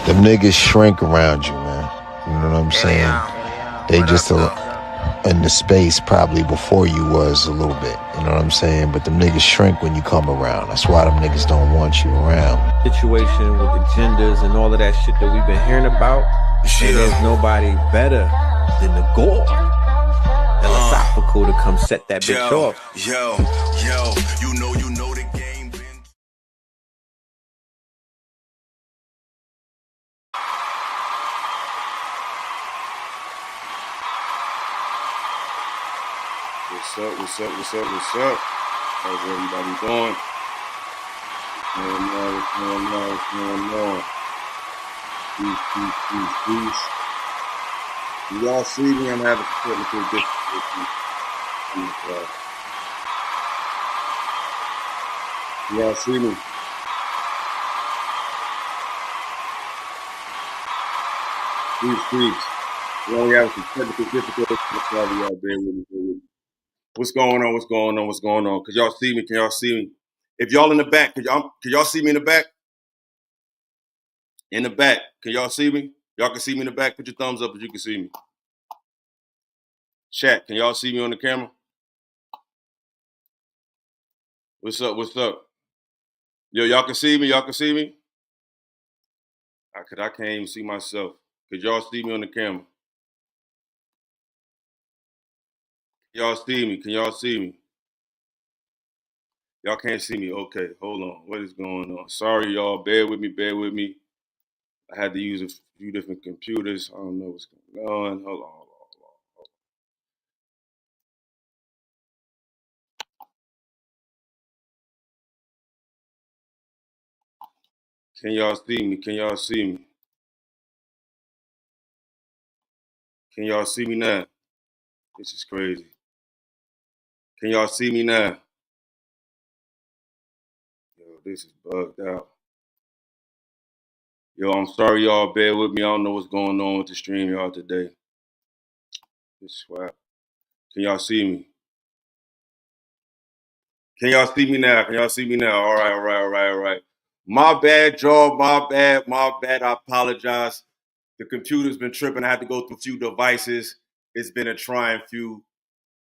Them niggas shrink around you, man. You know what I'm saying? They just in the space probably before you was a little bit. You know what I'm saying? But them niggas shrink when you come around. That's why them niggas don't want you around. Situation with the genders and all of that shit that we've been hearing about. And there's nobody better than the gore. Philosophical to come set that bitch off. Yo, you know the game been. What's up? How's everybody doing? What's going on? Peace. Y'all see me? I'm having some technical difficulties. Y'all see me? Peace. We only have some technical difficulties. Sorry, y'all bear with me. What's going on? Can y'all see me? If y'all in the back, can y'all see me in the back? In the back, can y'all see me? Y'all can see me in the back. Put your thumbs up if you can see me. Chat, can y'all see me on the camera? What's up? Yo, y'all can see me? I can't even see myself. Could y'all see me on the camera? Can y'all see me? Y'all can't see me. Okay, hold on. What is going on? Sorry, y'all. Bear with me. I had to use a few different computers. I don't know what's going on. Hold on. Can y'all see me? Can y'all see me now? This is crazy. Can y'all see me now? Yo, this is bugged out. Yo, I'm sorry, y'all. Bear with me. I don't know what's going on with the stream, y'all, today. This is wild. Can y'all see me? Can y'all see me now? All right. My bad, y'all. My bad. I apologize. The computer's been tripping. I had to go through a few devices. It's been a trying few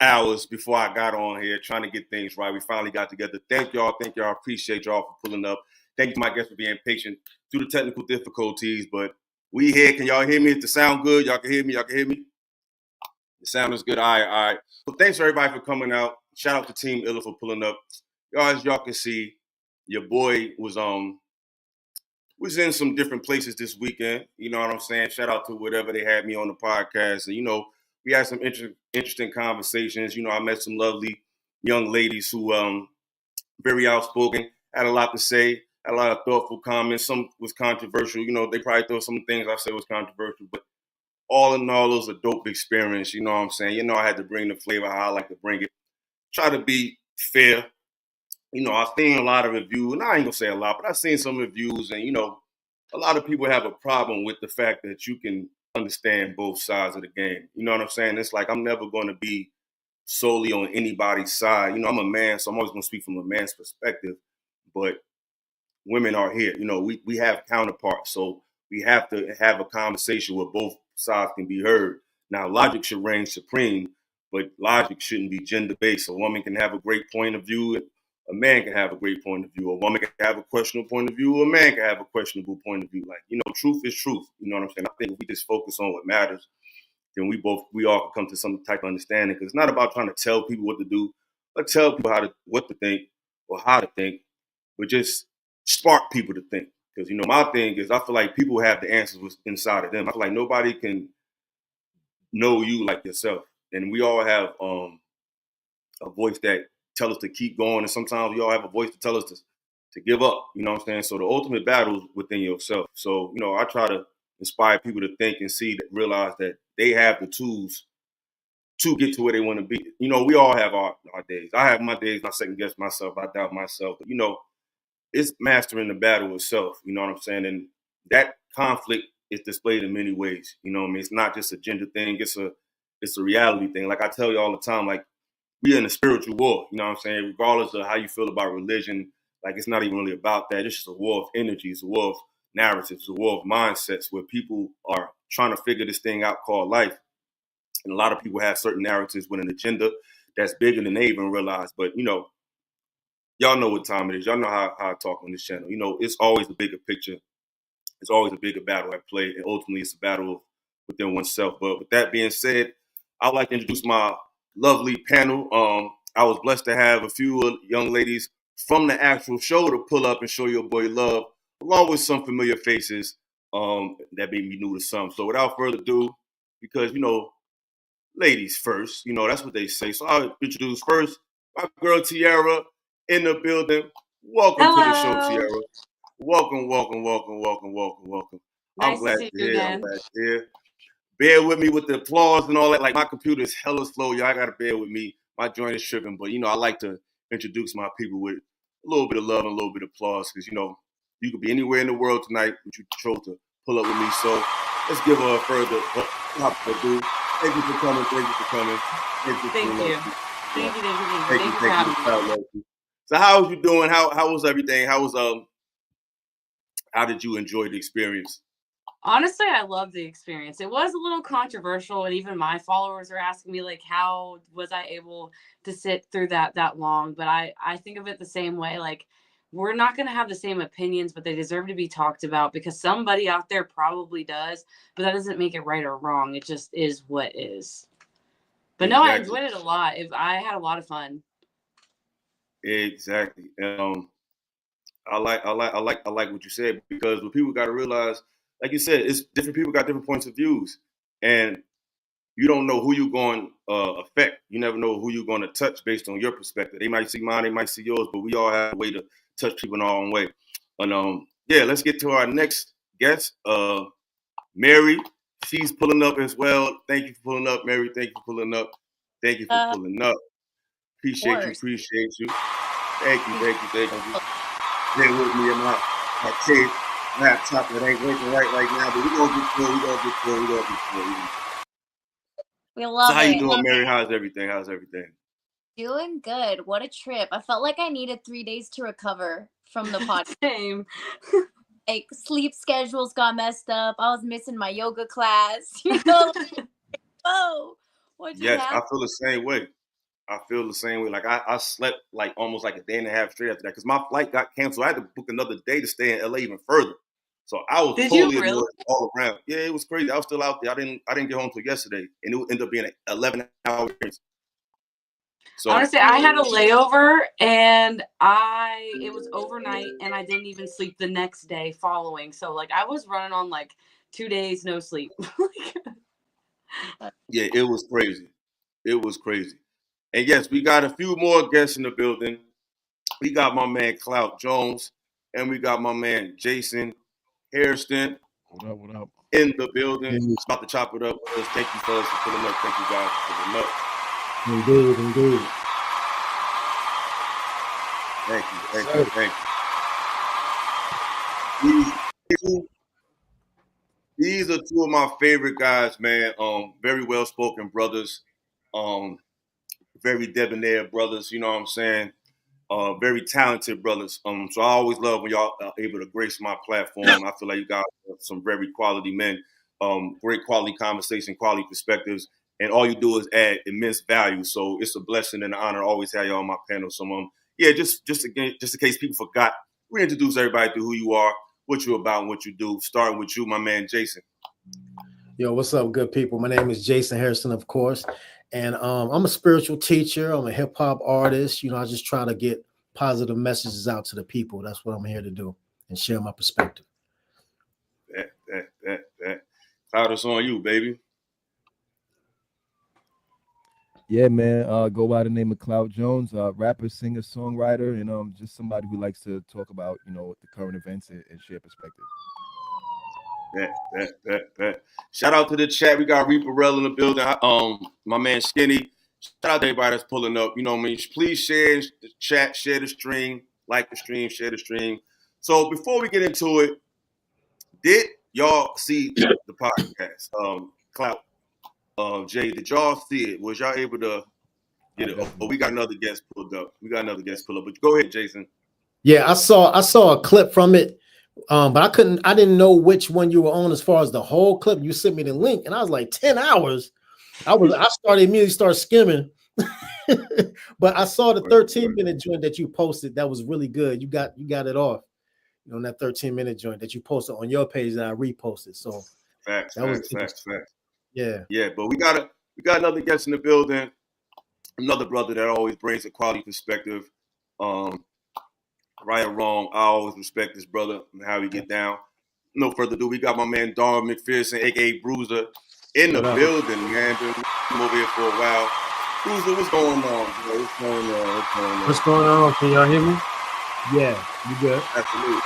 hours before I got on here trying to get things right. We finally got together. Thank y'all. I appreciate y'all for pulling up. Thank you to my guests for being patient through the technical difficulties. But we here. Can y'all hear me? If the sound good, y'all can hear me. The sound is good. All right. So thanks everybody for coming out. Shout out to Team Illa for pulling up. Y'all, as y'all can see, your boy was in some different places this weekend. You know what I'm saying? Shout out to whatever they had me on the podcast. And, we had some interesting conversations. I met some lovely young ladies who very outspoken, had a lot to say, had a lot of thoughtful comments. Some was controversial. They probably thought some things I said was controversial, but all in all, it was a dope experience. You know what I'm saying? I had to bring the flavor how I like to bring it. Try to be fair, I've seen a lot of reviews, and I ain't gonna say a lot, but I've seen some reviews, and a lot of people have a problem with the fact that you can understand both sides of the game. You know what I'm saying? It's like I'm never going to be solely on anybody's side. I'm a man, so I'm always going to speak from a man's perspective. But women are here. We have counterparts, so we have to have a conversation where both sides can be heard. Now, logic should reign supreme, but logic shouldn't be gender-based. A woman can have a great point of view. A man can have a great point of view. A woman can have a questionable point of view. A man can have a questionable point of view. Like, truth is truth. You know what I'm saying? I think if we just focus on what matters, then we all can come to some type of understanding. Because it's not about trying to tell people what to do, or tell people what to think or how to think, but just spark people to think. Because my thing is, I feel like people have the answers inside of them. I feel like nobody can know you like yourself, and we all have a voice that tell us to keep going, and sometimes we all have a voice to tell us to give up. You know what I'm saying? So the ultimate battle is within yourself. So I try to inspire people to think and realize that they have the tools to get to where they want to be. We all have our days. I have my days. I second guess myself. I doubt myself. But it's mastering the battle itself. You know what I'm saying? And that conflict is displayed in many ways. You know what I mean? It's not just a gender thing. It's a reality thing. Like I tell you all the time, like we're in a spiritual war. You know what I'm saying? Regardless of how you feel about religion, like it's not even really about that. It's just a war of energy. It's a war of narratives. It's a war of mindsets where people are trying to figure this thing out called life. And a lot of people have certain narratives with an agenda that's bigger than they even realize. But, y'all know what time it is. Y'all know how I talk on this channel. It's always the bigger picture. It's always a bigger battle at play. And ultimately, it's a battle within oneself. But with that being said, I'd like to introduce my lovely panel. I was blessed to have a few young ladies from the actual show to pull up and show your boy love, along with some familiar faces that may be new to some. So without further ado, because, ladies first, that's what they say. So I'll introduce first my girl Tiara in the building. Welcome to the show, Tiara. Welcome, welcome, welcome, welcome, welcome, welcome. Nice I'm glad to see you're you here. again. I'm glad you're here. Bear with me with the applause and all that. Like my computer is hella slow. Y'all gotta bear with me. My joint is tripping, but I like to introduce my people with a little bit of love and a little bit of applause because you could be anywhere in the world tonight, but you chose to pull up with me. So let's give her a further ado. Thank you for coming. Thank you for coming. Thank you. Thank you for having me. So how was you doing? How was everything? How did you enjoy the experience? Honestly, I loved the experience. It was a little controversial, and even my followers are asking me, like, how was I able to sit through that long? But I think of it the same way. Like, we're not going to have the same opinions, but they deserve to be talked about because somebody out there probably does, but that doesn't make it right or wrong. It just is what is. But exactly. No, I enjoyed it a lot. I had a lot of fun. Exactly. I like what you said because what people got to realize, like you said, it's different people got different points of views, and you don't know who you're going to affect. You never know who you're going to touch based on your perspective. They might see mine, they might see yours, but we all have a way to touch people in our own way. And yeah, let's get to our next guest, Mary. She's pulling up as well. Thank you for pulling up, Mary. Thank you for pulling up. Thank you for pulling up. Appreciate you. Thank you. Stay with me in my tape laptop that ain't working right now, but we're gonna get through. We love it. So how you doing, Mary? How's everything? Doing good. What a trip. I felt like I needed 3 days to recover from the podcast. Same. Like sleep schedules got messed up. I was missing my yoga class. Whoa. Yes, I feel the same way. Like I slept like almost like a day and a half straight after that because my flight got canceled. I had to book another day to stay in LA even further. So I was totally annoyed all around. Yeah, it was crazy. I was still out there. I didn't get home till yesterday, and it ended up being an 11-hour experience. So honestly, I had a layover, and it was overnight, and I didn't even sleep the next day following. So like I was running on like 2 days no sleep. Yeah, it was crazy. And yes, we got a few more guests in the building. We got my man Clout Jones, and we got my man Jason Hairston. What up? In the building. It's about to chop it up with us. Thank you fellas for pulling up. Thank you guys for pulling up. Indeed. Thank you, thank you, thank you. These are two of my favorite guys, man. Very well spoken brothers. Very debonair brothers. You know what I'm saying? Very talented brothers. So I always love when y'all are able to grace my platform. I feel like you guys are some very quality men. Great quality conversation, quality perspectives, and all you do is add immense value. So it's a blessing and an honor to always have y'all on my panel. So yeah, just again, just in case people forgot, reintroduce everybody to who you are, what you're about, and what you do. Starting with you, my man Jason. Yo, what's up, good people? My name is Jason Harrison, of course, and I'm a spiritual teacher. I'm a hip hop artist. You know, I just try to get positive messages out to the people. That's what I'm here to do and share my perspective. That. Clout, it's on you, baby. Yeah, man. Go by the name of Clout Jones, rapper, singer, songwriter, and just somebody who likes to talk about, the current events and share perspective. That. Shout out to the chat. We got Reaper Rel in the building. My man Skinny. Shout out to everybody that's pulling up. You know what I mean? Please share the chat, share the stream, like the stream, share the stream. So before we get into it, did y'all see the podcast? Clout, Jay, did y'all see it? Was y'all able to get it? Oh, we got another guest pulled up. But go ahead, Jason. Yeah, I saw a clip from it. But I didn't know which one you were on as far as the whole clip. You sent me the link, and I was like, 10 hours. I immediately started skimming. But I saw the 13-minute joint that you posted. That was really good. You got it off. On that 13-minute joint that you posted on your page that I reposted. So facts. Yeah. Yeah, but we got another guest in the building, another brother that always brings a quality perspective. Right or wrong, I always respect this brother and how he get down. No further ado, we got my man Don McPherson, aka Bruiser, in the building, man. Been over here for a while. Bruiser, what's going on? What's going on? Can y'all hear me? Yeah, you good? Absolutely.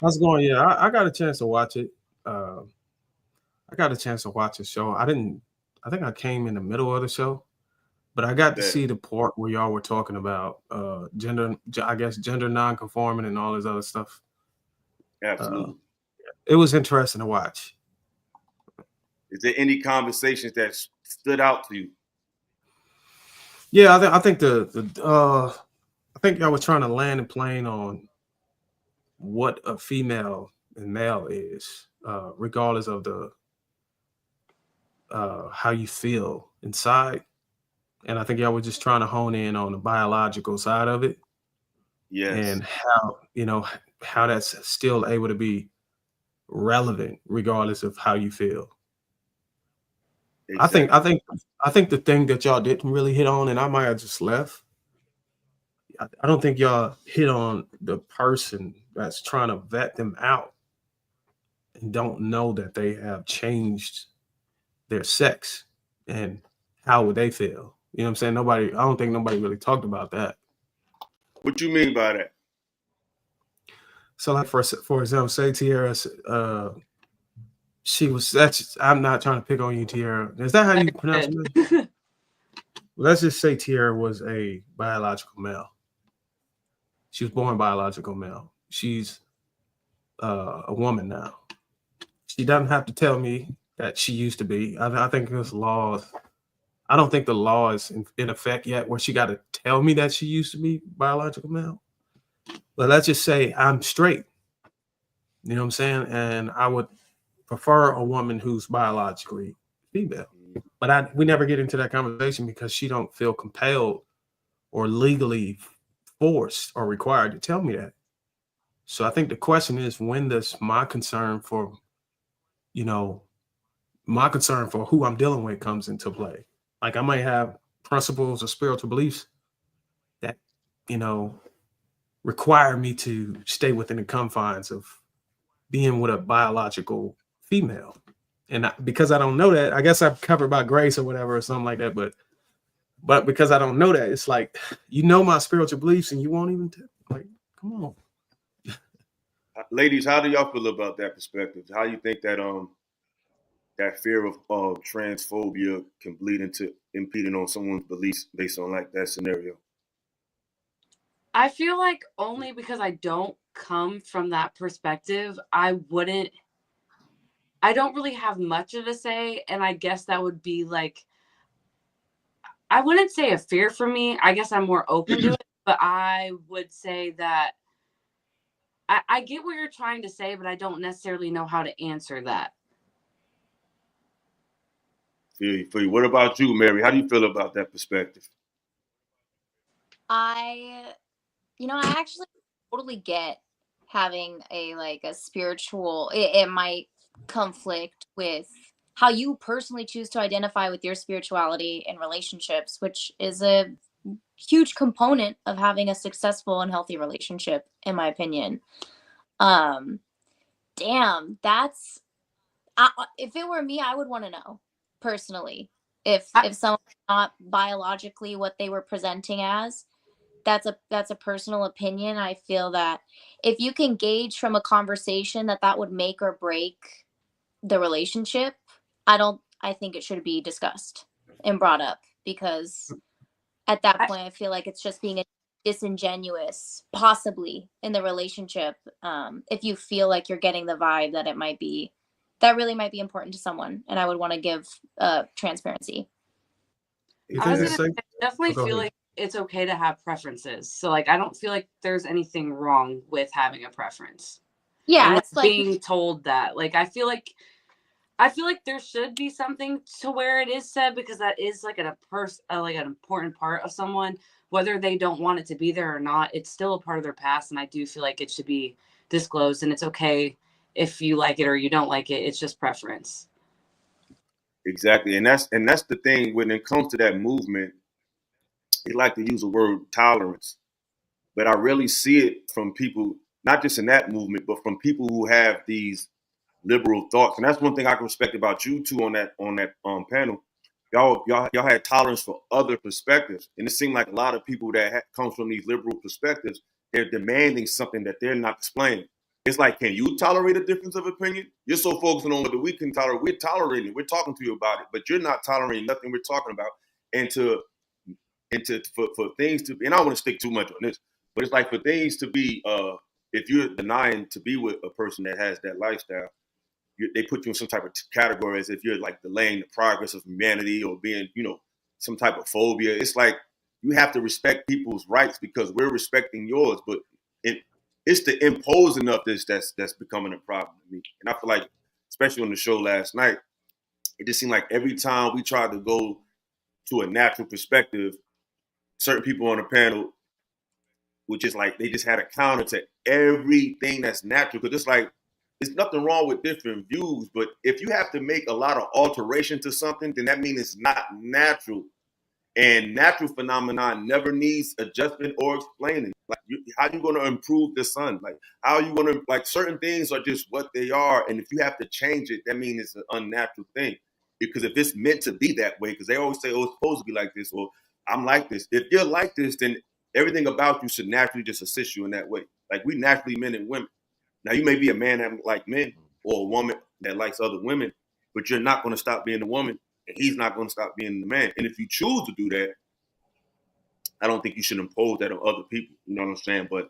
How's it going? Yeah, I got a chance to watch it. I got a chance to watch the show. I think I came in the middle of the show, but I got to see the part where y'all were talking about gender non-conforming and all this other stuff. Absolutely. It was interesting to watch. Is there any conversations that stood out to you? Yeah, I think I think y'all was trying to land a plane on what a female and male is, regardless of the how you feel inside. And I think y'all were just trying to hone in on the biological side of it. Yes. And how that's still able to be relevant regardless of how you feel. Exactly. I think the thing that y'all didn't really hit on, and I might have just left, I don't think y'all hit on the person that's trying to vet them out and don't know that they have changed their sex and how would they feel. You know what I'm saying? I don't think nobody really talked about that. What you mean by that? So, like for example, say Tierra, I'm not trying to pick on you, Tierra. Is that how you pronounce it? Let's just say Tierra was a biological male. She was born biological male. She's a woman now. She doesn't have to tell me that she used to be. I think there's laws. I don't think the law is in effect yet where she got to tell me that she used to be biological male. But let's just say I'm straight. You know what I'm saying? And I would prefer a woman who's biologically female. But we never get into that conversation because she don't feel compelled or legally forced or required to tell me that. So I think the question is, when does my concern for who I'm dealing with comes into play? Like I might have principles or spiritual beliefs that, require me to stay within the confines of being with a biological female. And because I don't know that, I guess I'm covered by grace or whatever or something like that. But because I don't know that, it's like, my spiritual beliefs and you won't even come on. Ladies, how do y'all feel about that perspective? How do you think that that fear of transphobia can bleed into impeding on someone's beliefs based on like that scenario? I feel like only because I don't come from that perspective, I don't really have much of a say. And I guess that would be like, I wouldn't say a fear for me. I guess I'm more open to it, but I would say that I get what you're trying to say, but I don't necessarily know how to answer that. For you. What about you, Mary? How do you feel about that perspective? I actually totally get having a spiritual, it might conflict with how you personally choose to identify with your spirituality in relationships, which is a huge component of having a successful and healthy relationship, in my opinion. Um, damn, if it were me, I would want to know personally if someone's not biologically what they were presenting as. That's a personal opinion. I feel that if you can gauge from a conversation that would make or break the relationship, I think it should be discussed and brought up, because at that point I feel like it's just being disingenuous possibly in the relationship, if you feel like you're getting the vibe that really might be important to someone, and I would want to give transparency. I was gonna say, I definitely feel like it's okay to have preferences. So like, I don't feel like there's anything wrong with having a preference. Yeah, and it's like being told that. Like, I feel like there should be something to where it is said, because that is like an important part of someone, whether they don't want it to be there or not. It's still a part of their past, and I do feel like it should be disclosed. And it's okay if you like it or you don't like it. It's just preference. Exactly, and that's the thing when it comes to that movement. They like to use the word tolerance, but I really see it from people, not just in that movement, but from people who have these liberal thoughts. And that's one thing I can respect about you two on that panel. Y'all had tolerance for other perspectives, and it seemed like a lot of people that comes from these liberal perspectives, they're demanding something that they're not explaining. It's like, can you tolerate a difference of opinion? You're so focused on whether we can tolerate. We're tolerating it. We're talking to you about it, but you're not tolerating nothing we're talking about. And for things to be, and I don't want to stick too much on this, but it's like for things to be, if you're denying to be with a person that has that lifestyle, they put you in some type of category as if you're like delaying the progress of humanity or being, some type of phobia. It's like you have to respect people's rights because we're respecting yours, but it's the imposing of this that's becoming a problem to me. And I feel like, especially on the show last night, it just seemed like every time we tried to go to a natural perspective, certain people on the panel, which is like they just had a counter to everything that's natural. Because it's like there's nothing wrong with different views, but if you have to make a lot of alteration to something, then that means it's not natural. And natural phenomenon never needs adjustment or explaining. Like, how are you going to improve the sun? Like, how are you going to, like, certain things are just what they are. And if you have to change it, that means it's an unnatural thing. Because if it's meant to be that way, because they always say, oh, it's supposed to be like this, or I'm like this. If you're like this, then everything about you should naturally just assist you in that way. Like, we naturally men and women. Now, you may be a man that like men or a woman that likes other women, but you're not going to stop being a woman, and he's not going to stop being the man. And if you choose to do that, I don't think you should impose that on other people. You know what I'm saying? But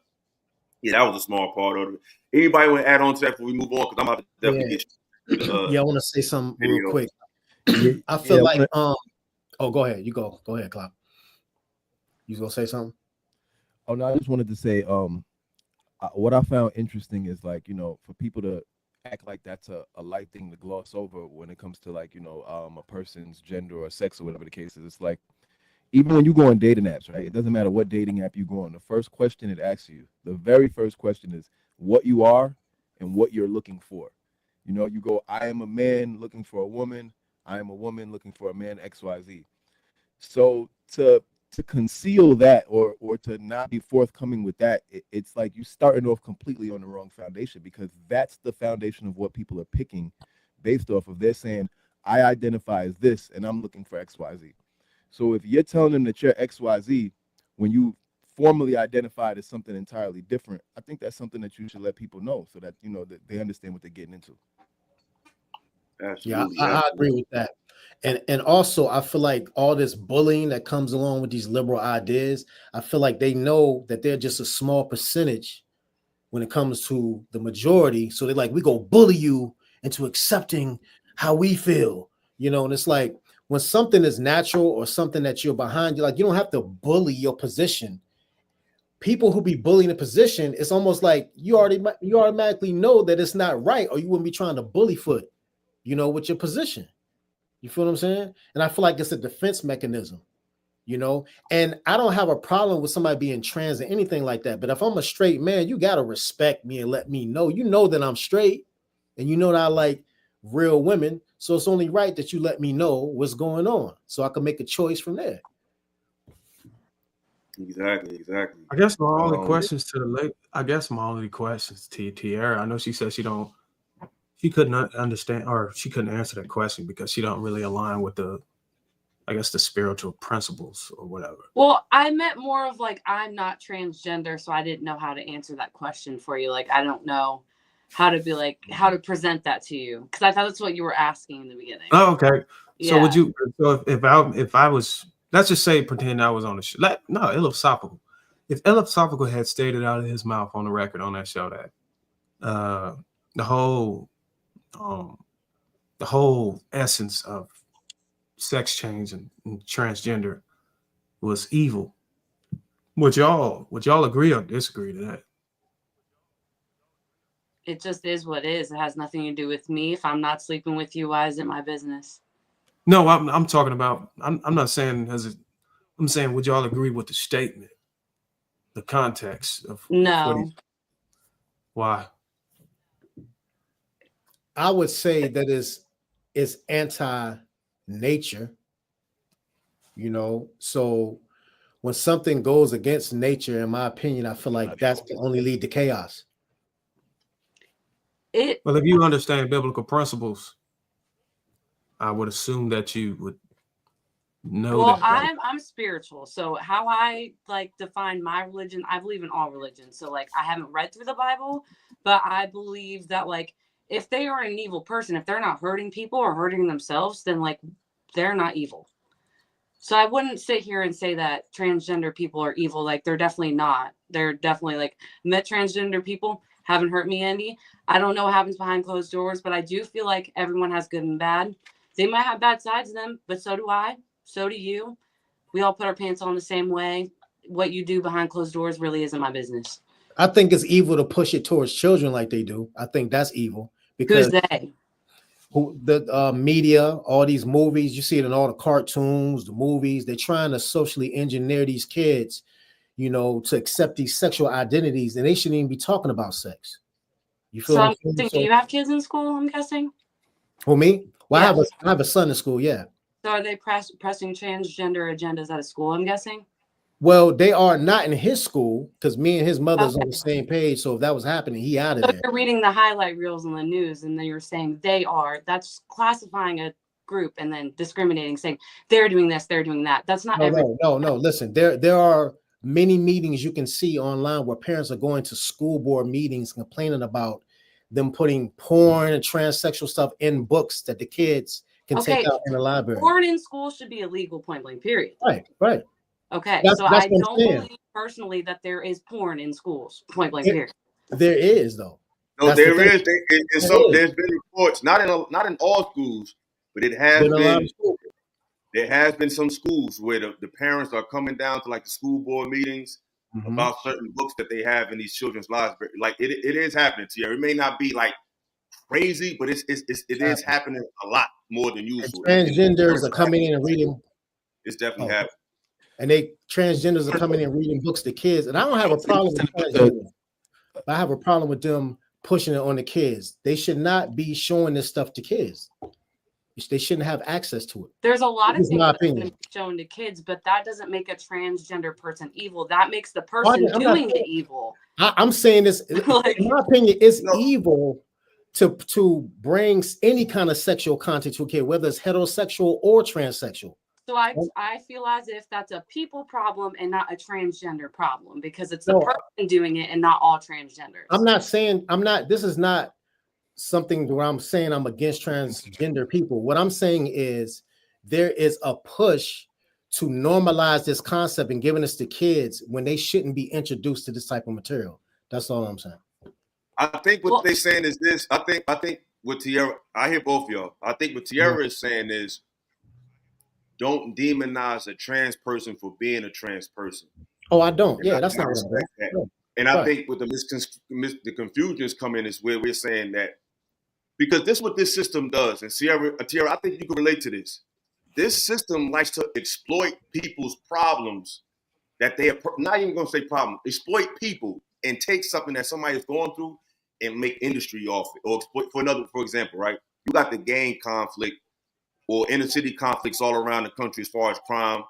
yeah, that was a small part of it. Anybody want to add on to that before we move on? Because I'm about to definitely get you to the yeah, I want to say something real quick. I feel go ahead. You go. Go ahead, Clout. You gonna say something? Oh no, I just wanted to say, what I found interesting is, like, for people to act like that's a light thing to gloss over when it comes to, like, a person's gender or sex or whatever the case is. It's like, even when you go on dating apps, right? It doesn't matter what dating app you go on. The first question it asks you, the very first question is what you are and what you're looking for. You go, I am a man looking for a woman. I am a woman looking for a man, XYZ. So to conceal that, or to not be forthcoming with that, it's like you starting off completely on the wrong foundation, because that's the foundation of what people are picking based off of. They're saying, I identify as this and I'm looking for XYZ. So if you're telling them that you're XYZ when you formally identified as something entirely different, I think that's something that you should let people know, so that that they understand what they're getting into. Absolutely. I agree with that. And also I feel like all this bullying that comes along with these liberal ideas, I feel like they know that they're just a small percentage when it comes to the majority. So they're like, we go bully you into accepting how we feel, you know. And it's like when something is natural or something that you're behind, you're like, you don't have to bully your position. People who be bullying a position, it's almost like you automatically know that it's not right, or you wouldn't be trying to bully foot, you know, with your position. You feel what I'm saying? And I feel like it's a defense mechanism, you know. And I don't have a problem with somebody being trans or anything like that. But if I'm a straight man, you gotta respect me and let me know. You know that I'm straight, and you know that I like real women. So it's only right that you let me know what's going on, so I can make a choice from there. Exactly. I guess my only questions to the late. I guess my only questions to Tiara. I know she said she couldn't understand, or she couldn't answer that question because she don't really align with the spiritual principles or whatever. Well, I meant more of like, I'm not transgender, so I didn't know how to answer that question for you. Like, I don't know how to be like, how to present that to you, because I thought that's what you were asking in the beginning. Oh, okay. Yeah. So would you? So if I was, let's just say, pretend I was on the show. No, philosophical. If philosophical had stated out of his mouth on the record on that show that the whole essence of sex change and transgender was evil, would y'all agree or disagree to that? It just is what it is. It has nothing to do with me. If I'm not sleeping with you, why is it my business? No, I'm talking about. I'm not saying I'm saying, would y'all agree with the statement, the context of no? Why? I would say that is anti-nature, you know. So when something goes against nature, in my opinion, I feel like that's can only lead to chaos. Well, if you understand biblical principles, I would assume that you would know well, that. I'm spiritual. So how I like define my religion, I believe in all religions. So like I haven't read through the Bible, but I believe that like if they are an evil person, if they're not hurting people or hurting themselves, then like they're not evil. So I wouldn't sit here and say that transgender people are evil. Like they're definitely not. They're definitely like met transgender people. Haven't hurt me any. I don't know what happens behind closed doors, but I do feel like everyone has good and bad. They might have bad sides to them, but so do I. So do you. We all put our pants on the same way. What you do behind closed doors really isn't my business. I think it's evil to push it towards children like they do. I think that's evil because who's they? The media, all these movies, you see it in all the cartoons, the movies, they're trying to socially engineer these kids, you know, to accept these sexual identities, and they shouldn't even be talking about sex. You feel so what I'm guessing, do you have kids in school, I'm guessing? Who, me? Well, yeah. I have a son in school, yeah. So are they pressing transgender agendas out of school, I'm guessing? Well, they are not in his school because me and his mother's on the same page. So if that was happening, he out of there. You're reading the highlight reels on the news, and then you're saying they are. That's classifying a group and then discriminating, saying they're doing this, they're doing that. That's not no. Listen, there are many meetings you can see online where parents are going to school board meetings complaining about them putting porn and transsexual stuff in books that the kids can take out in the library. Porn in school should be illegal, point blank, period. Right. Okay, so I don't believe personally that there is porn in schools, point blank, period. There is, though. No, there is. There's been reports, not in all schools, but it has been. There has been some schools where the parents are coming down to like the school board meetings about certain books that they have in these children's libraries. Like it is happening to you. It may not be like crazy, but it is happening a lot more than usual. And transgenders are coming in and reading. It's definitely happening. And transgenders are coming in and reading books to kids. And I don't have a problem with transgenders. I have a problem with them pushing it on the kids. They should not be showing this stuff to kids. They shouldn't have access to it. There's a lot of things that's shown to kids, but that doesn't make a transgender person evil. That makes the person doing it evil. I'm saying this, in my opinion, it's evil to bring any kind of sexual content to a kid, whether it's heterosexual or transsexual. So I feel as if that's a people problem and not a transgender problem, because it's the person doing it and not all transgenders. I'm not saying this is not something where I'm saying I'm against transgender people. What I'm saying is there is a push to normalize this concept and giving this to kids when they shouldn't be introduced to this type of material. That's all I'm saying. I think what they're saying is this. I think what Tierra, I hear both of y'all. I think what Tierra is saying is don't demonize a trans person for being a trans person. Oh, I don't. Yeah, that's not what I'm doing. Yeah. And I think with the confusions come in is where we're saying that, because this is what this system does. And Tierra, I think you can relate to this. This system likes to exploit people's problems that they are not even going to say problem, exploit people and take something that somebody is going through and make industry off it, or exploit for example, right? You got the gang conflict or inner city conflicts all around the country as far as crime.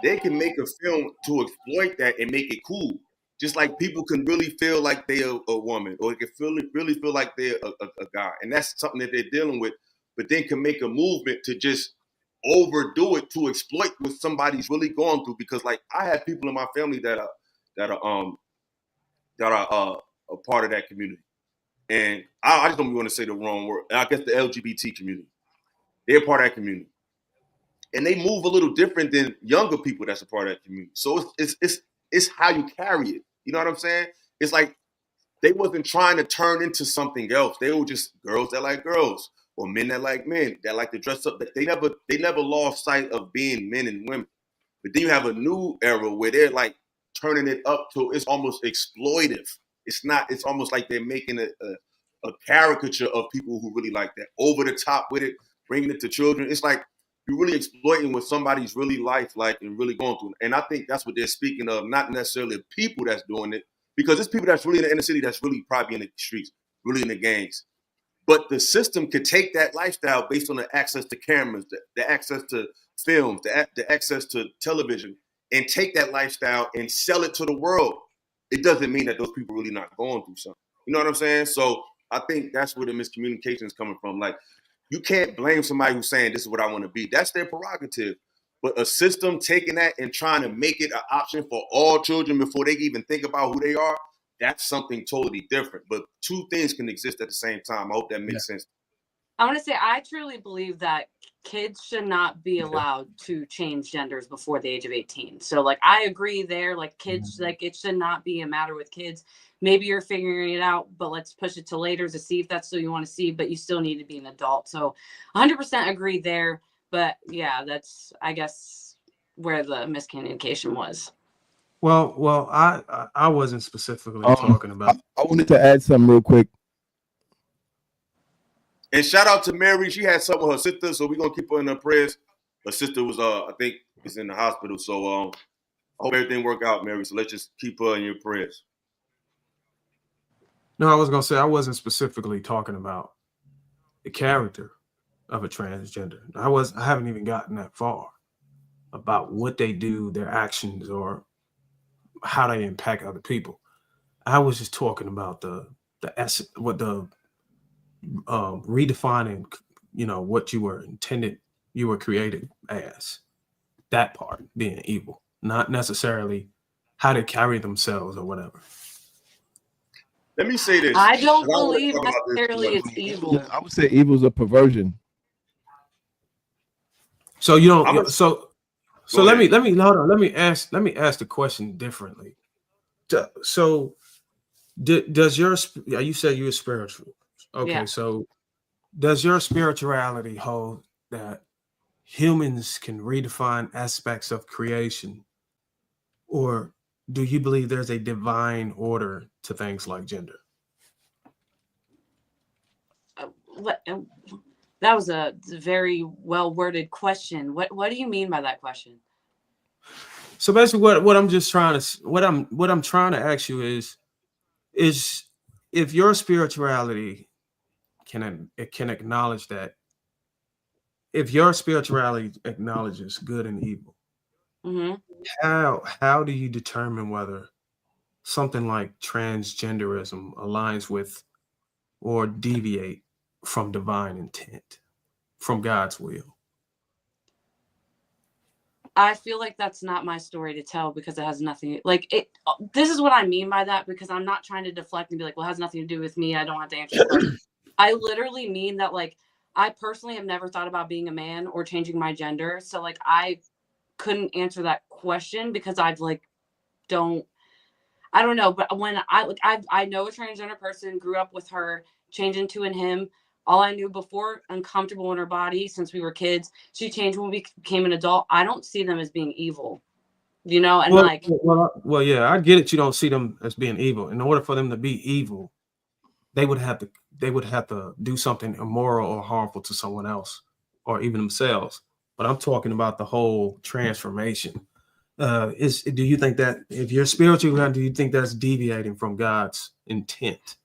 They can make a film to exploit that and make it cool. Just like people can really feel like they're a woman, or they can really feel like they're a guy. And that's something that they're dealing with, but then can make a movement to just overdo it to exploit what somebody's really going through. Because like I have people in my family that are a part of that community. And I just don't want to say the wrong word. I guess the LGBT community. They're part of that community. And they move a little different than younger people that's a part of that community. So it's how you carry it. You know what I'm saying? It's like they wasn't trying to turn into something else. They were just girls that like girls, or men that like men, that like to dress up. They never lost sight of being men and women. But then you have a new era where they're like turning it up to it's almost exploitive. It's almost like they're making a caricature of people who really like that, over the top with it, bringing it to children. It's like you're really exploiting what somebody's really life like and really going through. And I think that's what they're speaking of, not necessarily people that's doing it, because it's people that's really in the inner city that's really probably in the streets, really in the gangs. But the system could take that lifestyle based on the access to cameras, the access to films, the access to television, and take that lifestyle and sell it to the world. It doesn't mean that those people really not going through something. You know what I'm saying? So I think that's where the miscommunication is coming from. Like, you can't blame somebody who's saying this is what I want to be. That's their prerogative. But a system taking that and trying to make it an option for all children before they even think about who they are, that's something totally different. But two things can exist at the same time. I hope that makes sense. I want to say I truly believe that kids should not be allowed to change genders before the age of 18. So like I agree there, like kids, like it should not be a matter with kids. Maybe you're figuring it out, but let's push it to later to see if that's what you want to see, but you still need to be an adult. So 100% agree there. But yeah, that's, I guess, where the miscommunication was. Well, I wasn't specifically talking about. I wanted to add something real quick. And shout out to Mary. She had something with her sister, so we're gonna keep her in her prayers. Her sister was, I think, is in the hospital. So I hope everything work out, Mary. So let's just keep her in your prayers. No, I was gonna say I wasn't specifically talking about the character of a transgender. I haven't even gotten that far about what they do, their actions, or how they impact other people. I was just talking about the essence, what the redefining, what you were created as, that part being evil, not necessarily how they carry themselves or whatever. Let me say this. I don't believe necessarily it's evil. I would say evil is a perversion. So you don't. So let me hold on. Let me ask the question differently. So does your, you said you're spiritual? Okay, yeah. So does your spirituality hold that humans can redefine aspects of creation, or do you believe there's a divine order to things like gender? That was a very well worded question. What do you mean by that question? So basically, what I'm trying to ask you is if your spirituality can acknowledge that, if your spirituality acknowledges good and evil, mm-hmm. how do you determine whether something like transgenderism aligns with or deviate from divine intent, from God's will? I feel like that's not my story to tell, because it has nothing, like it. This is what I mean by that, because I'm not trying to deflect and be like, well, it has nothing to do with me. I don't have to answer the question. I literally mean that, like, I personally have never thought about being a man or changing my gender. So, like, I couldn't answer that question because I don't know. But when I know a transgender person, grew up with her, changed into an him. All I knew before, uncomfortable in her body since we were kids. She changed when we became an adult. I don't see them as being evil, you know? And well, yeah, I get it. You don't see them as being evil. In order for them to be evil, they would have to do something immoral or harmful to someone else or even themselves. But I'm talking about the whole transformation. Do you think that if you're spiritual, do you think that's deviating from God's intent?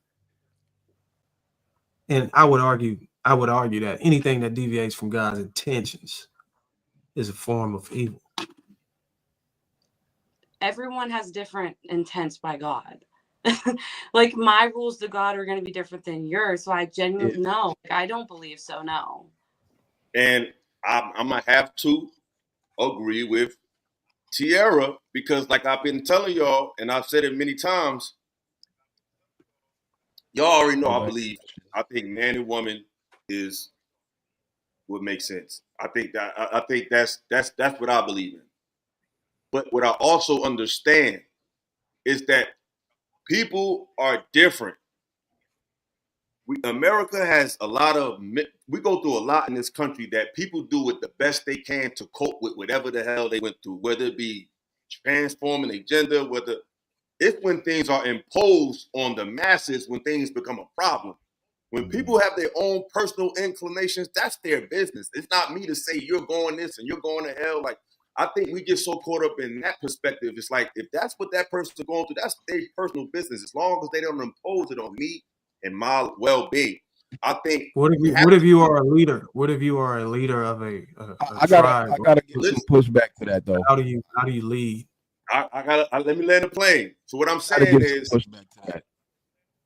And I would argue that anything that deviates from God's intentions is a form of evil. Everyone has different intents by God. Like, my rules to God are going to be different than yours. So I genuinely no, I don't believe so. No. And I'm gonna have to agree with Tierra because, like I've been telling y'all, and I've said it many times, y'all already know. I think man and woman is what makes sense. I think that's what I believe in. But what I also understand is that people are different. America has a lot of, we go through a lot in this country that people do it the best they can to cope with whatever the hell they went through, whether it be transforming their gender, whether it's when things are imposed on the masses, when things become a problem. When people have their own personal inclinations, that's their business. It's not me to say you're going this and you're going to hell. Like, I think we get so caught up in that perspective. It's like, if that's what that person's going through, that's their personal business. As long as they don't impose it on me and my well-being. I think. What if you are a leader? What if you are a leader of a tribe? I gotta give some pushback to that though. How do you lead? I gotta let me land the plane. So what I'm saying is pushback to that.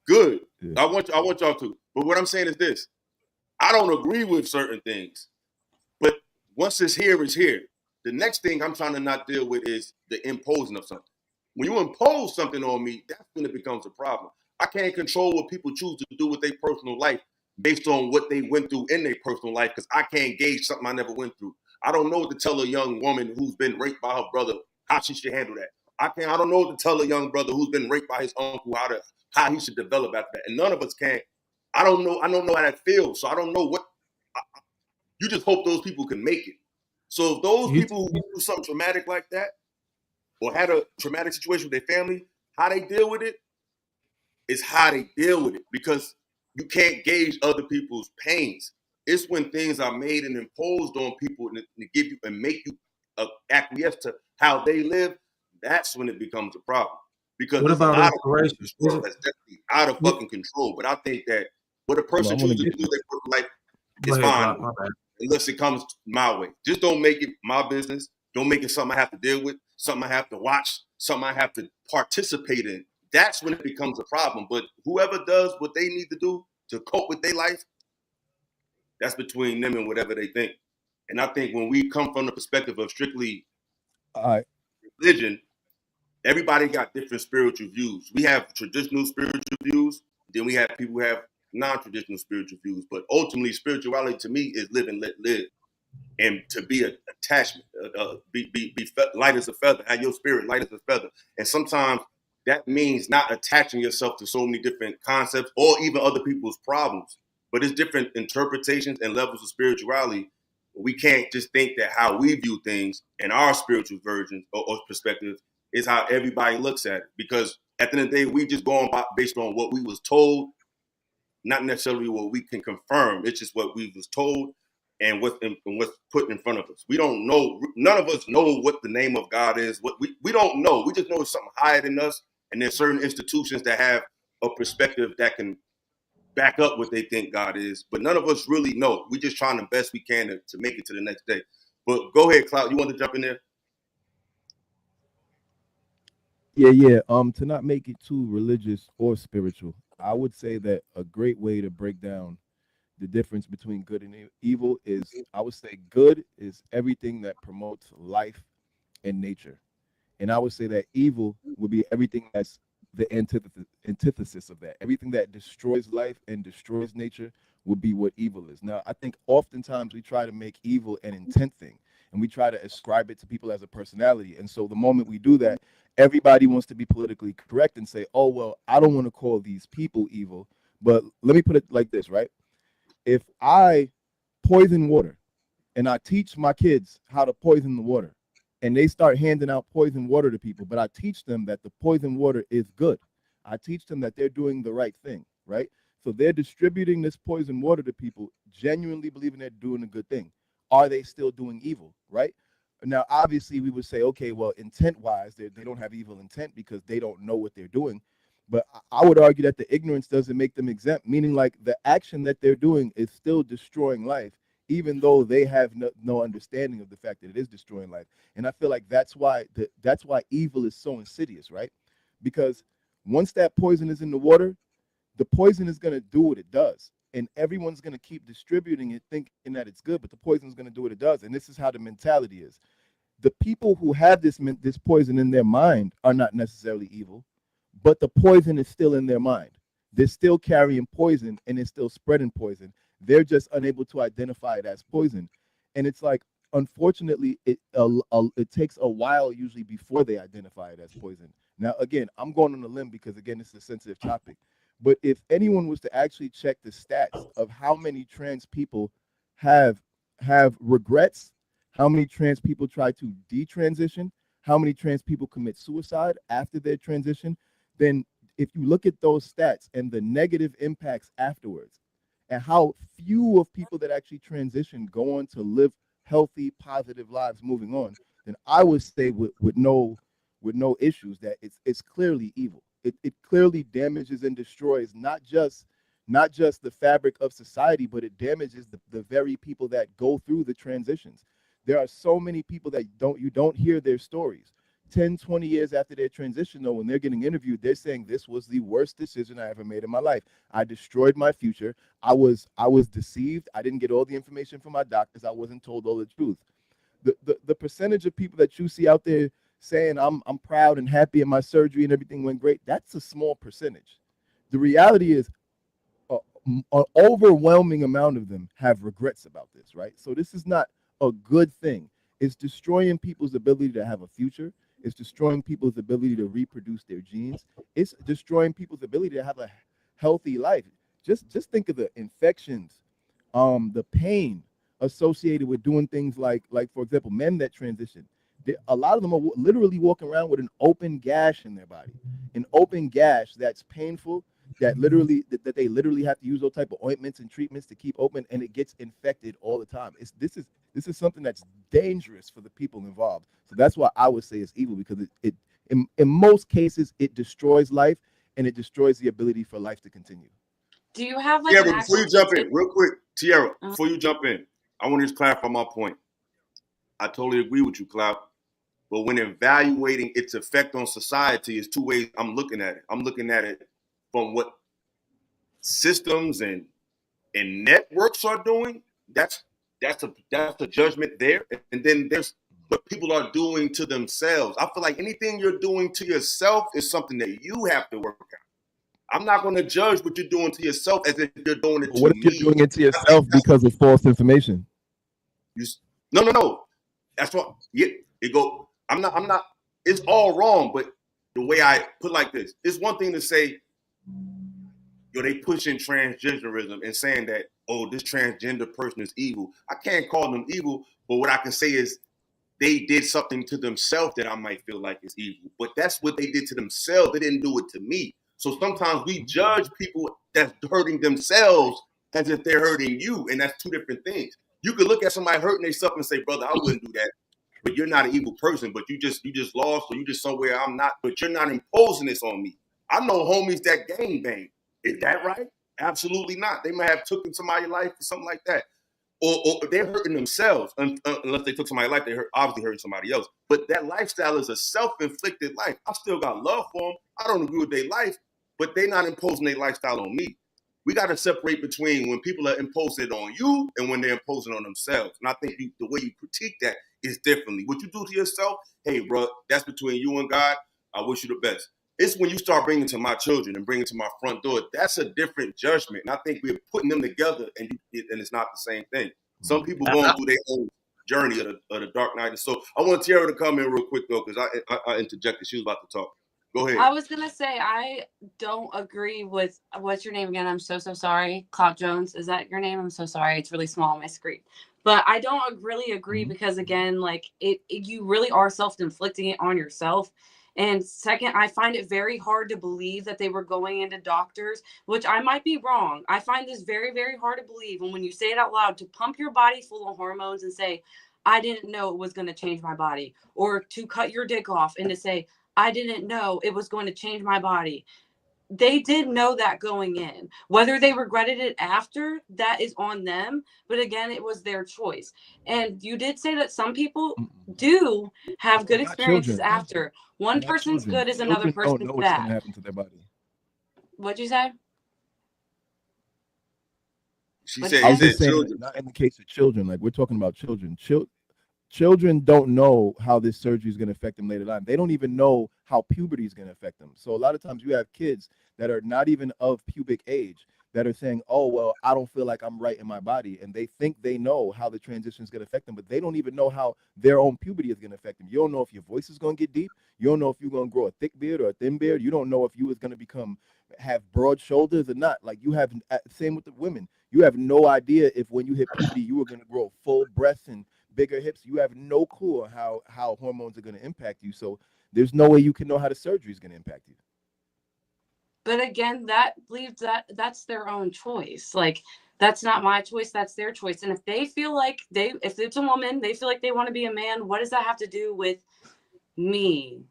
Good. Yeah. I want y'all to. But what I'm saying is this: I don't agree with certain things, but once it's here, it's here. The next thing I'm trying to not deal with is the imposing of something. When you impose something on me, that's when it becomes a problem. I can't control what people choose to do with their personal life based on what they went through in their personal life, because I can't gauge something I never went through. I don't know what to tell a young woman who's been raped by her brother how she should handle that. I don't know what to tell a young brother who's been raped by his uncle how he should develop after that. And none of us can. I don't know how that feels. So I don't know what. You just hope those people can make it. So if those people who do something traumatic like that, or had a traumatic situation with their family, how they deal with it is how they deal with it, because you can't gauge other people's pains. It's when things are made and imposed on people to give you and make you acquiesce to how they live. That's when it becomes a problem. Because what about inspiration? That's definitely out of fucking control. But I think that what a person chooses to do their personal life is fine, unless it comes my way. Just don't make it my business. Don't make it something I have to deal with, something I have to watch, something I have to participate in. That's when it becomes a problem. But whoever does what they need to do to cope with their life, that's between them and whatever they think. And I think when we come from the perspective of strictly religion, everybody got different spiritual views. We have traditional spiritual views. Then we have people who have non-traditional spiritual views. But ultimately, spirituality to me is live and let live. And to be an attachment, be light as a feather, have your spirit light as a feather. And sometimes that means not attaching yourself to so many different concepts or even other people's problems. But it's different interpretations and levels of spirituality. We can't just think that how we view things and our spiritual version or perspective is how everybody looks at it. Because at the end of the day, we just going based on what we was told, not necessarily what we can confirm. It's just what we was told and what's put in front of us. We don't know. None of us know what the name of God is. What we don't know. We just know it's something higher than us. And there's certain institutions that have a perspective that can back up what they think God is. But none of us really know. We're just trying the best we can to make it to the next day. But go ahead, Clout. You want to jump in there? Yeah. To not make it too religious or spiritual, I would say that a great way to break down the difference between good and evil is, I would say, good is everything that promotes life and nature. And I would say that evil would be everything that's the antithesis of that. Everything that destroys life and destroys nature would be what evil is. Now, I think oftentimes we try to make evil an intent thing, and we try to ascribe it to people as a personality. And so the moment we do that, everybody wants to be politically correct and say, oh, well, I don't want to call these people evil. But let me put it like this, right? If I poison water and I teach my kids how to poison the water, and they start handing out poison water to people, but I teach them that the poison water is good. I teach them that they're doing the right thing, right? So they're distributing this poison water to people, genuinely believing they're doing a good thing. Are they still doing evil, right? Now, obviously, we would say, okay, well, intent-wise, they don't have evil intent because they don't know what they're doing. But I would argue that the ignorance doesn't make them exempt, meaning like the action that they're doing is still destroying life, even though they have no understanding of the fact that it is destroying life. And I feel like that's why evil is so insidious, right? Because once that poison is in the water, the poison is going to do what it does. And everyone's going to keep distributing it thinking that it's good, but the poison is going to do what it does. And this is how the mentality is. The people who have this poison in their mind are not necessarily evil, but the poison is still in their mind. They're still carrying poison and it's still spreading poison. They're just unable to identify it as poison. And it's like, unfortunately, it takes a while usually before they identify it as poison. Now, again, I'm going on a limb because, again, this is a sensitive topic. But if anyone was to actually check the stats of how many trans people have regrets, how many trans people try to detransition, how many trans people commit suicide after their transition, then if you look at those stats and the negative impacts afterwards, and how few of people that actually transition go on to live healthy, positive lives moving on, then I would say with no issues that it's clearly evil. It clearly damages and destroys not just the fabric of society, but it damages the very people that go through the transitions. There are so many people that you don't hear their stories. 10, 20 years after their transition, though, when they're getting interviewed, they're saying this was the worst decision I ever made in my life. I destroyed my future. I was deceived. I didn't get all the information from my doctors. I wasn't told all the truth. The percentage of people that you see out there saying I'm proud and happy and my surgery and everything went great, that's a small percentage. The reality is an overwhelming amount of them have regrets about this, right? So this is not a good thing. It's destroying people's ability to have a future. It's destroying people's ability to reproduce their genes. It's destroying people's ability to have a healthy life. Just think of the infections, the pain associated with doing things like for example, men that transition. A lot of them are literally walking around with an open gash in their body, an open gash that's painful, that they literally have to use those type of ointments and treatments to keep open, and it gets infected all the time. This is something that's dangerous for the people involved. So that's why I would say it's evil, because it in most cases it destroys life and it destroys the ability for life to continue. Do you have like Tiara, before you jump in, real quick, Tiara, before you jump in, I want to just clarify my point. I totally agree with you, Clout. But when evaluating its effect on society, is two ways I'm looking at it. I'm looking at it from what systems and networks are doing. That's a judgment there. And then there's what people are doing to themselves. I feel like anything you're doing to yourself is something that you have to work out. I'm not going to judge what you're doing to yourself as if you're doing it to me. What if you're doing it to yourself because of false information? No. That's what it go. I'm not. It's all wrong. But the way I put it like this, it's one thing to say, they pushing transgenderism and saying that, oh, this transgender person is evil. I can't call them evil, but what I can say is they did something to themselves that I might feel like is evil. But that's what they did to themselves. They didn't do it to me. So sometimes we judge people that's hurting themselves as if they're hurting you, and that's two different things. You could look at somebody hurting themselves and say, brother, I wouldn't do that. But you're not an evil person, but you just lost, or you just somewhere I'm not, but you're not imposing this on me. I know homies that gang bang. Is that right? Absolutely not. They might have taken somebody's life or something like that. Or they're hurting themselves. Unless they took somebody's life, they obviously hurt somebody else. But that lifestyle is a self-inflicted life. I still got love for them. I don't agree with their life, but they're not imposing their lifestyle on me. We got to separate between when people are imposing it on you and when they're imposing it on themselves. And I think the way you critique that is differently. What you do to yourself, hey, bro, that's between you and God. I wish you the best. It's when you start bringing to my children and bringing to my front door. That's a different judgment, and I think we're putting them together, and it's not the same thing. Some people going through their own journey of the dark night. And so I want Tiara to come in real quick though, because I interjected. She was about to talk. Go ahead. I was gonna say I don't agree with what's your name again? I'm so sorry. Clout Jones, is that your name? I'm so sorry. It's really small on my screen. But I don't really agree because again, like you really are self-inflicting it on yourself. And second, I find it very hard to believe that they were going into doctors, which I might be wrong. I find this very, very hard to believe. And when you say it out loud, to pump your body full of hormones and say, I didn't know it was going to change my body, or to cut your dick off and to say, I didn't know it was going to change my body. They did know that going in. Whether they regretted it after, that is on them. But again, it was their choice. And you did say that some people do have good experiences after. One person's good is another person's bad. Don't know what's going to happen to their body. What'd you say? She said, I was just saying, not in the case of children. Like, we're talking about children. Children don't know how this surgery is going to affect them later on. They don't even know how puberty is going to affect them. So a lot of times you have kids that are not even of pubic age that are saying, oh, well, I don't feel like I'm right in my body. And they think they know how the transition is going to affect them, but they don't even know how their own puberty is going to affect them. You don't know if your voice is going to get deep. You don't know if you're going to grow a thick beard or a thin beard. You don't know if you is going to have broad shoulders or not. Like, you have, same with the women. You have no idea if when you hit puberty, you are going to grow full breasts and bigger hips. You have no clue on how hormones are going to impact you. So there's no way you can know how the surgery is going to impact you. But again, that leaves that's their own choice. Like, that's not my choice. That's their choice. And if they feel like if it's a woman, they feel like they want to be a man. What does that have to do with me?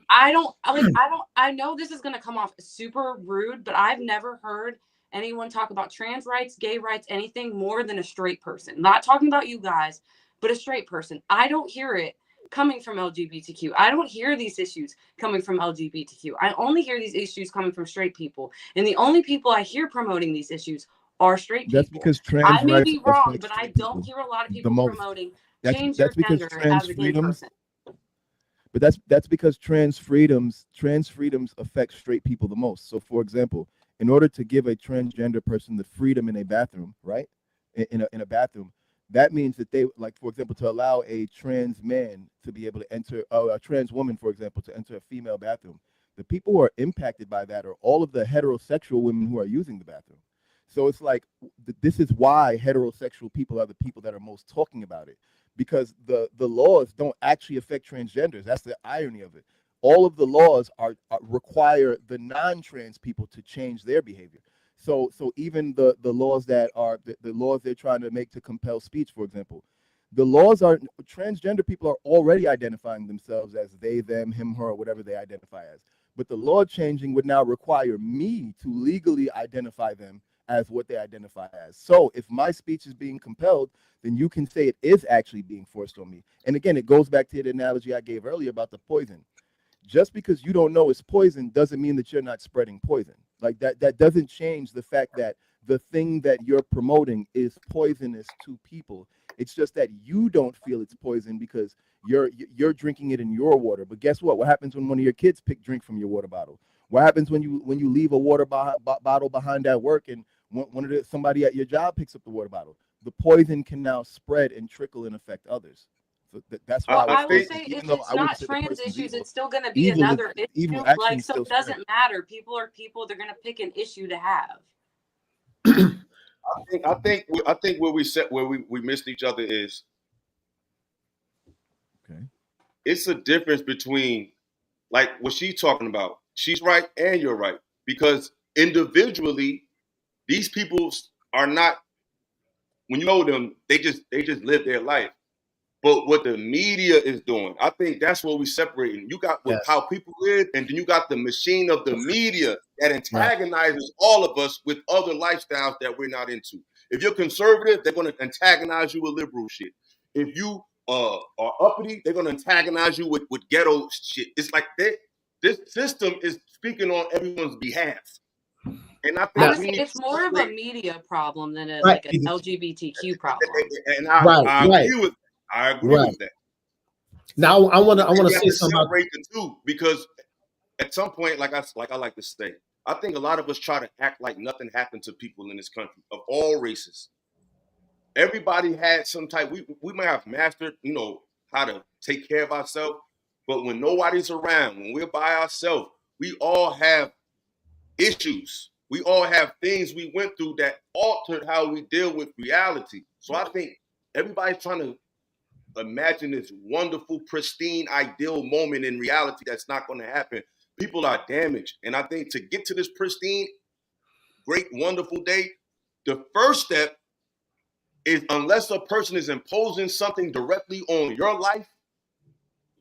I know this is going to come off super rude, but I've never heard anyone talk about trans rights, gay rights, anything more than a straight person. Not talking about you guys, but a straight person. I don't hear it coming from LGBTQ. I don't hear these issues coming from LGBTQ. I only hear these issues coming from straight people. And the only people I hear promoting these issues are straight people. That's because trans I may rights be wrong, affect but I straight don't people hear a lot of people promoting change that's your because gender as a gay person. But that's because trans freedoms affect straight people the most. So, for example, in order to give a transgender person the freedom in a bathroom, right? In a bathroom, that means that they, like, for example, to allow a trans man to be able to enter, a trans woman, for example, to enter a female bathroom, the people who are impacted by that are all of the heterosexual women who are using the bathroom. So it's like, this is why heterosexual people are the people that are most talking about it, because the laws don't actually affect transgenders. That's the irony of it. All of the laws require the non-trans people to change their behavior. So even the laws that are the laws they're trying to make to compel speech, for example, the laws are, transgender people are already identifying themselves as they, them, him, her, or whatever they identify as. But the law changing would now require me to legally identify them as what they identify as. So if my speech is being compelled, then you can say it is actually being forced on me. And again, it goes back to the analogy I gave earlier about the poison. Just because you don't know it's poison doesn't mean that you're not spreading poison. Like, that doesn't change the fact that the thing that you're promoting is poisonous to people. It's just that you don't feel it's poison because you're drinking it in your water. But guess what? What happens when one of your kids drink from your water bottle? What happens when you leave a water bottle behind at work and somebody at your job picks up the water bottle? The poison can now spread and trickle and affect others. So that's why I would say if it's not trans issues, it's still going to be another issue. Like, so it doesn't matter. People are people. They're going to pick an issue to have. I think where we missed each other is, okay, it's a difference between, like, what she's talking about. She's right and you're right, because individually, these people are not, when you know them, they just live their life. But what the media is doing, I think that's what we're separating. You got how people live, and then you got the machine of the media that antagonizes all of us with other lifestyles that we're not into. If you're conservative, they're going to antagonize you with liberal shit. If you are uppity, they're going to antagonize you with ghetto shit. It's like this system is speaking on everyone's behalf. And I think it's more of a media problem than like an LGBTQ problem. And I agree with that. I agree with that. Now I want to say something. Separate the two, because at some point, like I like to say, I think a lot of us try to act like nothing happened to people in this country of all races. Everybody had some type. We might have mastered, how to take care of ourselves, but when nobody's around, when we're by ourselves, we all have issues. We all have things we went through that altered how we deal with reality. So I think everybody's trying to imagine this wonderful, pristine, ideal moment in reality that's not going to happen. People are damaged. And I think to get to this pristine, great, wonderful day, the first step is, unless a person is imposing something directly on your life,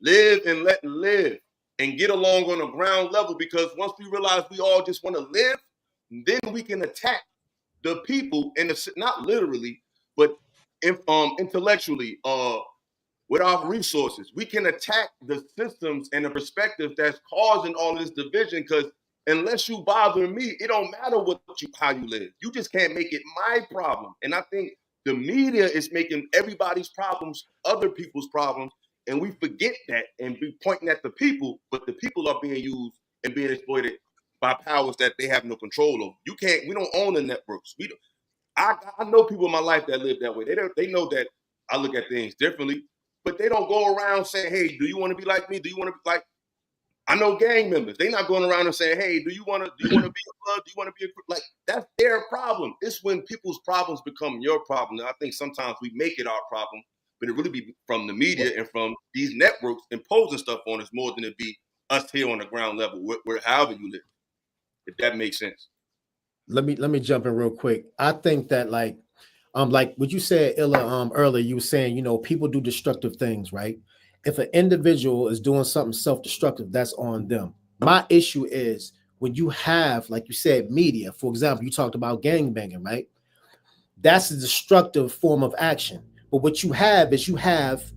live and let live and get along on a ground level. Because once we realize we all just want to live, then we can attack the people, not literally, but intellectually, with our resources. We can attack the systems and the perspective that's causing all this division, because unless you bother me, it don't matter how you live. You just can't make it my problem. And I think the media is making everybody's problems other people's problems, and we forget that and be pointing at the people, but the people are being used and being exploited by powers that they have no control over. We don't own the networks. I know people in my life that live that way. They know that I look at things differently, but they don't go around saying, hey, do you want to be like me? Do you want to be like, I know gang members. They're not going around and saying, hey, do you want to be a blood? Do you want to be like, that's their problem. It's when people's problems become your problem. And I think sometimes we make it our problem, but it really be from the media and from these networks imposing stuff on us more than it be us here on the ground level, where however you live, if that makes sense. Let me jump in real quick. I think that like what you said, Illa, earlier, you were saying, people do destructive things, right? If an individual is doing something self-destructive, that's on them. My issue is when you have, like you said, media, for example, you talked about gangbanging, right? That's a destructive form of action. But what you have is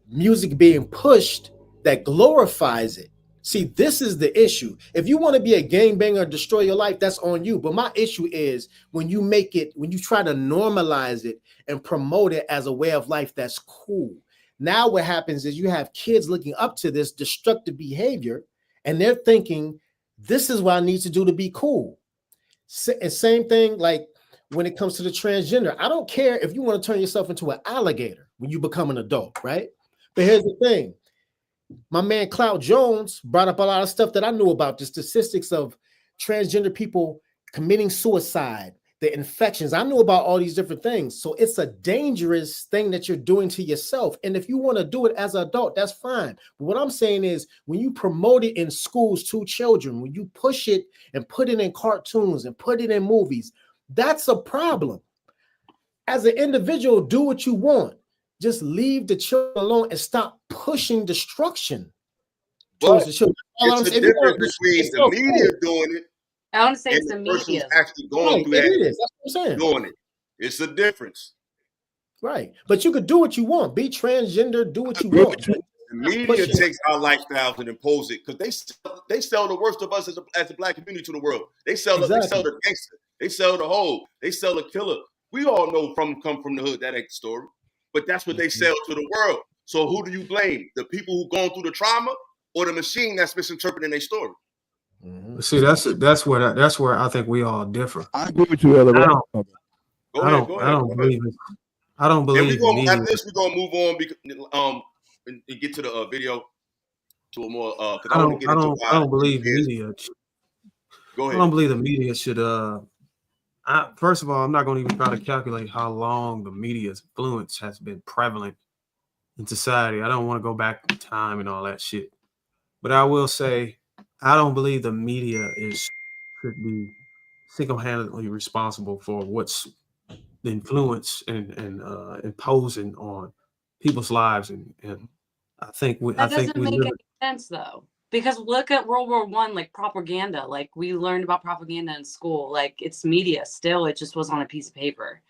music being pushed that glorifies it. See, this is the issue. If you want to be a gangbanger, destroy your life, that's on you. But my issue is when you try to normalize it and promote it as a way of life that's cool. Now what happens is you have kids looking up to this destructive behavior, and they're thinking, this is what I need to do to be cool. And same thing, like when it comes to the transgender. I don't care if you want to turn yourself into an alligator when you become an adult, right? But here's the thing. My man Clout Jones brought up a lot of stuff that I knew about, the statistics of transgender people committing suicide, the infections. I knew about all these different things. So it's a dangerous thing that you're doing to yourself. And if you want to do it as an adult, that's fine. But what I'm saying is when you promote it in schools to children, when you push it and put it in cartoons and put it in movies, that's a problem. As an individual, do what you want. Just leave the children alone and stop pushing destruction towards the children. It's a difference between the media doing it. I want to say and it's the person media actually going through that. It is. That's what I'm saying. Doing it. It's a difference. Right. But you could do what you want. Be transgender. Do what you want. The media takes our lifestyles and impose it because they sell the worst of us as a black community to the world. They sell the gangster. They sell the hoe. They sell the killer. We all know come from the hood. That ain't the story. But that's what they sell to the world. So who do you blame? The people who gone through the trauma or the machine that's misinterpreting their story? Mm-hmm. See, that's where I think we all differ. I agree with you, Ella. I don't believe it. I don't believe it. After this, we're gonna move on because and get to the video to a more I don't believe media. Go ahead. I don't believe the media should first of all, I'm not going to even try to calculate how long the media's influence has been prevalent in society. I don't want to go back in time and all that shit. But I will say, I don't believe the media should be single-handedly responsible for what's the influence and imposing on people's lives. And I think we doesn't make any sense though. Because look at World War I, like propaganda. Like we learned about propaganda in school. Like it's media still. It just was on a piece of paper.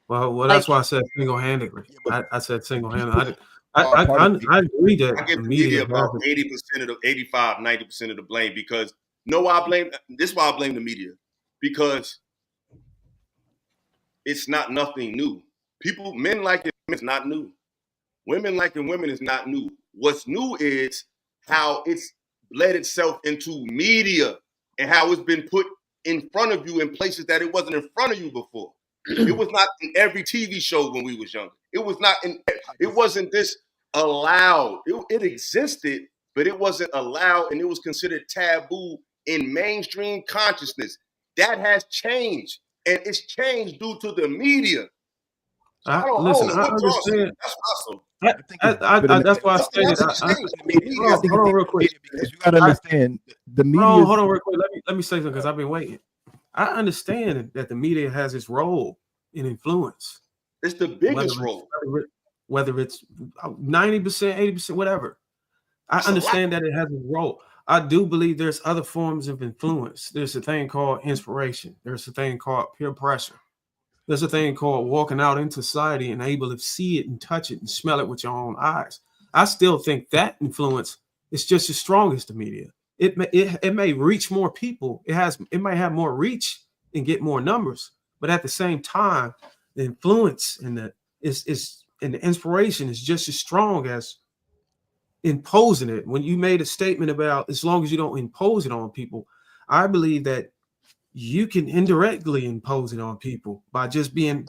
Well, that's why I said single-handedly. I said single-handedly. I agree that I give the media about 80% of the 85, 90% of the blame because this is why I blame the media. Because it's not nothing new. Men liking men is not new. Women liking women is not new. What's new is how it's led itself into media and how it's been put in front of you in places that it wasn't in front of you before. It was not in every TV show when we was younger. It was not in. It wasn't this allowed. It existed, but it wasn't allowed, and it was considered taboo in mainstream consciousness. That has changed, and it's changed due to the media. So I don't know what y'all saying. That's awesome. That's why I stated. Hold on, real quick, because you got to understand the media. Hold on, real quick. Let me say something because I've been waiting. I understand that the media has its role in influence. It's the biggest role. Whether it's 90%, 80%, whatever. I understand that it has a role. I do believe there's other forms of influence. There's a thing called inspiration. There's a thing called peer pressure. There's a thing called walking out into society and able to see it and touch it and smell it with your own eyes. I still think that influence is just as strong as the media. It may reach more people. It might have more reach and get more numbers, but at the same time, the influence and the inspiration is just as strong as imposing it. When you made a statement about as long as you don't impose it on people, I believe that you can indirectly impose it on people by just being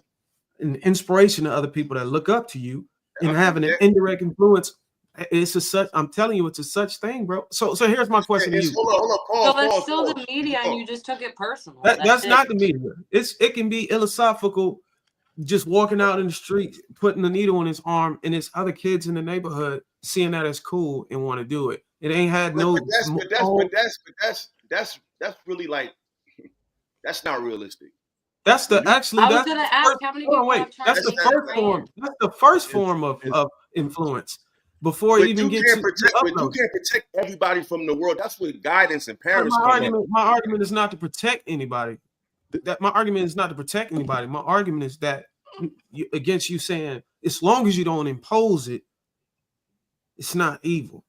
an inspiration to other people that look up to you and having an indirect influence. I'm telling you, it's a such thing, bro. So here's my question to you. Hold on, that's still the media, and you just took it personal. That's not the media. It can be philosophical, just walking out in the street, putting a needle in his arm, and it's other kids in the neighborhood seeing that as cool and want to do it. It ain't had no. That's really like, that's not realistic. That's the actually. I was going to ask how many people. That's the first form. That's the first form of influence. Before you even get to but you can't protect everybody from the world. That's what guidance and parents. My argument is not to protect anybody. My argument is not to protect anybody. My argument is that against you saying as long as you don't impose it, it's not evil.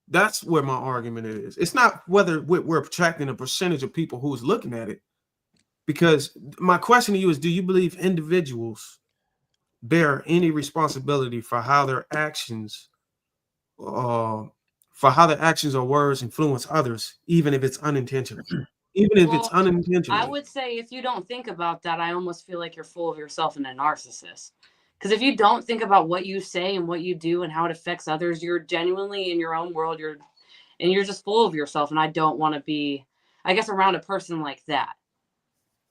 That's where my argument is. It's not whether we're attracting a percentage of people who's looking at it. Because my question to you is, do you believe individuals bear any responsibility for how their actions or words influence others, even if it's unintentional? Even if it's unintentional. I would say if you don't think about that, I almost feel like you're full of yourself and a narcissist. Because if you don't think about what you say and what you do and how it affects others, you're genuinely in your own world. You're just full of yourself. And I don't want to be, I guess, around a person like that.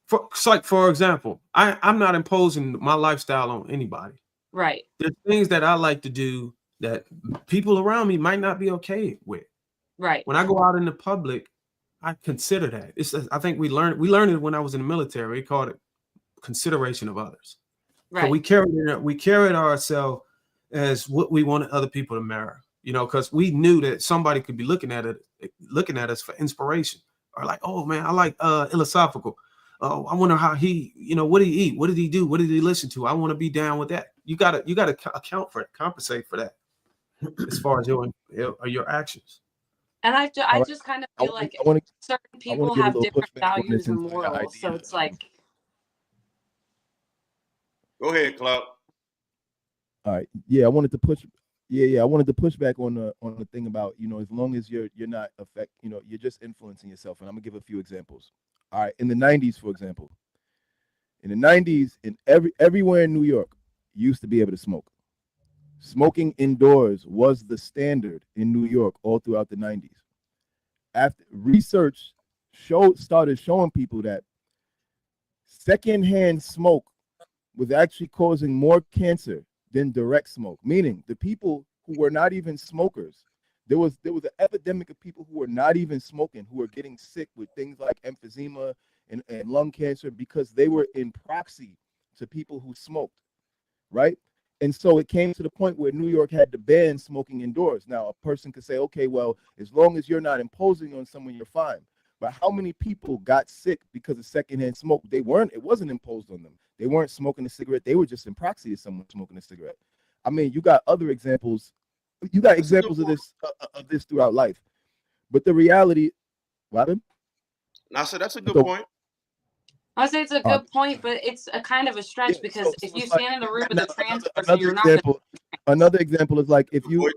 For example, I'm not imposing my lifestyle on anybody. Right. There's things that I like to do that people around me might not be okay with. Right. When I go out in the public, I consider that. I think we learned it when I was in the military. We called it consideration of others. Right. So we carried ourselves as what we wanted other people to mirror, because we knew that somebody could be looking at us for inspiration, or like, oh man, I like philosophical. Oh, I wonder how he, what did he eat? What did he do? What did he listen to? I want to be down with that. You gotta account for it, compensate for that, as far as your actions. And I just kind of feel like certain people have different values and morals. So it's like. Go ahead, Clout. All right. Yeah, I wanted to push. I wanted to push back on the thing about, as long as you're not you're just influencing yourself. And I'm gonna give a few examples. All right. In the 90s, for example, in everywhere in New York, you used to be able to smoke. Smoking indoors was the standard in New York all throughout the 90s. After research started showing people that secondhand smoke was actually causing more cancer than direct smoke, meaning the people who were not even smokers, there was an epidemic of people who were not even smoking, who were getting sick with things like emphysema and lung cancer because they were in proxy to people who smoked, right? And so it came to the point where New York had to ban smoking indoors. Now, a person could say, okay, well, as long as you're not imposing on someone, you're fine. But how many people got sick because of secondhand smoke? It wasn't imposed on them. They weren't smoking a cigarette. They were just in proxy to someone smoking a cigarette. I mean, you got other examples. You got examples of this throughout life. But the reality, what happened? I said that's a good point. I say it's a good point, but it's a kind of a stretch because if you stand in the room with a trans person, you're not. Another example is like if you.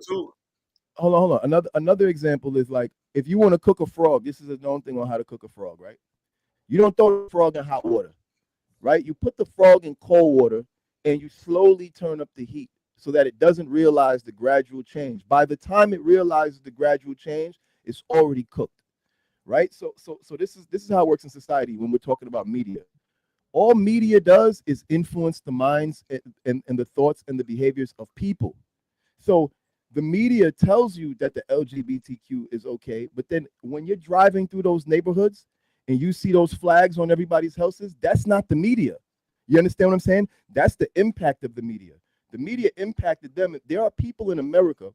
hold on. Another example is like if you want to cook a frog. This is a known thing on how to cook a frog, right? You don't throw the frog in hot water, right? You put the frog in cold water and you slowly turn up the heat so that it doesn't realize the gradual change. By the time it realizes the gradual change, it's already cooked, right? So this is how it works in society when we're talking about media. All media does is influence the minds and the thoughts and the behaviors of people. So the media tells you that the LGBTQ is okay, but then when you're driving through those neighborhoods and you see those flags on everybody's houses, that's not the media. You understand what I'm saying? That's the impact of the media. The media impacted them. There are people in America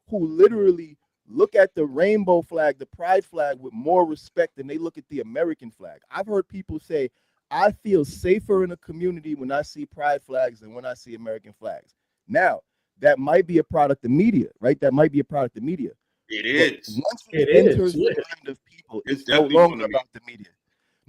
who literally look at the rainbow flag, the pride flag, with more respect than they look at the American flag. I've heard people say, I feel safer in a community when I see pride flags than when I see American flags. Now, that might be a product of media, right? That might be a product of media. It But is. once it enters the mind of people, it's no longer about the media.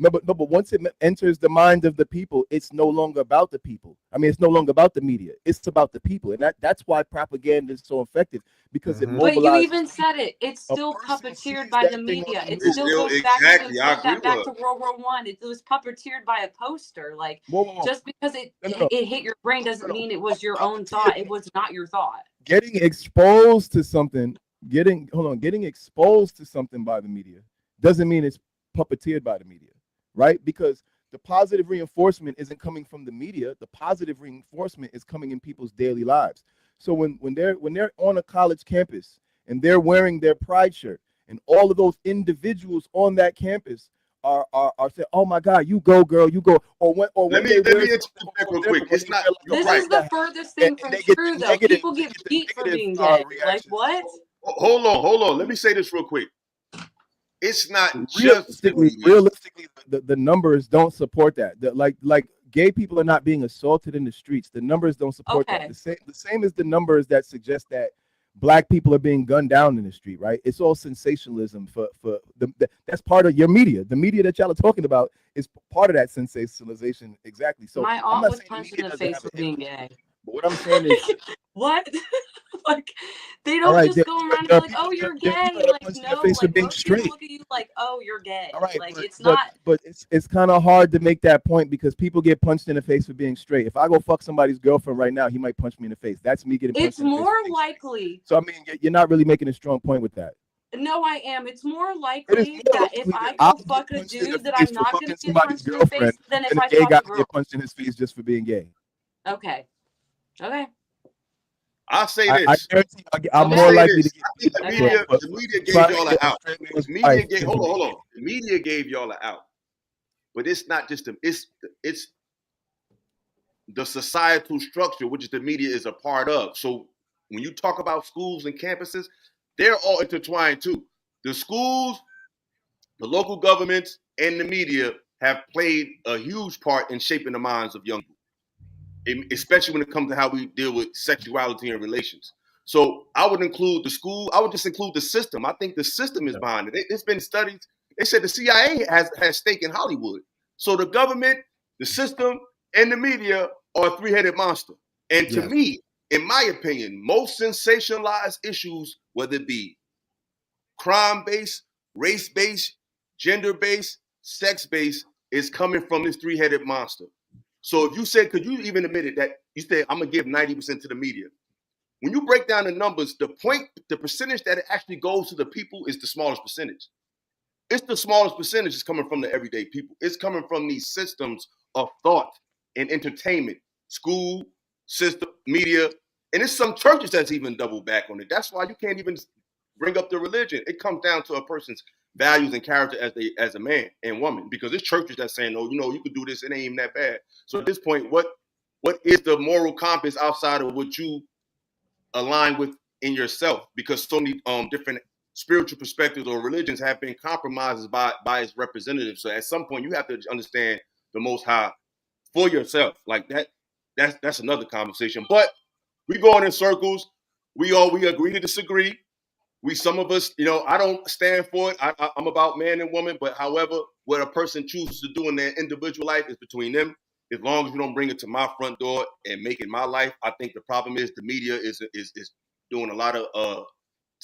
No, but once it enters the mind of the people, it's no longer about the people. I mean, it's no longer about the media. It's about the people, and that's why propaganda is so effective because it mobilizes. But you even said it. It's still person puppeteered sees by that the thing on media. the It news. still Still, goes back to exactly. I put agree that back with to her. World War One. It was puppeteered by a poster. Like Whoa. just because it No. hit your brain doesn't mean it was your own thought. It was not your thought. Getting exposed to something, getting exposed to something by the media doesn't mean it's puppeteered by the media, right? Because the positive reinforcement isn't coming from the media. The positive reinforcement is coming in people's daily lives. So when they're on a college campus and they're wearing their pride shirt, and all of those individuals on that campus are saying, "Oh my God, you go, girl, you go," or when Let they me wear interject real quick. when It's they not wear like a This right. is the hat, furthest and thing from they get true, the though. negative, People get the beat for negative being gay. Like reactions. what? Hold on. Let me say this real quick. It's not just the Realistically, media. the numbers don't support that. Like gay people are not being assaulted in the streets. The numbers don't support that. Okay. The same as the numbers that suggest that black people are being gunned down in the street, right? It's all sensationalism for that's part of your media. The media that y'all are talking about is part of that sensationalization. Exactly. So My I'm aunt not was saying punched in media the doesn't face have for an being influence, gay. but what I'm saying is, What? Like they all don't right, just go around and be like, "Oh, you're there are gay." people that are Like punched in the no, face for like being most people straight. look at you like, "Oh, you're gay." All right, Like it's but not. it's kind of hard to make that point because people get punched in the face for being straight. If I go fuck somebody's girlfriend right now, he might punch me in the face. That's me getting punched It's in the face more for being straight. likely. So I mean, you're not really making a strong point with that. No, I am. It's more It is likely more that if likely that I I go get fuck a punched in the dude, that face I'm for not gonna fucking get somebody's punched in the girlfriend face than if than a I gay fuck guy a to girl. get punched in his face just for being gay. Okay. I'll say I this. guarantee I'm I'm gonna more say likely to this. get I think beat the for media gave trying to y'all an get a out. straight man's The media wife gave than for being hold gay. on. The media gave y'all an out. But it's not just it's the societal structure, which the media is a part of. So when you talk about schools and campuses, they're all intertwined too. The schools, the local governments, and the media have played a huge part in shaping the minds of young people, especially when it comes to how we deal with sexuality and relations. So I would include the school. I would just include the system. I think the system is behind it. It's been studied. They said the CIA has stake in Hollywood. So the government, the system, and the media are a three-headed monster. And to Yes. me, in my opinion, most sensationalized issues, whether it be crime-based, race-based, gender-based, sex-based, is coming from this three-headed monster. So if you said, could you even admit it that you said, I'm gonna give 90% to the media. When you break down the numbers, the percentage that it actually goes to the people is the smallest percentage. It's the smallest percentage is coming from the everyday people. It's coming from these systems of thought and entertainment, school, system, media, and it's some churches that's even double back on it. That's why you can't even bring up the religion. It comes down to a person's values and character as a man and woman, because it's churches that's saying, "Oh, you could do this. It ain't even that bad." So at this point, what is the moral compass outside of what you align with in yourself? Because so many different spiritual perspectives or religions have been compromised by its representatives. So at some point, you have to understand the Most High for yourself. Like that. That's another conversation. But we going in circles. We agree to disagree. Some of us, I don't stand for it. I'm about man and woman. But however, what a person chooses to do in their individual life is between them. As long as you don't bring it to my front door and make it my life, I think the problem is the media is doing a lot of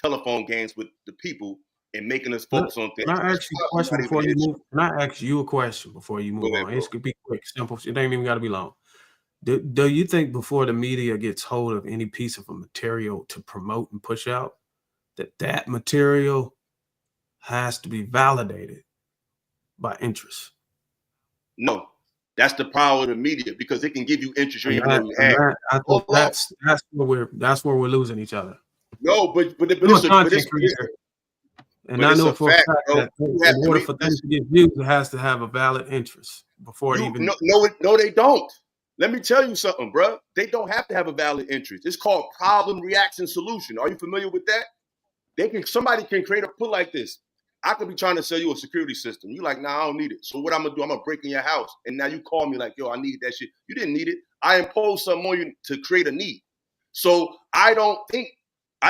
telephone games with the people and making us focus on things. Can I ask you a question before you move? Can I ask you a question before you move on? It could be quick, simple. It ain't even got to be long. Do you think before the media gets hold of any piece of a material to promote and push out, that material has to be validated by interest? No, that's the power of the media, because it can give you interest you even know you have. I think that's where we're losing each other. No, but I'm a content creator, and I know for a fact that in order for things to get views, it has to have a valid interest before it even. No, they don't. Let me tell you something, bro. They don't have to have a valid interest. It's called problem, reaction, solution. Are you familiar with that? Somebody can create a put like this. I could be trying to sell you a security system. You like, nah, I don't need it. So what I'm gonna do, I'm gonna break in your house. And now you call me like, yo, I need that shit. You didn't need it. I imposed something on you to create a need. So I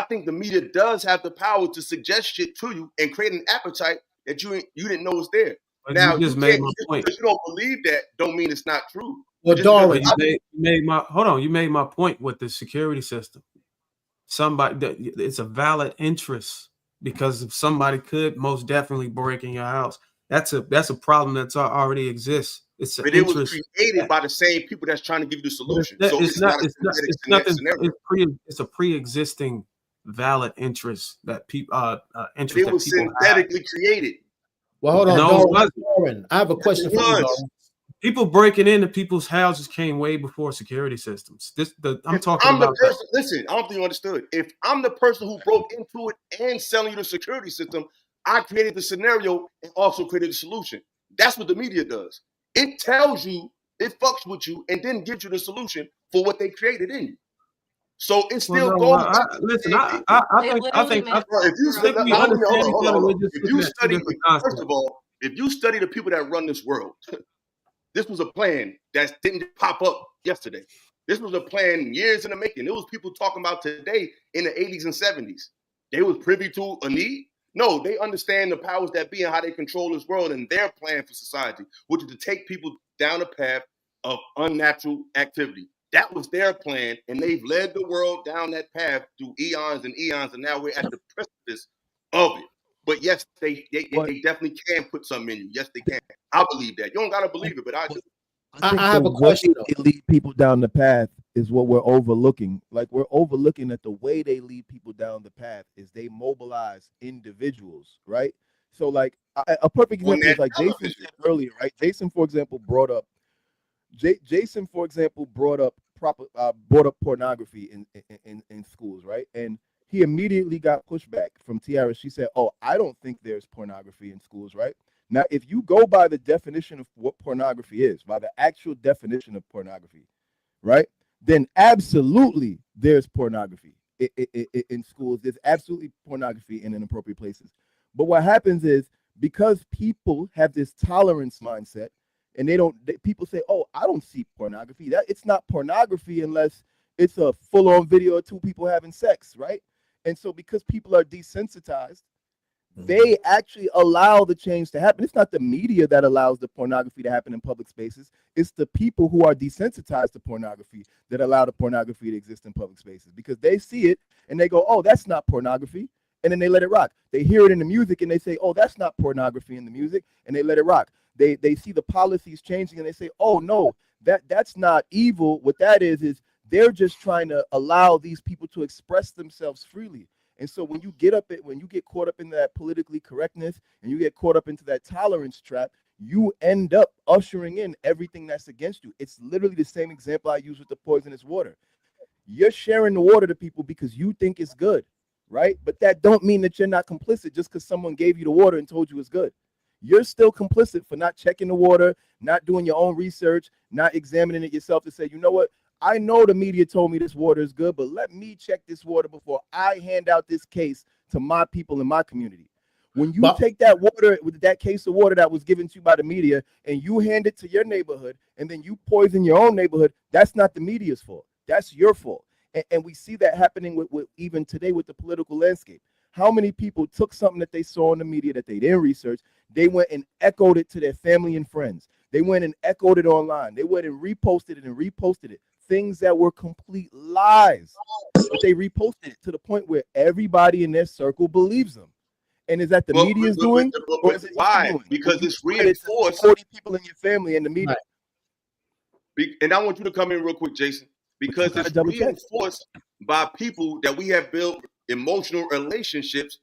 think the media does have the power to suggest shit to you and create an appetite that you didn't know was there. But now you just made my point. You don't believe that, don't mean it's not true. Well, Darwin, you made my point with the security system. It's a valid interest, because if somebody could most definitely break in your house, that's a problem that's already exists. It's an interest. It was created by the same people that's trying to give you the solution. It's a pre-existing valid interest that people it was synthetically created. Well, hold on, Darwin. I have a question for you, Darwin. People breaking into people's houses came way before security systems. I'm talking about. Listen, I don't think you understood. If I'm the person who broke into it and selling you the security system, I created the scenario and also created the solution. That's what the media does. It tells you, it fucks with you, and then gives you the solution for what they created in you. So it still goes. Listen, I think if you study the people that run this world, this was a plan that didn't pop up yesterday. This was a plan years in the making. There was people talking about today in the 80s and 70s. They was privy to a need. No, they understand the powers that be and how they control this world and their plan for society, which is to take people down a path of unnatural activity. That was their plan, and they've led the world down that path through eons and eons, and now we're at the precipice of it. But yes, they definitely can put something in you. Yes, they can. I believe that. You don't gotta believe it, but I do. I have a question. They lead people down the path is what we're overlooking. Like, we're overlooking that the way they lead people down the path is they mobilize individuals, right? So, like, a perfect example is like Jason said earlier, right? Jason, for example, brought up pornography in schools, right? And he immediately got pushback from Tiara. She said, "Oh, I don't think there's pornography in schools," right? Now, if you go by the definition of what pornography is, by the actual definition of pornography, right, then absolutely there's pornography in schools. There's absolutely pornography in inappropriate places. But what happens is, because people have this tolerance mindset, and people say, "Oh, I don't see pornography. That it's not pornography unless it's a full-on video of two people having sex," right? And so, because people are desensitized, they actually allow the change to happen. It's not the media that allows the pornography to happen in public spaces. It's the people who are desensitized to pornography that allow the pornography to exist in public spaces, because they see it and they go, "Oh, that's not pornography." And then they let it rock. They hear it in the music and they say, "Oh, that's not pornography in the music," and they let it rock. They see the policies changing and they say, "Oh, no, that's not evil. What that is they're just trying to allow these people to express themselves freely." And so when you get caught up in that politically correctness and you get caught up into that tolerance trap, you end up ushering in everything that's against you. It's literally the same example I use with the poisonous water. You're sharing the water to people because you think it's good, right? But that don't mean that you're not complicit just because someone gave you the water and told you it's good. You're still complicit for not checking the water, not doing your own research, not examining it yourself to say, "You know what? I know the media told me this water is good, but let me check this water before I hand out this case to my people in my community." When you take that water, with that case of water that was given to you by the media, and you hand it to your neighborhood, and then you poison your own neighborhood, that's not the media's fault. That's your fault. And we see that happening with even today with the political landscape. How many people took something that they saw in the media that they didn't research, they went and echoed it to their family and friends. They went and echoed it online. They went and reposted it things that were complete lies, but they reposted it to the point where everybody in their circle believes them. And is that the media is doing, or is it why? you doing? Because you it's spread it to reinforced. 40 people in your family and the media. And I want you to come in real quick, Jason, because it's reinforced by people that we have built emotional relationships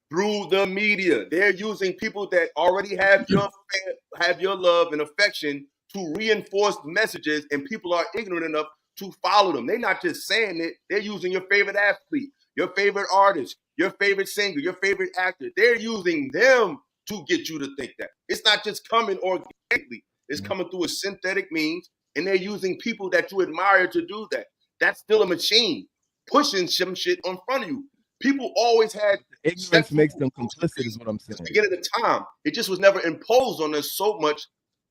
through the media. They're using people that already have your love and affection to reinforce messages, and people are ignorant enough to follow them. They're not just saying it. They're using your favorite athlete, your favorite artist, your favorite singer, your favorite actor. They're using them to get you to think that. It's not just coming organically. It's coming through a synthetic means, and they're using people that you admire to do that. That's still a machine pushing some shit in front of you. People always had ignorance makes them complicit, is what I'm saying. At the beginning of the time, it just was never imposed on us so much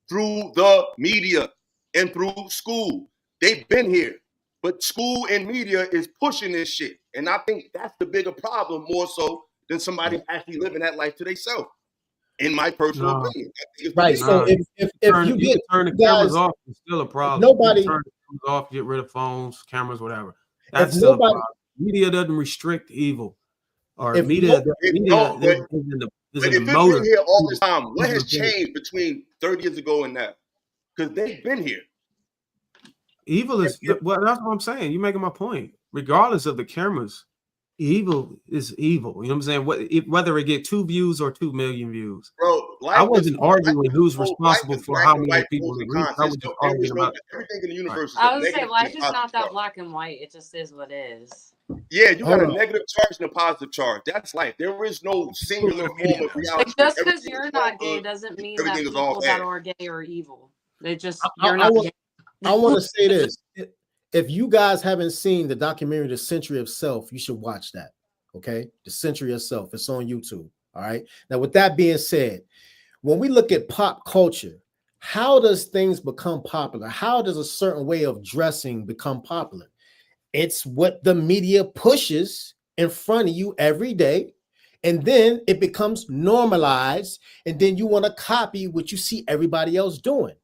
through the media and through school. They've been here, but school and media is pushing this shit, and I think that's the bigger problem more so than somebody actually living that life to themselves. In my personal opinion, right? So if you get turn the cameras off, it's still a problem. Nobody turn the cameras off, get rid of phones, cameras, whatever. That's still a problem. Media doesn't restrict evil, or media is in the motive. Been here all this time. What has changed between 30 years ago and now? Because they've been here. Evil is well. That's what I'm saying. You're making my point. Regardless of the cameras, evil is evil. You know what I'm saying? Whether it get 2 views or 2 million views. Bro, I wasn't arguing who's responsible for how many people agree. I was just arguing about everything in the universe. I would say life is not that black and white. It just is what is. Yeah, you got a negative charge and a positive charge. That's life. There is no singular form of reality. Like just because you're not gay doesn't mean that people that are gay are evil. They just you're not gay. I want to say this. If you guys haven't seen the documentary The Century of Self, you should watch that. Okay? The Century of Self. It's on YouTube. All right. Now, with that being said, when we look at pop culture, how does things become popular? How does a certain way of dressing become popular? It's what the media pushes in front of you every day. And then it becomes normalized. And then you want to copy what you see everybody else doing.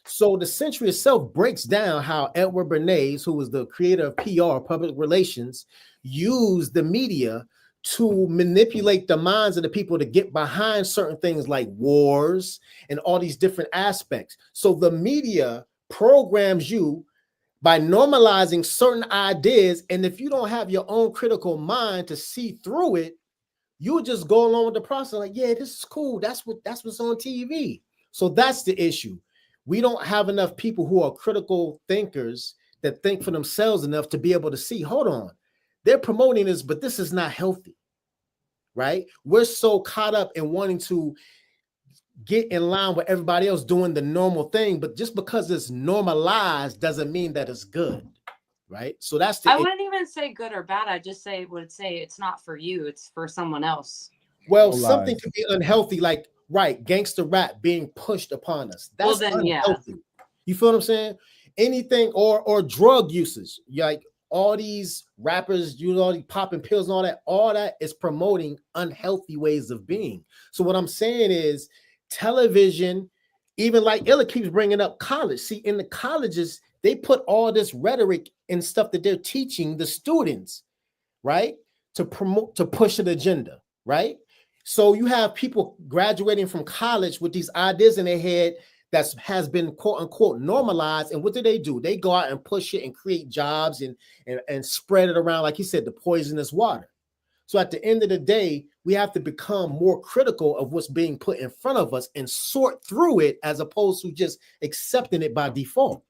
So the Century itself breaks down how Edward Bernays, who was the creator of PR, public relations, used the media to manipulate the minds of the people to get behind certain things like wars and all these different aspects. So the media programs you by normalizing certain ideas. And if you don't have your own critical mind to see through it, you just go along with the process like, yeah, this is cool. That's what's on TV. So that's the issue. We don't have enough people who are critical thinkers that think for themselves enough to be able to see, hold on, they're promoting this, but this is not healthy, right? We're so caught up in wanting to get in line with everybody else doing the normal thing, but just because it's normalized doesn't mean that it's good, right? So that's the. I wouldn't even say good or bad. I just would say it's not for you. It's for someone else. Well, something can be unhealthy, like gangster rap being pushed upon us. That's unhealthy. Yeah. You feel what I'm saying? Anything or drug usage, like all these rappers use all these popping pills and all that is promoting unhealthy ways of being. So what I'm saying is television, even like Illa keeps bringing up college. See, in the colleges, they put all this rhetoric and stuff that they're teaching the students, right? To promote, to push an agenda, right? So you have people graduating from college with these ideas in their head that has been quote unquote normalized. And what do? They go out and push it and create jobs and spread it around, like he said, the poisonous water. So at the end of the day, we have to become more critical of what's being put in front of us and sort through it as opposed to just accepting it by default.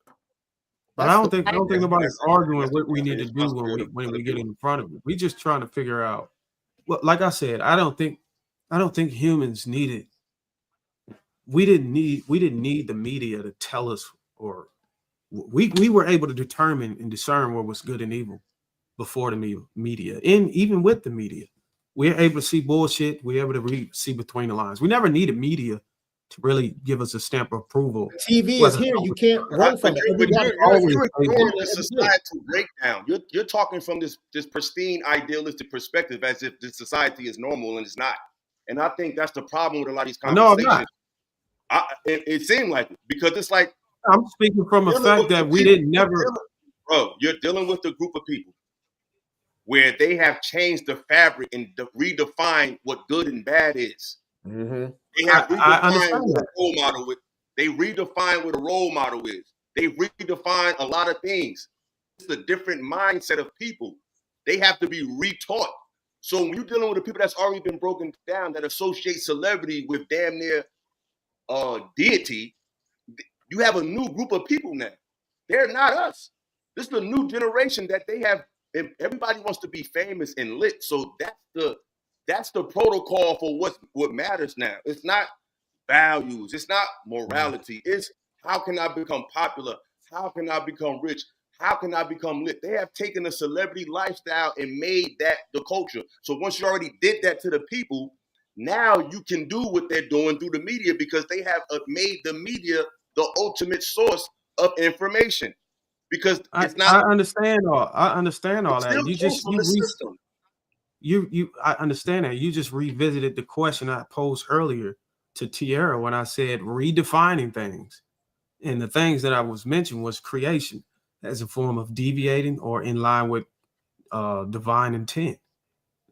But I don't think nobody's arguing what we need to do when we get in front of it. We're just trying to figure out. Well, like I said, I don't think humans needed. We didn't need the media to tell us, or we were able to determine and discern what was good and evil before the media. And even with the media, we're able to see bullshit. We're able to see between the lines. We never needed media to really give us a stamp of approval. TV is here. You can't run from it. You're a societal breakdown. You're talking from this pristine, idealistic perspective as if this society is normal and it's not. And I think that's the problem with a lot of these conversations. No, I'm not. It seemed like it, because it's like I'm speaking from a fact that we didn't never. bro, you're dealing with a group of people where they have changed the fabric and redefined what good and bad is. Mm-hmm. They have I redefined understand what a that. role model is. They redefine what a role model is. They redefine a lot of things. It's a different mindset of people. They have to be retaught. So when you're dealing with the people that's already been broken down, that associate celebrity with damn near deity, you have a new group of people now. They're not us. This is a new generation that they have. Everybody wants to be famous and lit. So that's the protocol for what matters now. It's not values. It's not morality. It's how can I become popular? How can I become rich? How can I become lit? They have taken a celebrity lifestyle and made that the culture. So once you already did that to the people, now you can do what they're doing through the media because they have made the media the ultimate source of information. Because it's not. I understand all. I understand all It still that. You comes just from the system. I understand that. You just revisited the question I posed earlier to Tierra when I said redefining things. And the things that I was mentioning was creation as a form of deviating or in line with divine intent.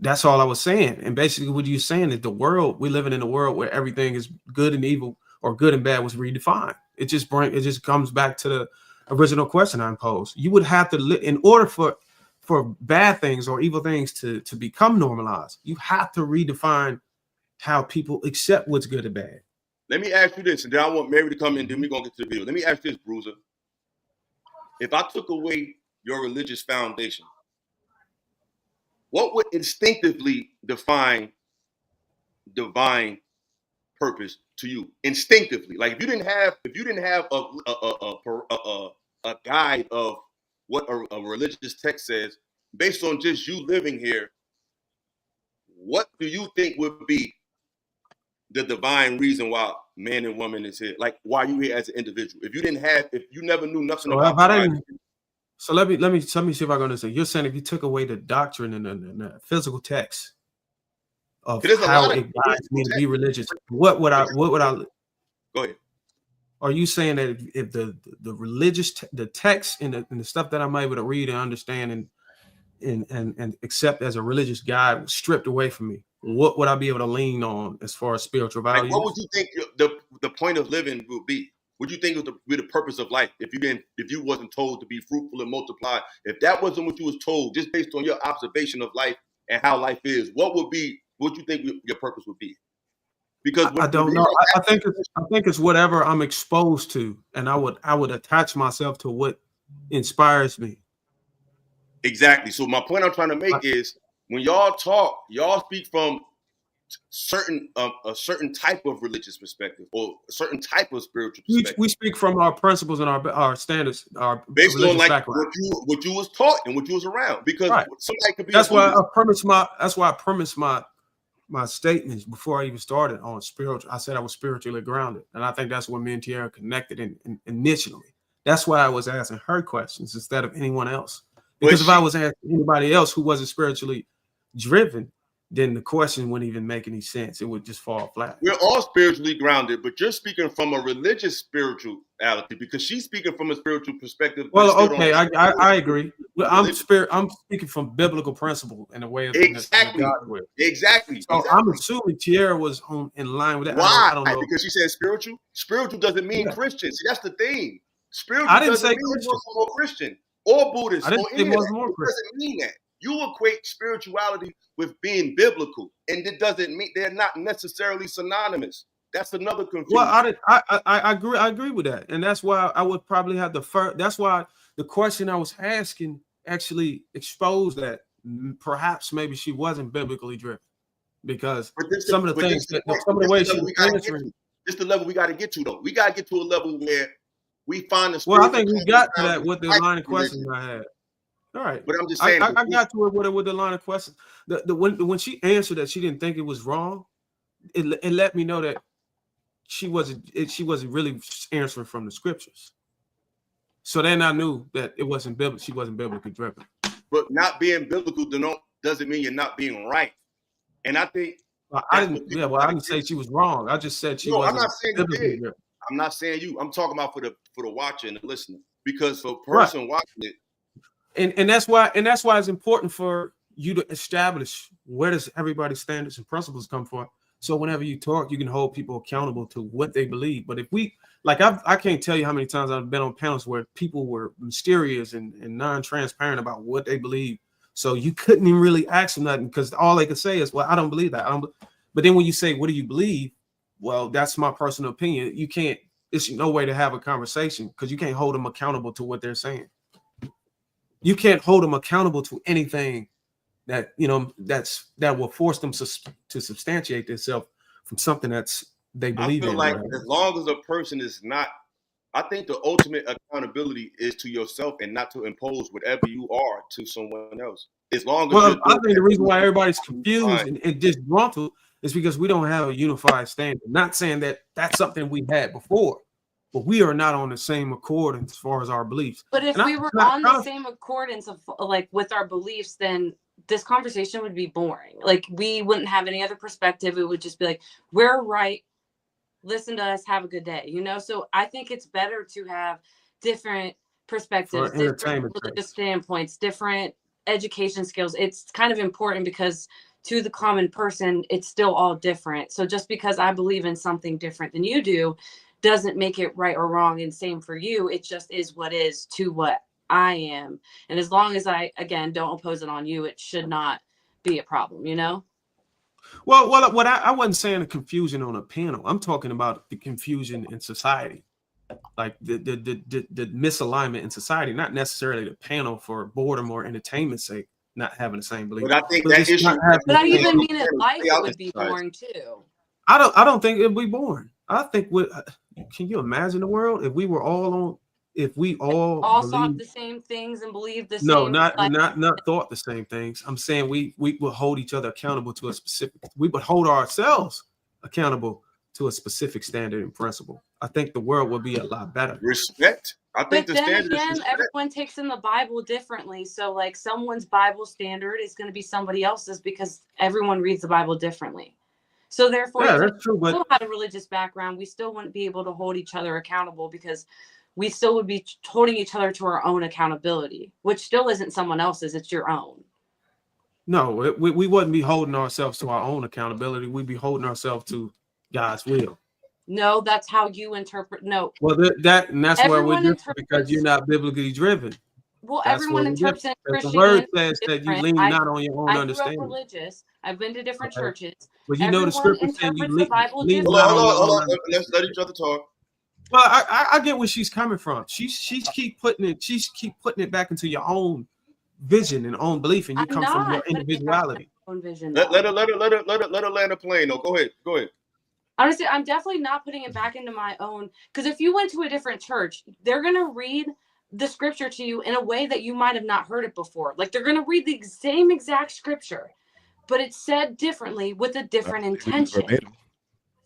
That's all I was saying. And basically what you're saying is we're living in a world where everything is good and evil or good and bad was redefined. It just comes back to the original question I posed. You would have to in order for bad things or evil things to become normalized, you have to redefine how people accept what's good and bad. Let me ask you this, and then I want Mary to come in, then we're going to get to the video. Let me ask this, Bruiser. If I took away your religious foundation, what would instinctively define divine purpose to you? Instinctively, like if you didn't have a guide of what a religious text says, based on just you living here, what do you think would be the divine reason why man and woman is here? Like why you here as an individual? If you never knew nothing about divine. So let me see if I can understand. You're saying if you took away the doctrine and the physical text of how it guides me to be religious, what would I go ahead? Are you saying that if the religious the text and the stuff that I'm able to read and understand and accept as a religious guide was stripped away from me, what would I be able to lean on as far as spiritual values? Like what would you think the point of living would be? What do you think would be the purpose of life if you wasn't told to be fruitful and multiply? If that wasn't what you was told, just based on your observation of life and how life is, what you think your purpose would be? Because I don't know. I think it's whatever I'm exposed to, and I would attach myself to what inspires me. Exactly. So my point I'm trying to make is when y'all talk, y'all speak from a certain type of religious perspective or a certain type of spiritual perspective. We speak from our principles and our standards, our based on like background. what you was taught and what you was around. Because somebody could be. That's why I premised my statements before I even started on spiritual. I said I was spiritually grounded, and I think that's when me and Tierra connected initially. That's why I was asking her questions instead of anyone else. Because if I was asking anybody else who wasn't spiritually driven, then the question wouldn't even make any sense. It would just fall flat. We're all spiritually grounded, but you're speaking from a religious spirituality because she's speaking from a spiritual perspective. Well, okay, I agree. I'm speaking from biblical principle in a way of exactly. So I'm assuming Tierra was in line with that. Why? I don't know. Because she said spiritual. Spiritual doesn't mean Christian. See, that's the thing. Spiritual I didn't doesn't say mean Christian. Muslim or Christian or Buddhist. I didn't say Muslim or Christian. It doesn't mean that. You equate spirituality with being biblical, and it doesn't mean they're not necessarily synonymous. That's another confusion. Well, I agree with that, and that's why I would probably have that's why the question I was asking actually exposed that perhaps maybe she wasn't biblically driven, because some of the things some of the ways she was answering. This is the level we got to get to, though. We got to get to a level where we find the. Well, I think we got to that with the line of questions I had. All right, but I'm just saying. I got to it with the line of questions. When she answered that she didn't think it was wrong, it let me know that she wasn't really answering from the scriptures. So then I knew that it wasn't biblical. She wasn't biblically driven. But not being biblical doesn't mean you're not being right. And I think I didn't say she was wrong. I just said she wasn't. I'm not saying you did. I'm not saying you. I'm talking about for the watcher and the listener. Because for a person watching it, And that's why it's important for you to establish where does everybody's standards and principles come from. So whenever you talk, you can hold people accountable to what they believe. But if we, like, I can't tell you how many times I've been on panels where people were mysterious and non-transparent about what they believe. So you couldn't even really ask them nothing because all they could say is, well, I don't believe that. But then when you say, what do you believe? Well, that's my personal opinion. You can't, it's no way to have a conversation because you can't hold them accountable to what they're saying. You can't hold them accountable to anything that, you know, that will force them to substantiate themselves from something that's they believe in. I feel like as long as a person is not, I think the ultimate accountability is to yourself and not to impose whatever you are to someone else. As long as well, I think the reason why everybody's confused and disgruntled is because we don't have a unified standard. Not saying that that's something we had before, but we are not on the same accord as far as our beliefs. But if we were on the same accordance of like with our beliefs, then this conversation would be boring. Like we wouldn't have any other perspective. It would just be like, we're right. Listen to us. Have a good day. You know? So I think it's better to have different perspectives, different religious standpoints, different education skills. It's kind of important because to the common person, it's still all different. So just because I believe in something different than you do doesn't make it right or wrong. And same for you. It just is what is to what I am. And as long as I, again, don't oppose it on you, it should not be a problem, you know? Well, what I wasn't saying the confusion on a panel. I'm talking about the confusion in society, like the misalignment in society, not necessarily the panel for boredom or entertainment's sake, not having the same belief. But I think that issue. But I even mean in life, it would be boring too. I don't think it'd be boring. I think can you imagine the world if we were all on, if we all thought the same things and believed the same. No, not thought the same things. I'm saying we will hold each other accountable to a specific. We would hold ourselves accountable to a specific standard and principle. I think the world would be a lot better. Respect. I think but then again, everyone takes in the Bible differently. So like someone's Bible standard is going to be somebody else's because everyone reads the Bible differently. So therefore, if we still had a religious background, we still wouldn't be able to hold each other accountable because we still would be holding each other to our own accountability, which still isn't someone else's, it's your own. No, we wouldn't be holding ourselves to our own accountability. We'd be holding ourselves to God's will. No, that's how you interpret. No. Well, that's where we're different because you're not biblically driven. Well, that's everyone interprets it. The word says that you lean not on your own understanding. I grew up religious. I've been to different churches. But you know the scripture saying you lean not on your own. Let's let each other talk. Well, I get where she's coming from. She keep putting it back into your own vision and own belief, and you come from your individuality. Own vision. Let her land a plane. No, go ahead. Honestly, I'm definitely not putting it back into my own. Because if you went to a different church, they're gonna read the scripture to you in a way that you might have not heard it before. Like they're gonna read the same exact scripture, but it's said differently with a different intention.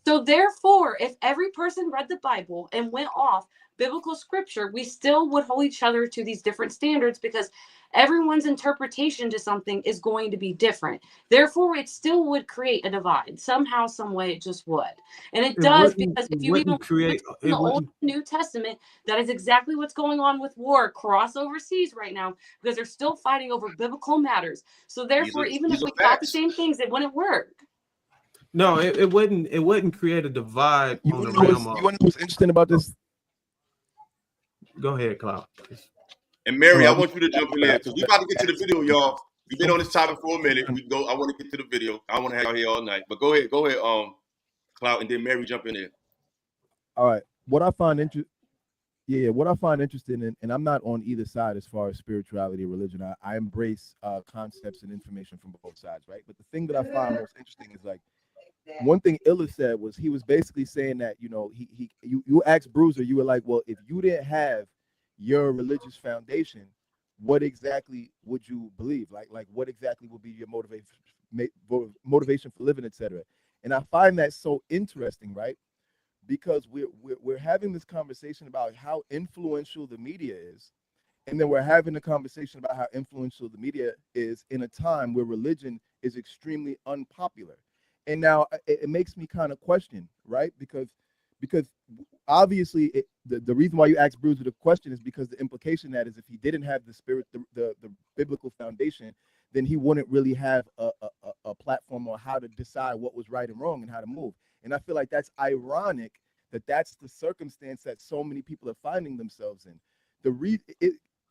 So therefore, if every person read the Bible and went off biblical scripture, we still would hold each other to these different standards because everyone's interpretation to something is going to be different. Therefore, it still would create a divide. Somehow, some way, it just would. And it does because if you even create in the Old and New Testament, that is exactly what's going on with war across overseas right now because they're still fighting over biblical matters. So therefore, even if we thought the same things, it wouldn't work. No, it wouldn't create a divide on the realm of. You want to know what's interesting about this? Go ahead, Clout. And Mary, I want you to jump in there because we're about to get to the video, y'all. We've been on this topic for a minute. We go. I want to get to the video. I want to have y'all here all night. But go ahead, Clout, and then Mary jump in there. All right. What I find interesting in, and I'm not on either side as far as spirituality or religion. I embrace concepts and information from both sides, right? But the thing that I find most interesting is like one thing Illa said was he was basically saying that, you know, you asked Bruiser, you were like, well, if you didn't have your religious foundation, what exactly would you believe? Like what exactly would be your motivation for living, etc. And I find that so interesting, right? Because we're having this conversation about how influential the media is, and then we're having a conversation about how influential the media is in a time where religion is extremely unpopular. And now it makes me kind of question, right? Because because obviously the reason why you asked Bruiser the question is because the implication that is if he didn't have the spirit, the biblical foundation, then he wouldn't really have a platform on how to decide what was right and wrong and how to move. And I feel like that's ironic that that's the circumstance that so many people are finding themselves in.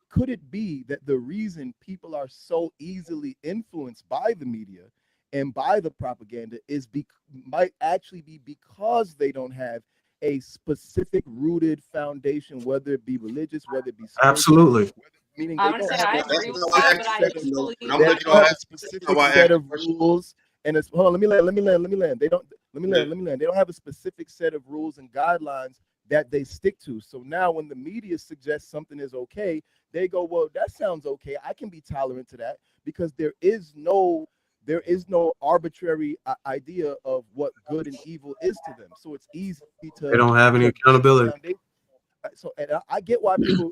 Could it be that the reason people are so easily influenced by the media and by the propaganda might actually be because they don't have a specific rooted foundation, whether it be religious, whether it be spiritual, absolutely. Meaning I they would don't say have I a agree with that, but I do believe they don't have a specific set of rules. And it's hold on, let me land. They don't They don't have a specific set of rules and guidelines that they stick to. So now when the media suggests something is okay, they go, well, that sounds okay. I can be tolerant to that, because there is no arbitrary idea of what good and evil is to them. So it's easy to. They don't have any accountability. So, and I get why people.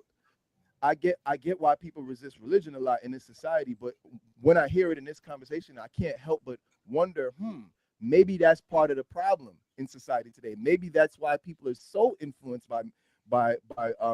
I get why people resist religion a lot in this society, but when I hear it in this conversation, I can't help but wonder, maybe that's part of the problem in society today. Maybe that's why people are so influenced by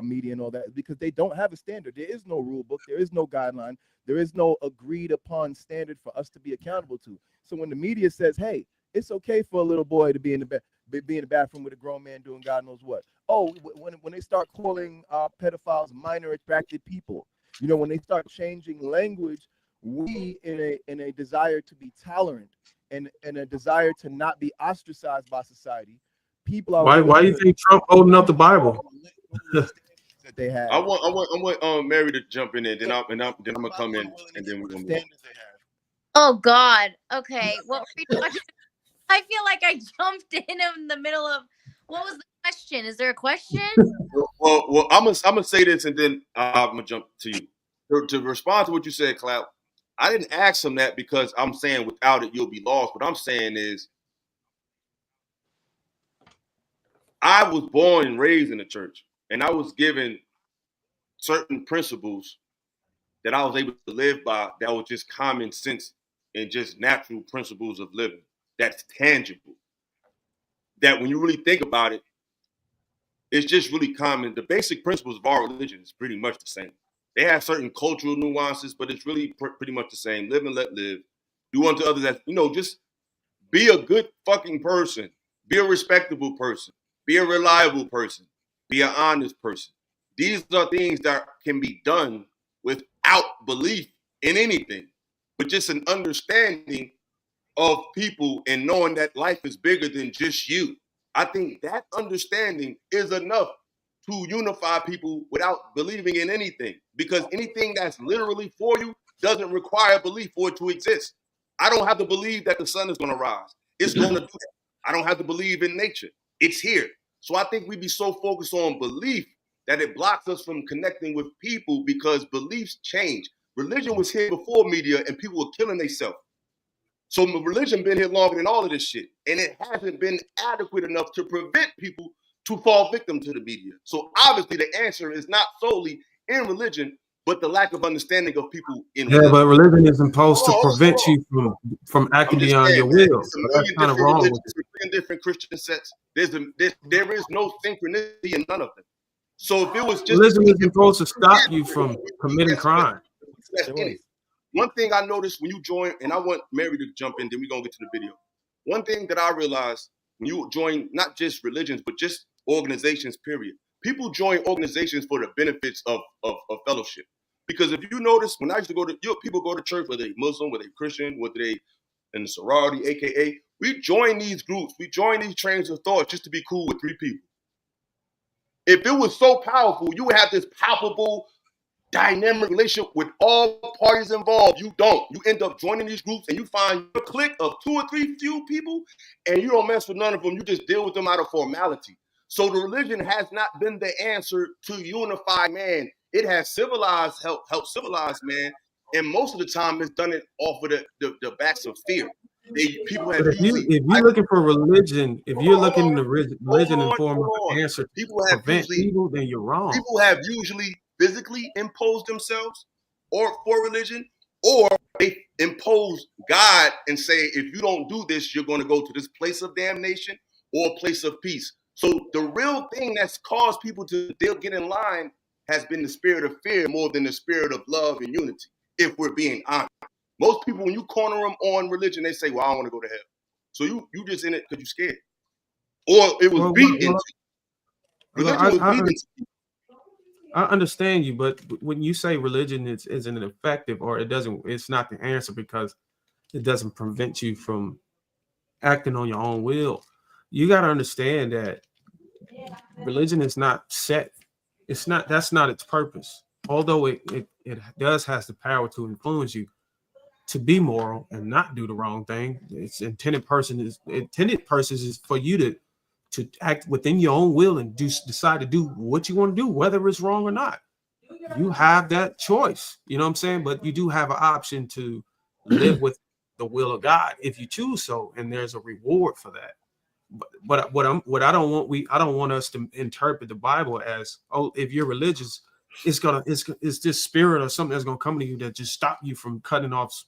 media and all that, because they don't have a standard. There is no rule book. There is no guideline. There is no agreed upon standard for us to be accountable to. So when the media says, hey, it's okay for a little boy to be in the bathroom with a grown man doing God knows what. Oh, when they start calling pedophiles minor attracted people, when they start changing language, we in a desire to be tolerant and a desire to not be ostracized by society, people are. Why do you think Trump holding up the Bible? That they have. I want Mary to jump in, and then I'm gonna come in, and then we're gonna move. Oh God. Okay. What were we talking? I feel like I jumped in the middle of. What was the question? Is there a question? Well, I'm gonna say this, and then I'm gonna jump to you to respond to what you said, Clout. I didn't ask him that because I'm saying without it you'll be lost. What I'm saying is, I was born and raised in the church, and I was given certain principles that I was able to live by that was just common sense and just natural principles of living that's tangible. That when you really think about it, it's just really common. The basic principles of our religion is pretty much the same. They have certain cultural nuances, but it's really pretty much the same. Live and let live. Do unto others as, just be a good fucking person. Be a respectable person. Be a reliable person. Be an honest person. These are things that can be done without belief in anything, but just an understanding of people and knowing that life is bigger than just you. I think that understanding is enough to unify people without believing in anything, because anything that's literally for you doesn't require belief for it to exist. I don't have to believe that the sun is going to rise. It's going to do that. I don't have to believe in nature. It's here. So I think we be so focused on belief that it blocks us from connecting with people, because beliefs change. Religion was here before media and people were killing themselves. So religion been here longer than all of this shit, and it hasn't been adequate enough to prevent people to fall victim to the media. So obviously the answer is not solely in religion, but the lack of understanding of people in religion. Yeah, but religion is imposed to prevent you from acting beyond your will. So that's kind of wrong. There's a million different Christian sects. There is no synchronicity in none of them. So if it was just religion is supposed to stop you from committing crime. One thing I noticed when you join, and I want Mary to jump in, then we're going to get to the video. One thing that I realized when you join not just religions, but just organizations, period. People join organizations for the benefits of fellowship. Because if you notice, when I used to go to, people go to church, whether they're Muslim, whether they're Christian, whether they in the sorority, AKA, we join these groups, we join these trains of thought just to be cool with 3 people. If it was so powerful, you would have this palpable, dynamic relationship with all parties involved. You don't. You end up joining these groups and you find a clique of 2 or 3 few people, and you don't mess with none of them. You just deal with them out of formality. So the religion has not been the answer to unify man. It has helped civilize man, and most of the time it's done it off of the backs of fear. People have if you're looking for religion, if you're looking to religion in form of an answer to prevent evil, then you're wrong. People have usually physically imposed themselves or for religion, or they impose God and say, if you don't do this, you're going to go to this place of damnation or a place of peace. So the real thing that's caused people to get in line has been the spirit of fear more than the spirit of love and unity, if we're being honest. Most people, when you corner them on religion, they say, well, I don't want to go to hell. So you just in it because you're scared. Or it was beat into you. Religion was beat into you. I understand you, but when you say religion isn't effective or it's not the answer because it doesn't prevent you from acting on your own will. You got to understand that religion is not set. That's not its purpose. Although it does has the power to influence you to be moral and not do the wrong thing. Its intended purpose is for you to act within your own will and decide to do what you want to do, whether it's wrong or not. You have that choice, you know what I'm saying? But you do have an option to live with the will of God if you choose so, and there's a reward for that. But I don't want us to interpret the Bible as, oh, if you're religious, it's this spirit or something that's gonna come to you that just stop you from cutting off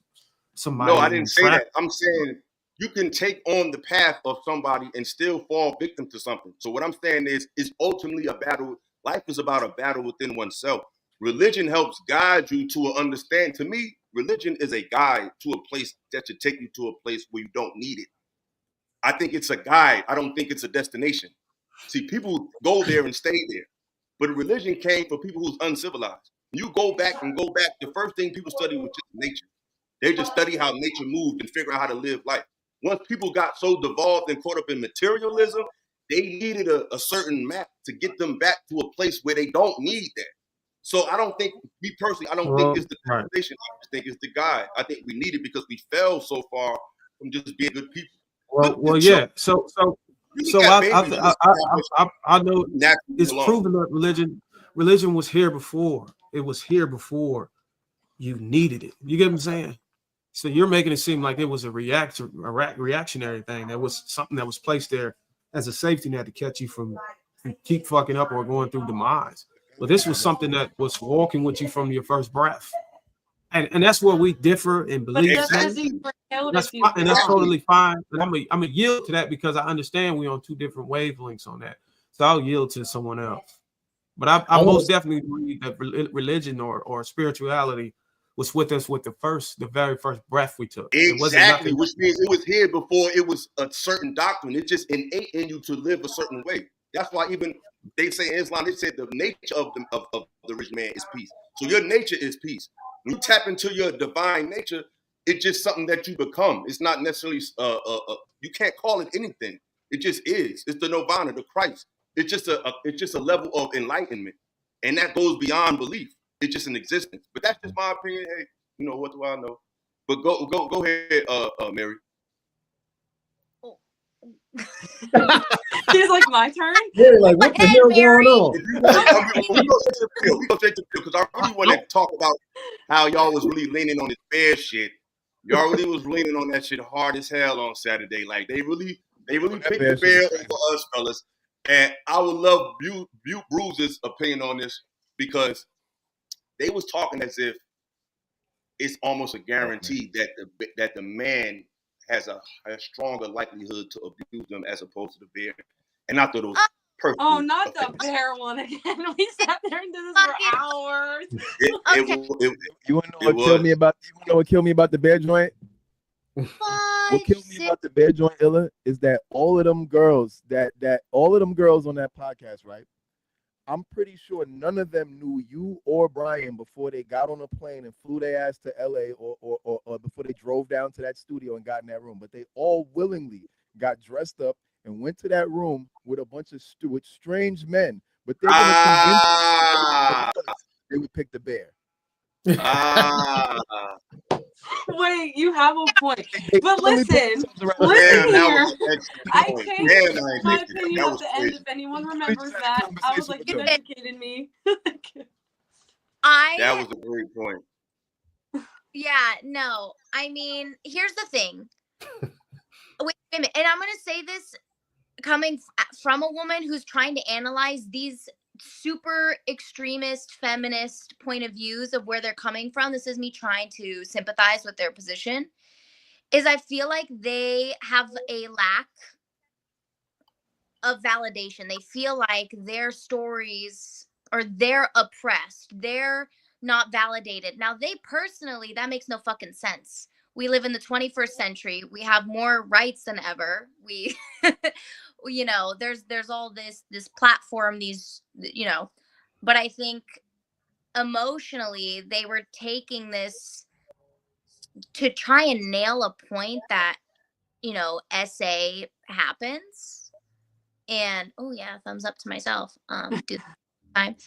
somebody. No, I didn't say that. I'm saying you can take on the path of somebody and still fall victim to something. So what I'm saying is, it's ultimately a battle. Life is about a battle within oneself. Religion helps guide you to an understand. To me, religion is a guide to a place that should take you to a place where you don't need it. I think it's a guide. I don't think it's a destination. See, people go there and stay there. But religion came for people who's uncivilized. You go back, the first thing people study was just nature. They just study how nature moved and figure out how to live life. Once people got so devolved and caught up in materialism, they needed a certain map to get them back to a place where they don't need that. So I don't think, me personally, I don't think it's the destination. I just think it's the guide. I think we need it because we fell so far from just being good people. Well, yeah. So I know it's proven that religion was here before. It was here before you needed it. You get what I'm saying? So you're making it seem like it was a reactionary thing. That was something that was placed there as a safety net to catch you from keep fucking up or going through demise. But this was something that was walking with you from your first breath. And that's where we differ in beliefs. That's totally fine. And I'm gonna yield to that because I understand we're on two different wavelengths on that. So I'll yield to someone else. But I most definitely believe that religion or spirituality was with us with the very first breath we took. Exactly, which means it was here before it was a certain doctrine. It just innate in you to live a certain way. That's why even they say in Islam, they say the nature of the rich man is peace. So your nature is peace. When you tap into your divine nature, it's just something that you become. It's not necessarily you can't call it anything. It just is. It's the nirvana, the Christ. It's just a level of enlightenment, and that goes beyond belief. It's just an existence. But that's just my opinion. Hey, you know, what do I know? But go ahead, Mary. It's like my turn. Yeah, like what the hell going on? We go straight to because I really want to talk about how y'all was really leaning on this bear shit. Y'all really was leaning on that shit hard as hell on Saturday. Like they really picked the bear over us, fellas. And I would love Bruce's opinion on this because they was talking as if it's almost a guarantee that the man has a stronger likelihood to abuse them as opposed to the bear. And I thought it was perfect. Oh, not the bear one again. We sat there and did this for hours. You want to know what killed me about? You want to know what killed me about the bear joint? What killed me about the bear joint, Illa, is that all of them girls on that podcast, right? I'm pretty sure none of them knew you or Brian before they got on a plane and flew their ass to LA or before they drove down to that studio and got in that room. But they all willingly got dressed up and went to that room with a bunch of strange men. But they're going to convince they would pick the bear. Wait, you have a point. But listen here. I changed my opinion at the end. If anyone remembers that, I was like, you educated me. That was a great point. Yeah, no. I mean, here's the thing. Wait a minute. And I'm going to say this coming from a woman who's trying to analyze these super extremist feminist point of views of where they're coming from. This is me trying to sympathize with their position. Is I feel like they have a lack of validation. They feel like their stories, or they're oppressed, they're not validated. Now they personally, that makes no fucking sense. We live in the 21st century. We have more rights than ever. We you know, there's all this platform, these, you know, but I think emotionally they were taking this to try and nail a point that, you know, SA happens. And oh yeah, thumbs up to myself. Do time.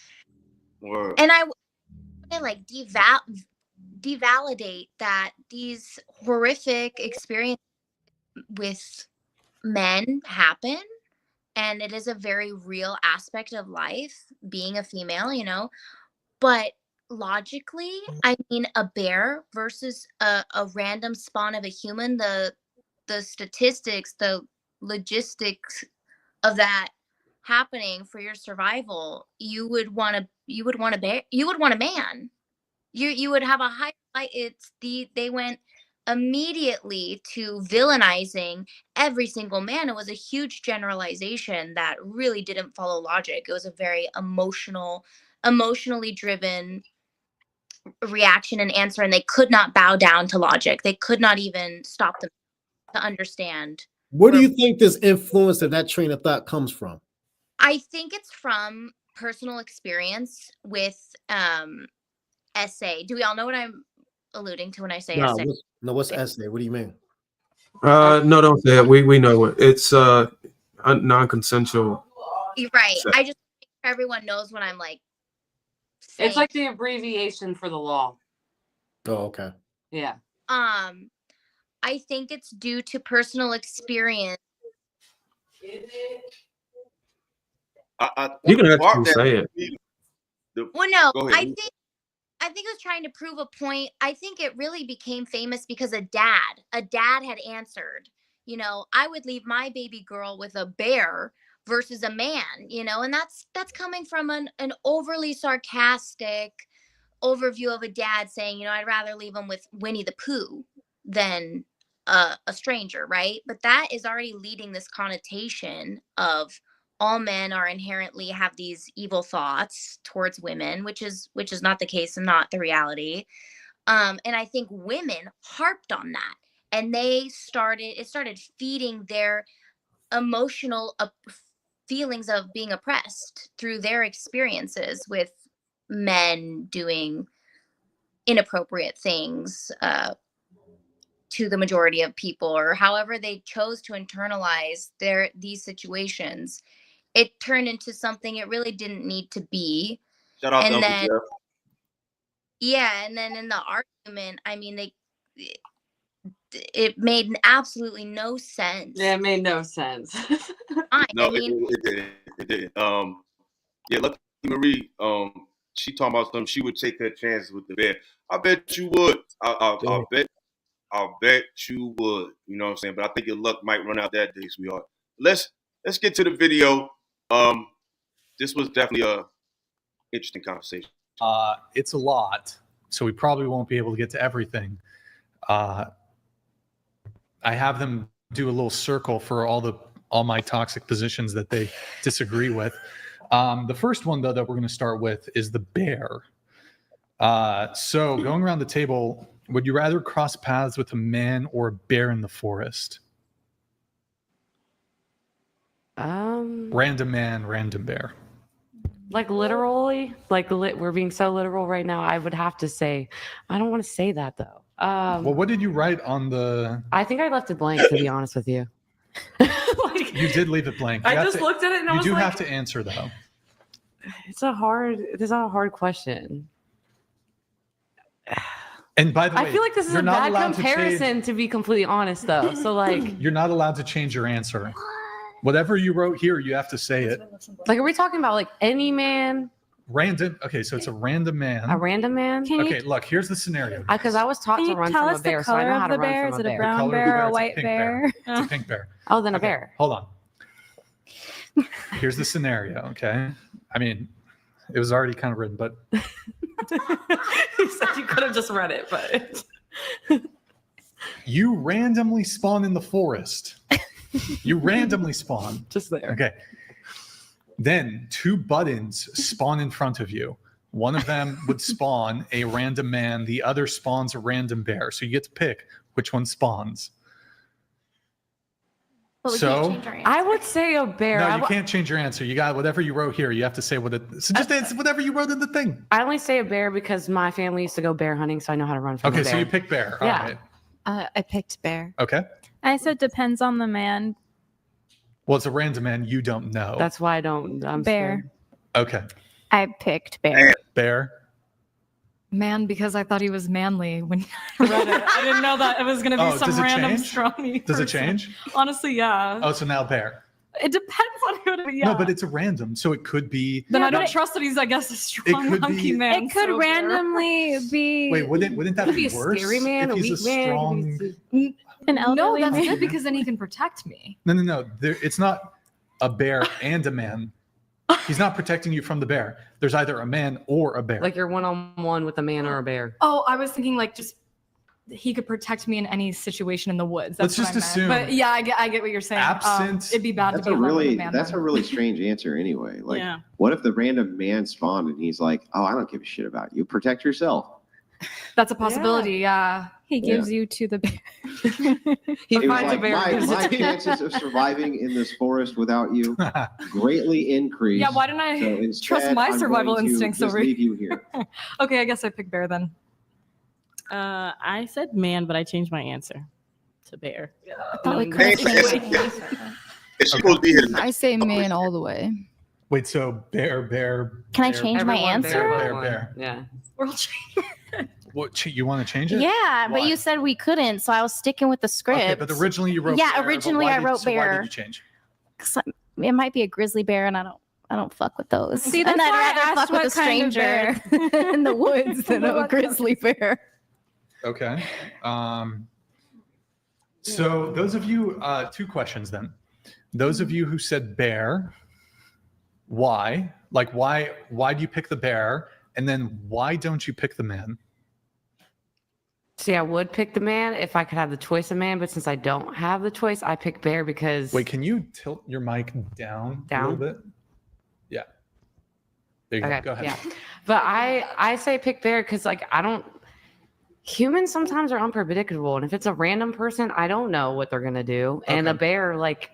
Word. And I like devalidate that these horrific experiences with men happen, and it is a very real aspect of life being a female, you know. But logically, I mean, a bear versus a random spawn of a human, the statistics, the logistics of that happening for your survival, you would want a man. You would have a high fight. They went immediately to villainizing every single man. It was a huge generalization that really didn't follow logic. It was a very emotionally driven reaction and answer, and they could not bow down to logic. They could not even stop them to understand. Where do you think this influence of that train of thought comes from? I think it's from personal experience with SA. Do we all know what I'm alluding to when I say SA? What's SA? What do you mean? No, don't say it. We know it. It's non-consensual. You're right. I just think everyone knows what I'm like saying. It's like the abbreviation for the law. Oh, okay. Yeah. I think it's due to personal experience. You can actually say it. Well, no, I think it was trying to prove a point. I think it really became famous because a dad had answered, you know, I would leave my baby girl with a bear versus a man, you know, and that's coming from an overly sarcastic overview of a dad saying, you know, I'd rather leave him with Winnie the Pooh than a stranger, right? But that is already leading this connotation of all men are inherently have these evil thoughts towards women, which is not the case and not the reality. And I think women harped on that, and it started feeding their emotional feelings of being oppressed through their experiences with men doing inappropriate things to the majority of people, or however they chose to internalize these situations. It turned into something it really didn't need to be. Shout out to Uncle then, Jeff. yeah, and then in the argument, I mean, it made absolutely no sense. Yeah, it made no sense. It didn't. Yeah, Lucky Marie, she talking about something. She would take her chances with the bear. I bet you would. I'll bet you would. You know what I'm saying? But I think your luck might run out that day, sweetheart. Let's get to the video. This was definitely a interesting conversation. It's a lot, so we probably won't be able to get to everything. I have them do a little circle for all my toxic positions that they disagree with. The first one, though, that we're going to start with is the bear. So going around the table, would you rather cross paths with a man or a bear in the forest? Random man, random bear. Like literally, we're being so literal right now. I would have to say, I don't want to say that though. Well, what did you write on the? I think I left it blank, to be honest with you. You did leave it blank. I just looked at it and I was like, you do have to answer though. It's a hard question. And by the way, I feel like this is a bad comparison, to be completely honest, though. So like, you're not allowed to change your answer. Whatever you wrote here, you have to say it. Like, are we talking about like any man? Random. Okay, so it's a random man. A random man? Okay, look, here's the scenario. Because I was taught to run from a bear, so I know how to run from a bear. Is it a brown bear or a white bear? It's a pink bear. Oh, then a bear. Hold on. Here's the scenario, okay? I mean, it was already kind of written, but... You said you could have just read it, but... You randomly spawn in the forest. You randomly spawn. Just there. Okay. Then 2 buttons spawn in front of you. One of them would spawn a random man. The other spawns a random bear. So you get to pick which one spawns. But we So- can't change our answer. I would say a bear. No, you can't change your answer. You got whatever you wrote here. You have to say what it. So just answer whatever you wrote in the thing. I only say a bear because my family used to go bear hunting, so I know how to run from a Okay, bear. so you pick bear. All Yeah. right. I picked bear. Okay. I said depends on the man. Well, it's a random man you don't know. That's why I don't. I'm Bear. Okay. I picked bear. Bear. Man, because I thought he was manly when I read it. I didn't know that it was going to be Oh, some does it random change? strongy Does it person. change? Honestly, yeah. Oh, so now bear. It depends on who it is. Yeah. No, but it's a random, so it could be. Then Yeah, I don't but trust that he's, I guess, a strong, could hunky be- man. It could so bear. randomly be. Wait, wouldn't that Could be be a worse? scary man, if a he's weak man, strong. could be- an No, elderly that's man. good because then he can protect me. No. It's not a bear and a man. He's not protecting you from the bear. There's either a man or a bear. Like you're one-on-one with a man or a bear. Oh, I was thinking like just he could protect me in any situation in the woods. That's Let's what just I meant. assume But yeah, I get what you're saying. absent- It'd be bad That's to be a alone with really a man. that's a then. really strange answer anyway. Like, Yeah. what if the random man spawned and he's like, "Oh, I don't give a shit about you. Protect yourself." That's a possibility. Yeah. He gives you to the bear. He It was finds a like, bear. and gives my it to you. chances of surviving in this forest without you greatly increased. Yeah, why didn't I So trust instead, my I'm survival going to instincts just over leave you here. Okay, I guess I pick bear then. I said man, but I changed my answer to bear. I thought we Knowing couldn't that- change our answer. It's supposed to be here. I say man all the way. Wait, so bear. Can I bear, change my Everyone answer? Bear. Yeah. We're all changing. What, you want to change it? Yeah, but Why? you said we couldn't, so I was sticking with the script. Okay, but originally you wrote Yeah, bear, but originally why I did- wrote so Why bear. did you change? 'Cause it might be a grizzly bear, and I don't fuck with those. See, and that's I'd why I rather asked fuck with a what kind of stranger in the woods than a grizzly bear. Okay. So those of you, 2 questions then. Those of you who said bear, why? Like, why do you pick the bear? And then why don't you pick the man? See, I would pick the man if I could have the choice of man, but since I don't have the choice, I pick bear because. Wait, can you tilt your mic down a little bit? Yeah. There you Okay, go. Go ahead. yeah. But I say pick bear because like I don't. Humans sometimes are unpredictable, and if it's a random person, I don't know what they're gonna do. And a Okay. bear, like,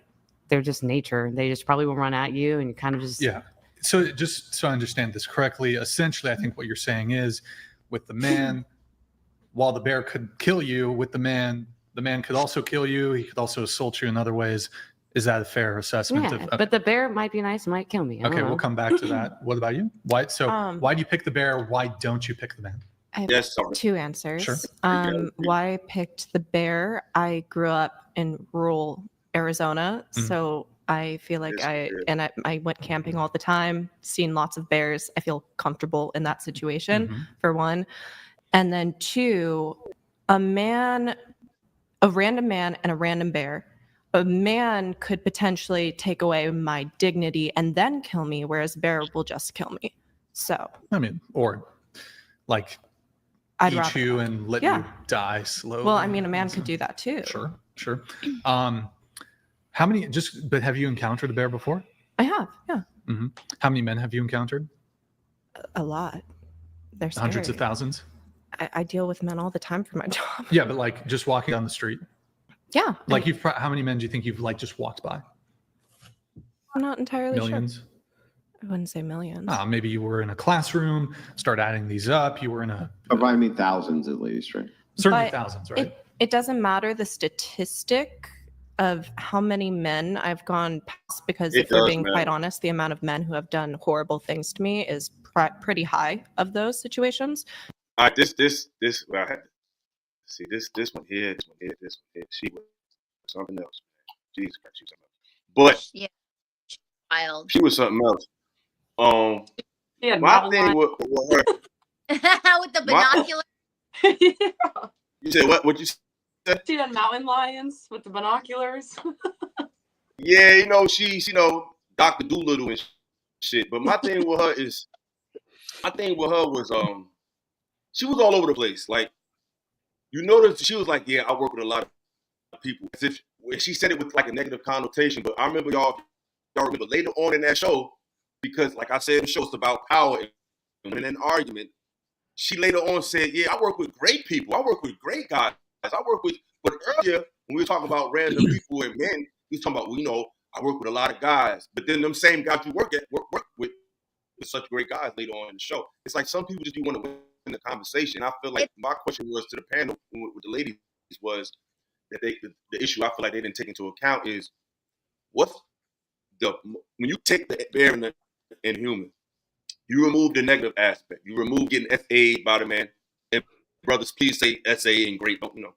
they're just nature. They just probably will run at you, and you kind of just. Yeah. So just so I understand this correctly, essentially, I think what you're saying is with the man, while the bear could kill you, with the man could also kill you. He could also assault you in other ways. Is that a fair assessment? Yeah, of, okay. but the bear might be nice, might kill me. I don't Okay, know. we'll come back to that. What about you? Why? So why do you pick the bear? Why don't you pick the man? I have Yes, sorry. 2 answers. Sure. Why I picked the bear. I grew up in rural Arizona, so I feel like I went camping all the time, seen lots of bears. I feel comfortable in that situation, for one. And then 2, a random man and a random bear. A man could potentially take away my dignity and then kill me, whereas a bear will just kill me. So I mean, or like I'd eat rather you and let Yeah. you die slowly. Well, I mean, a man could do that too. Sure. How many? But have you encountered a bear before? I have, yeah, How many men have you encountered? a lot. They're Hundreds of scary. thousands. I deal with men all the time for my job. Yeah, but like just walking down the street. Yeah, Like how many men do you think you've like just walked by? I'm not entirely Millions. sure. I wouldn't say millions. Maybe you were in a classroom. Start adding these up. You were in a. I mean, thousands at least, right? Certainly But thousands, right? It doesn't matter the statistic of how many men I've gone past, because It if we're does being quite matter. honest, the amount of men who have done horrible things to me is pretty high of those situations. All right, this. Well, I had to see this one here, this one here, this one here. She was something else. Jesus Christ, she was something else. But Yeah. Wild. she was something else. Yeah, My thing with her. With the binocular. You said what? What you said? She had mountain lions with the binoculars. Yeah, she's Dr. Doolittle and shit. But my thing with her was she was all over the place. Like, you notice she was like, yeah, I work with a lot of people. As if she said it with like a negative connotation, but I remember y'all remember later on in that show, because like I said, the show's about power and in an argument, she later on said, yeah, I work with great people. I work with great guys. But earlier, when we were talking about random people and men, we was talking about, well, you know, I work with a lot of guys. But then them same guys you work with such great guys later on in the show. It's like some people just do want to win the conversation. I feel like my question was to the panel with the ladies was that the issue I feel like they didn't take into account is what's when you take the bear and human, you remove the negative aspect. You remove getting SA'd by the man. And brothers, please say SA and great. You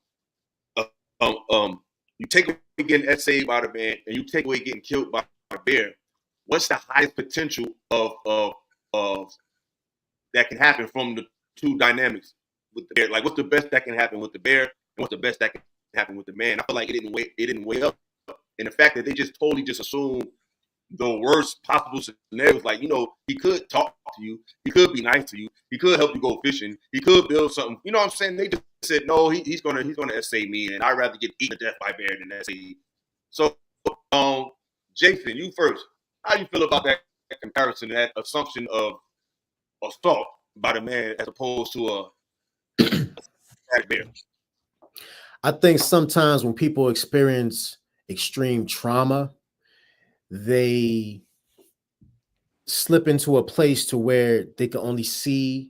know, you take away getting SA'd by the man, and you take away getting killed by the bear. What's the highest potential of that can happen from the two dynamics with the bear? Like, what's the best that can happen with the bear, and what's the best that can happen with the man? I feel like it didn't weigh up, and the fact that they just totally just assumed the worst possible scenarios. Like, you know, he could talk to you, he could be nice to you, he could help you go fishing, he could build something. You know what I'm saying? They just said no, he's gonna SA me, and I'd rather get eaten to death by bear than SA. So, Jason, you first. How do you feel about that comparison, that assumption of assault by the man as opposed to a bear? I think sometimes when people experience extreme trauma, they slip into a place to where they can only see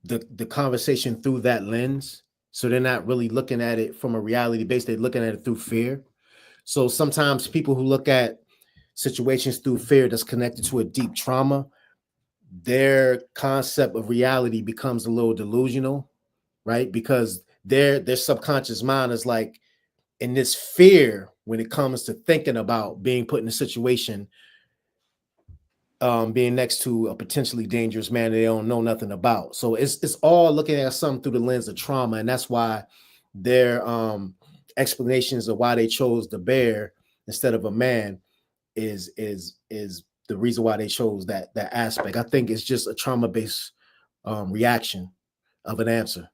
the conversation through that lens. So they're not really looking at it from a reality base. They're looking at it through fear. So sometimes people who look at situations through fear that's connected to a deep trauma, their concept of reality becomes a little delusional, right? Because their subconscious mind is like in this fear when it comes to thinking about being put in a situation, being next to a potentially dangerous man they don't know nothing about. So it's all looking at something through the lens of trauma, and that's why their explanations of why they chose the bear instead of a man is the reason why they chose that aspect. I think it's just a trauma-based reaction of an answer.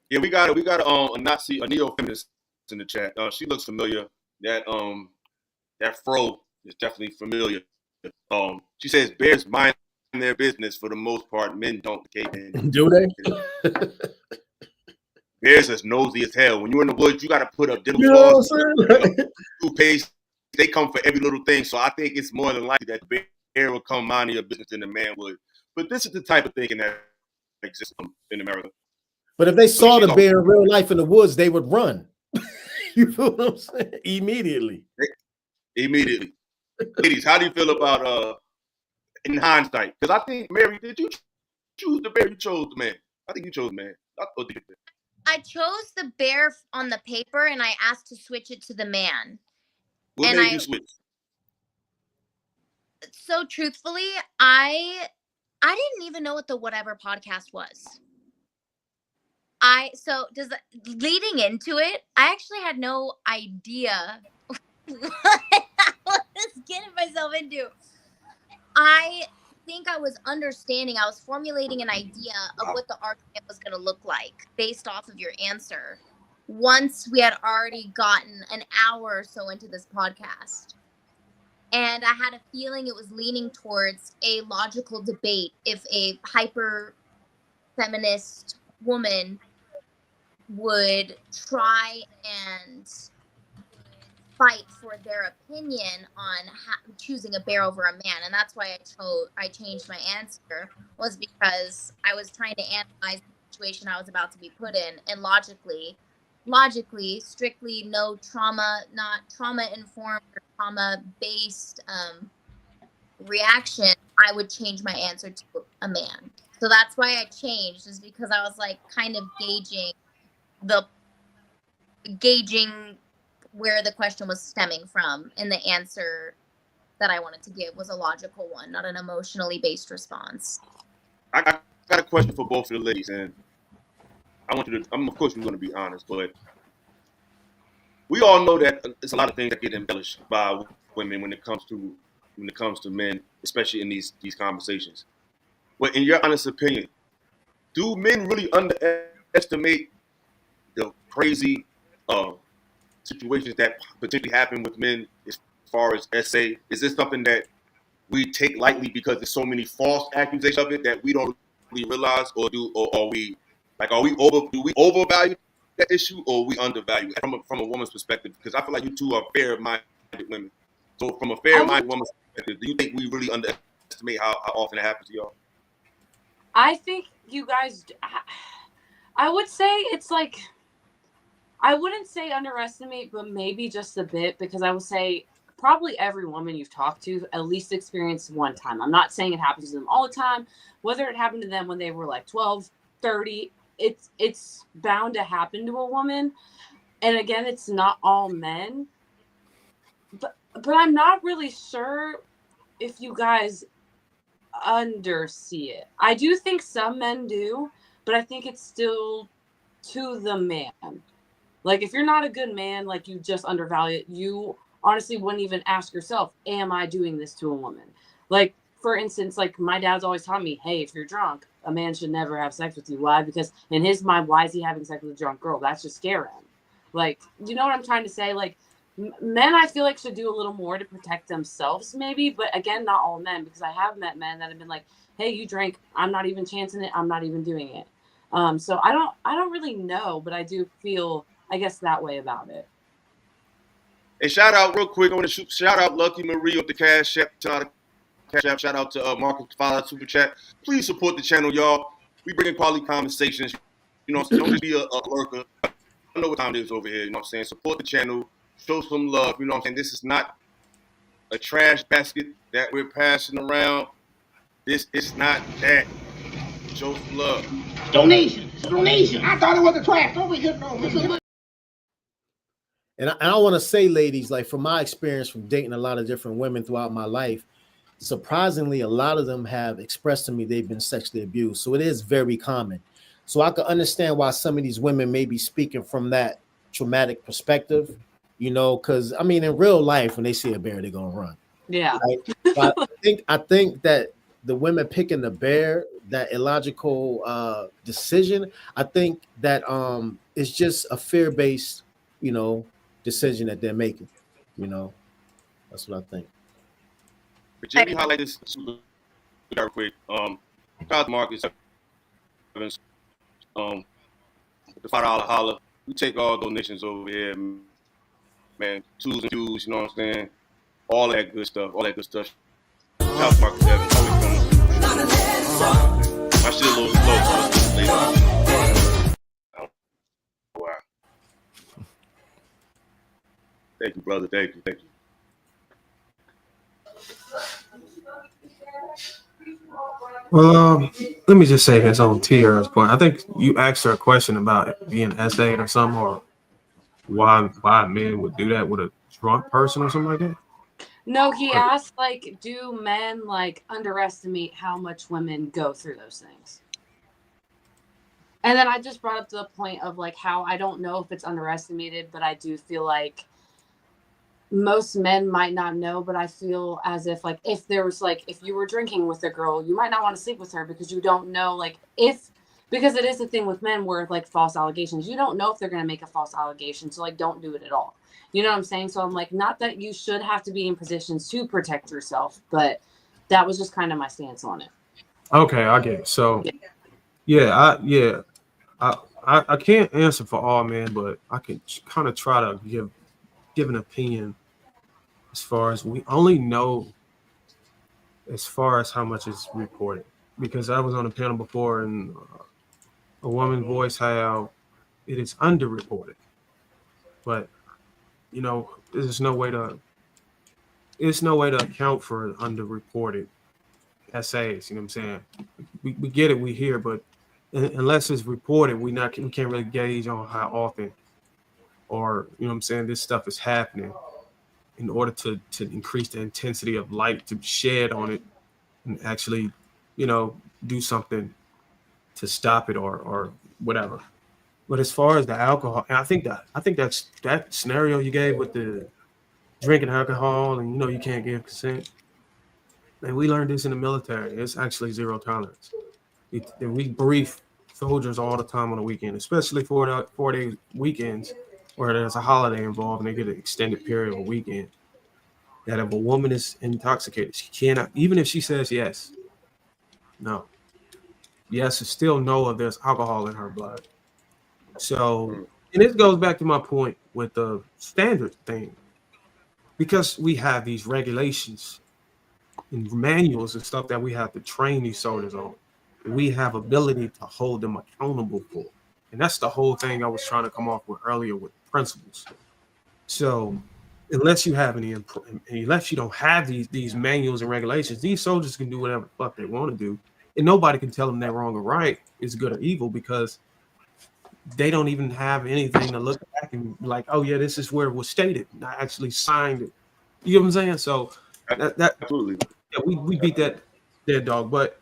Yeah, we got a Nazi, a neo-feminist in the chat. She looks familiar. That fro is definitely familiar. She says bears mind their business for the most part. Men don't. Do they? Bears is nosy as hell. When you're in the woods, you got to put up dental floss, toothpaste. They come for every little thing. So I think it's more than likely that the bear will come minding your business than the man would. But this is the type of thinking that exists in America. But if they saw the bear in real life in the woods, they would run. You feel what I'm saying? Immediately. Ladies, how do you feel about in hindsight? Because I think, Mary, did you choose the bear? You chose the man. I think you chose the man. I chose the bear on the paper, and I asked to switch it to the man. What made you switch? So truthfully, I didn't even know what the Whatever podcast was. Leading into it, I actually had no idea what I was getting myself into. I think I was formulating an idea of what the argument was going to look like based off of your answer once we had already gotten an hour or so into this podcast. And I had a feeling it was leaning towards a logical debate if a hyper feminist woman would try and fight for their opinion on choosing a bear over a man. And that's why I changed my answer, was because I was trying to analyze the situation I was about to be put in, and logically, strictly no trauma, not trauma-informed or trauma-based reaction, I would change my answer to a man. So that's why I changed, is because I was like kind of gauging where the question was stemming from, and the answer that I wanted to give was a logical one, not an emotionally based response. I got a question for both of the ladies, and I want you to, of course you're going to be honest, but we all know that there's a lot of things that get embellished by women when it comes to men, especially in these conversations. But in your honest opinion, do men really underestimate the crazy situations that potentially happen with men as far as SA? Is this something that we take lightly because there's so many false accusations of it that we don't really realize, or do we overvalue that issue, or we undervalue it from a woman's perspective? Because I feel like you two are fair-minded women. So from a fair-minded woman's perspective, do you think we really underestimate how often it happens to y'all? I think you guys, I would say it's like, I wouldn't say underestimate, but maybe just a bit, because I would say probably every woman you've talked to at least experienced one time. I'm not saying it happens to them all the time. Whether it happened to them when they were like 12, 30, it's bound to happen to a woman. And again, it's not all men. But I'm not really sure if you guys undersee it. I do think some men do, but I think it's still to the man. Like, if you're not a good man, like, you just undervalue it, you honestly wouldn't even ask yourself, am I doing this to a woman? Like, for instance, like, my dad's always taught me, hey, if you're drunk, a man should never have sex with you. Why? Because in his mind, why is he having sex with a drunk girl? That's just scare him. Like, you know what I'm trying to say? Like, men, I feel like, should do a little more to protect themselves, maybe. But again, not all men, because I have met men that have been like, hey, you drank, I'm not even chancing it, I'm not even doing it. So I don't really know, but I do feel, I guess, that way about it. Hey, shout out real quick. I want to shout out Lucky Marie with the Cash App. Shout out to Marcus Fowler Super Chat. Please support the channel, y'all. We bring in quality conversations. You know, don't just be a lurker. I know what time it is over here. You know what I'm saying? Support the channel. Show some love. You know what I'm saying? This is not a trash basket that we're passing around. This is not that. Show some love. Donation. It's a donation. I thought it was a trash. Don't be hitting on me. And I want to say, ladies, like, from my experience from dating a lot of different women throughout my life, surprisingly, a lot of them have expressed to me they've been sexually abused. So it is very common. So I can understand why some of these women may be speaking from that traumatic perspective, you know, because, I mean, in real life, when they see a bear, they're going to run. Yeah. Right? But I think that the women picking the bear, that illogical decision, I think that it's just a fear-based, you know, decision that they're making. You know, that's what I think. But Jimmy, highlight this super quick. Shout out to Marcus Evans. The $5 holla. We take all donations over here, man. Twos and twos, you know what I'm saying? All that good stuff. Shout out to Marcus Evans. My shit a little slow. Wow. Thank you, brother. Thank you. Well, let me just say this on Tiara's point. I think you asked her a question about being essayed or something, or why men would do that with a drunk person or something like that. No, he asked, like, do men, like, underestimate how much women go through those things? And then I just brought up the point of, like, how I don't know if it's underestimated, but I do feel like most men might not know, but I feel as if, like, if there was, like, if you were drinking with a girl, you might not want to sleep with her because you don't know, like, because it is a thing with men where, like, false allegations, you don't know if they're going to make a false allegation. So, like, don't do it at all. You know what I'm saying? So I'm like, not that you should have to be in positions to protect yourself, but that was just kind of my stance on it. Okay, I get it. So, I can't answer for all men, but I can kind of try to give an opinion as far as we only know as far as how much is reported. Because I was on a panel before and a woman voiced how it is underreported. But, you know, there's no way to account for underreported essays. You know what I'm saying? We get it, we hear, but unless it's reported, we can't really gauge on how often, or, you know what I'm saying, this stuff is happening in order to increase the intensity of light to shed on it and actually, you know, do something to stop it or whatever. But as far as the alcohol, and I think that's that scenario you gave with the drinking alcohol and, you know, you can't give consent. And we learned this in the military. It's actually zero tolerance. We brief soldiers all the time on the weekend, especially 4-day weekends. or there's a holiday involved and they get an extended period or weekend, that if a woman is intoxicated, she cannot, even if she says yes, no. Yes, it's still no if there's alcohol in her blood. So, and this goes back to my point with the standard thing. Because we have these regulations and manuals and stuff that we have to train these soldiers on, we have ability to hold them accountable for. And that's the whole thing I was trying to come off with earlier with principles. So unless you have unless you don't have these manuals and regulations, these soldiers can do whatever the fuck they want to do. And nobody can tell them they're wrong or right, is good or evil, because they don't even have anything to look back and be like, oh yeah, this is where it was stated. And I actually signed it. You know what I'm saying? So that absolutely, yeah, we beat that dead dog. But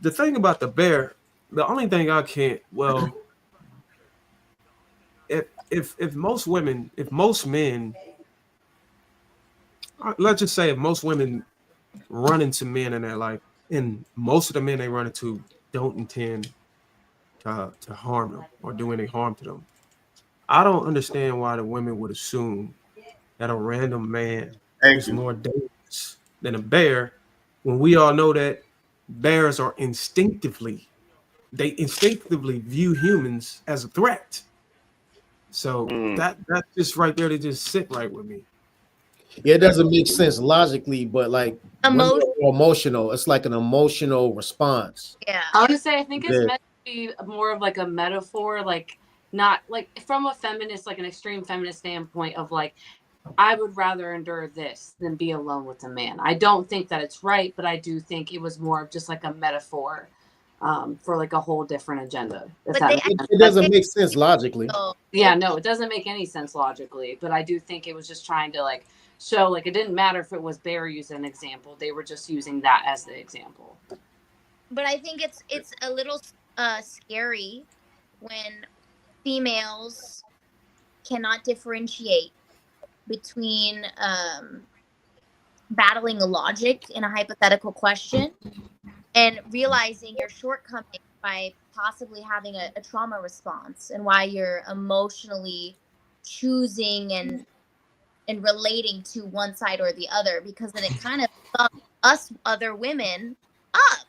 the thing about the bear, the only thing I can't, well, if most women, if most men, let's just say if most women run into men in their life, and most of the men they run into don't intend to harm them or do any harm to them, I don't understand why the women would assume that a random man is more dangerous than a bear, when we all know that bears are instinctively view humans as a threat. So that just right there, they just sit right with me. Yeah, it doesn't make sense logically, but like women are emotional. It's like an emotional response. Yeah. I would say I think it's meant to be more of like a metaphor, like not like from a feminist, like an extreme feminist standpoint of like, I would rather endure this than be alone with a man. I don't think that it's right, but I do think it was more of just like a metaphor for like a whole different agenda. It doesn't make sense logically. Yeah, no, it doesn't make any sense logically, but I do think it was just trying to like show like it didn't matter if it was Bear using an example. They were just using that as the example. But I think it's a little scary when females cannot differentiate between battling a logic in a hypothetical question and realizing your shortcomings by possibly having a trauma response, and why you're emotionally choosing and relating to one side or the other, because then it kind of fucks us other women up,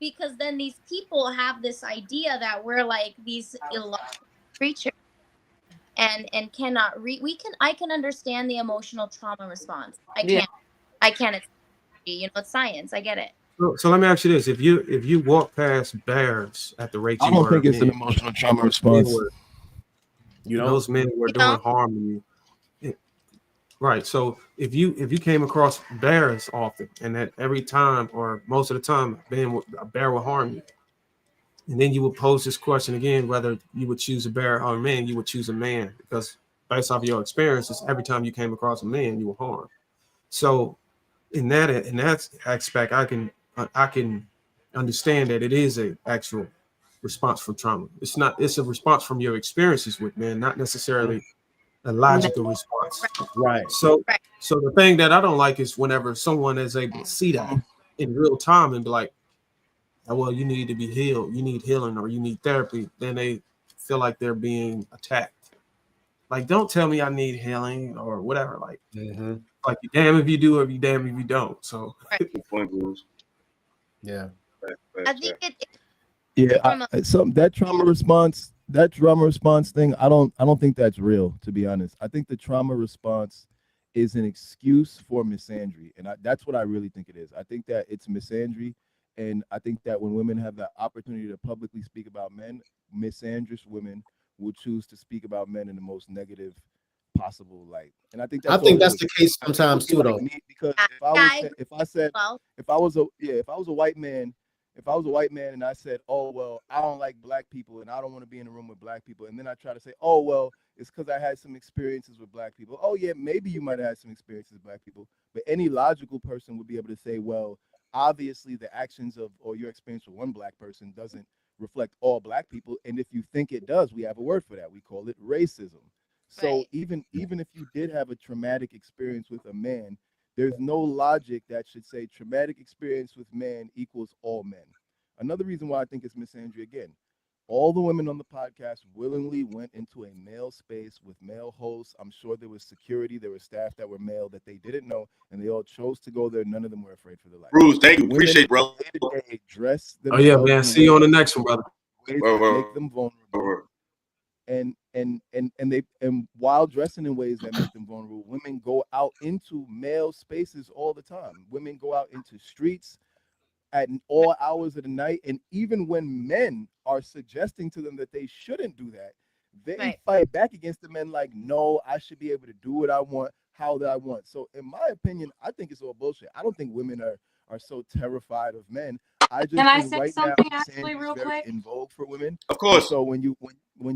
because then these people have this idea that we're like these illogical creatures and cannot I can understand the emotional trauma response. I can't it's science. I get it. So let me ask you this: if you walk past bears at the rate I you don't were, think it's an emotional trauma response. Those men were doing harm to you, right? So if you came across bears often, and that every time or most of the time a bear will harm you, and then you would pose this question again, whether you would choose a bear or a man, you would choose a man, because based off of your experiences, every time you came across a man, you were harmed. So in that aspect, I can understand that it is a actual response from trauma. It's a response from your experiences with men, not necessarily a logical response. Right. So the thing that I don't like is whenever someone is able to see that in real time and be like, oh, well, you need to be healed, you need healing, or you need therapy, then they feel like they're being attacked. Like, don't tell me I need healing or whatever. Like, like you damn if you do or you damn if you don't. So yeah. I think that trauma response thing, I don't think that's real, to be honest. I think the trauma response is an excuse for misandry, and that's what I really think it is. I think that it's misandry, and I think that when women have the opportunity to publicly speak about men, misandrous women will choose to speak about men in the most negative possible light. And I think that's the case sometimes too, though. Because if I was a white man, and I said, oh, well, I don't like black people and I don't want to be in a room with black people, and then I try to say, oh, well, it's because I had some experiences with black people. Oh, yeah, maybe you might have had some experiences with black people, but any logical person would be able to say, well, obviously the actions or your experience with one black person doesn't reflect all black people. And if you think it does, we have a word for that. We call it racism. So even if you did have a traumatic experience with a man, there's no logic that should say traumatic experience with man equals all men. Another reason why I think it's misandry, again, All the women on the podcast willingly went into a male space with male hosts. I'm sure there was security, there were staff that were male that they didn't know, and they all chose to go there. None of them were afraid for their life. Bruce, thank you. Women Appreciate it, bro. day-to-day dress Oh yeah, themselves man. in See you on the ways next one, brother. that make them vulnerable. And while dressing in ways that make them vulnerable, women go out into male spaces all the time. Women go out into streets at all hours of the night, and even when men are suggesting to them that they shouldn't do that, they fight back against the men like, no, I should be able to do what I want, how that I want. So in my opinion, I think it's all bullshit. I don't think women are so terrified of men. I just Can I think say right now something actually Sandy's real very quick? in vogue for women. Of course. And so when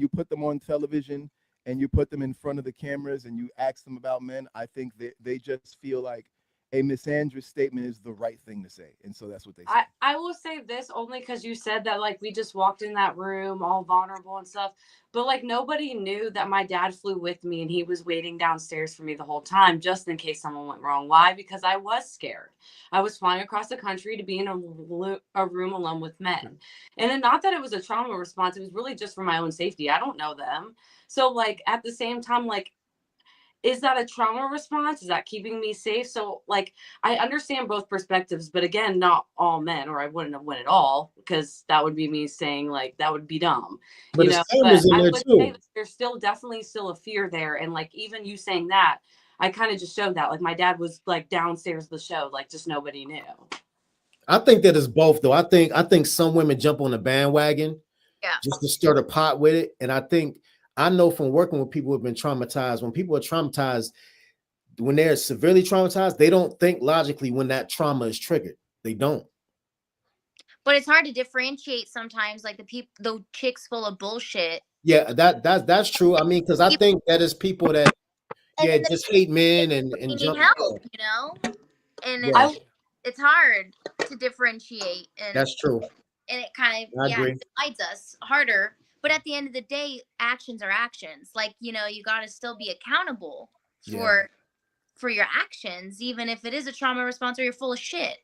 you put them on television and you put them in front of the cameras and you ask them about men, I think they just feel like a misandrous statement is the right thing to say, and so that's what they say. I will say this only because you said that like we just walked in that room all vulnerable and stuff, but like nobody knew that my dad flew with me and he was waiting downstairs for me the whole time just in case someone went wrong. Why? Because I was scared. I was flying across the country to be in a room alone with men, and then not that it was a trauma response, it was really just for my own safety. I don't know them, so like at the same time, like, is that a trauma response? Is that keeping me safe? So like, I understand both perspectives, but again, not all men, or I wouldn't have went at all, because that would be me saying like, that would be dumb, But you there's know, cameras but in I there would too. say that there's still definitely still a fear there. And like, even you saying that, I kind of just showed that like my dad was like downstairs of the show, like just nobody knew. I think that is both though. I think some women jump on the bandwagon just to stir the pot with it. And I know from working with people who have been traumatized, when people are traumatized, when they're severely traumatized, they don't think logically when that trauma is triggered. They don't. But it's hard to differentiate sometimes, like the chicks full of bullshit. Yeah, that's true. I mean, because I think that is people that just hate men and They jump. need help, you know, and Yeah. it's hard to differentiate, and That's true. and it kind of I agree. divides us harder. But at the end of the day, actions are actions. Like, you know, you got to still be accountable for your actions, even if it is a trauma response or you're full of shit.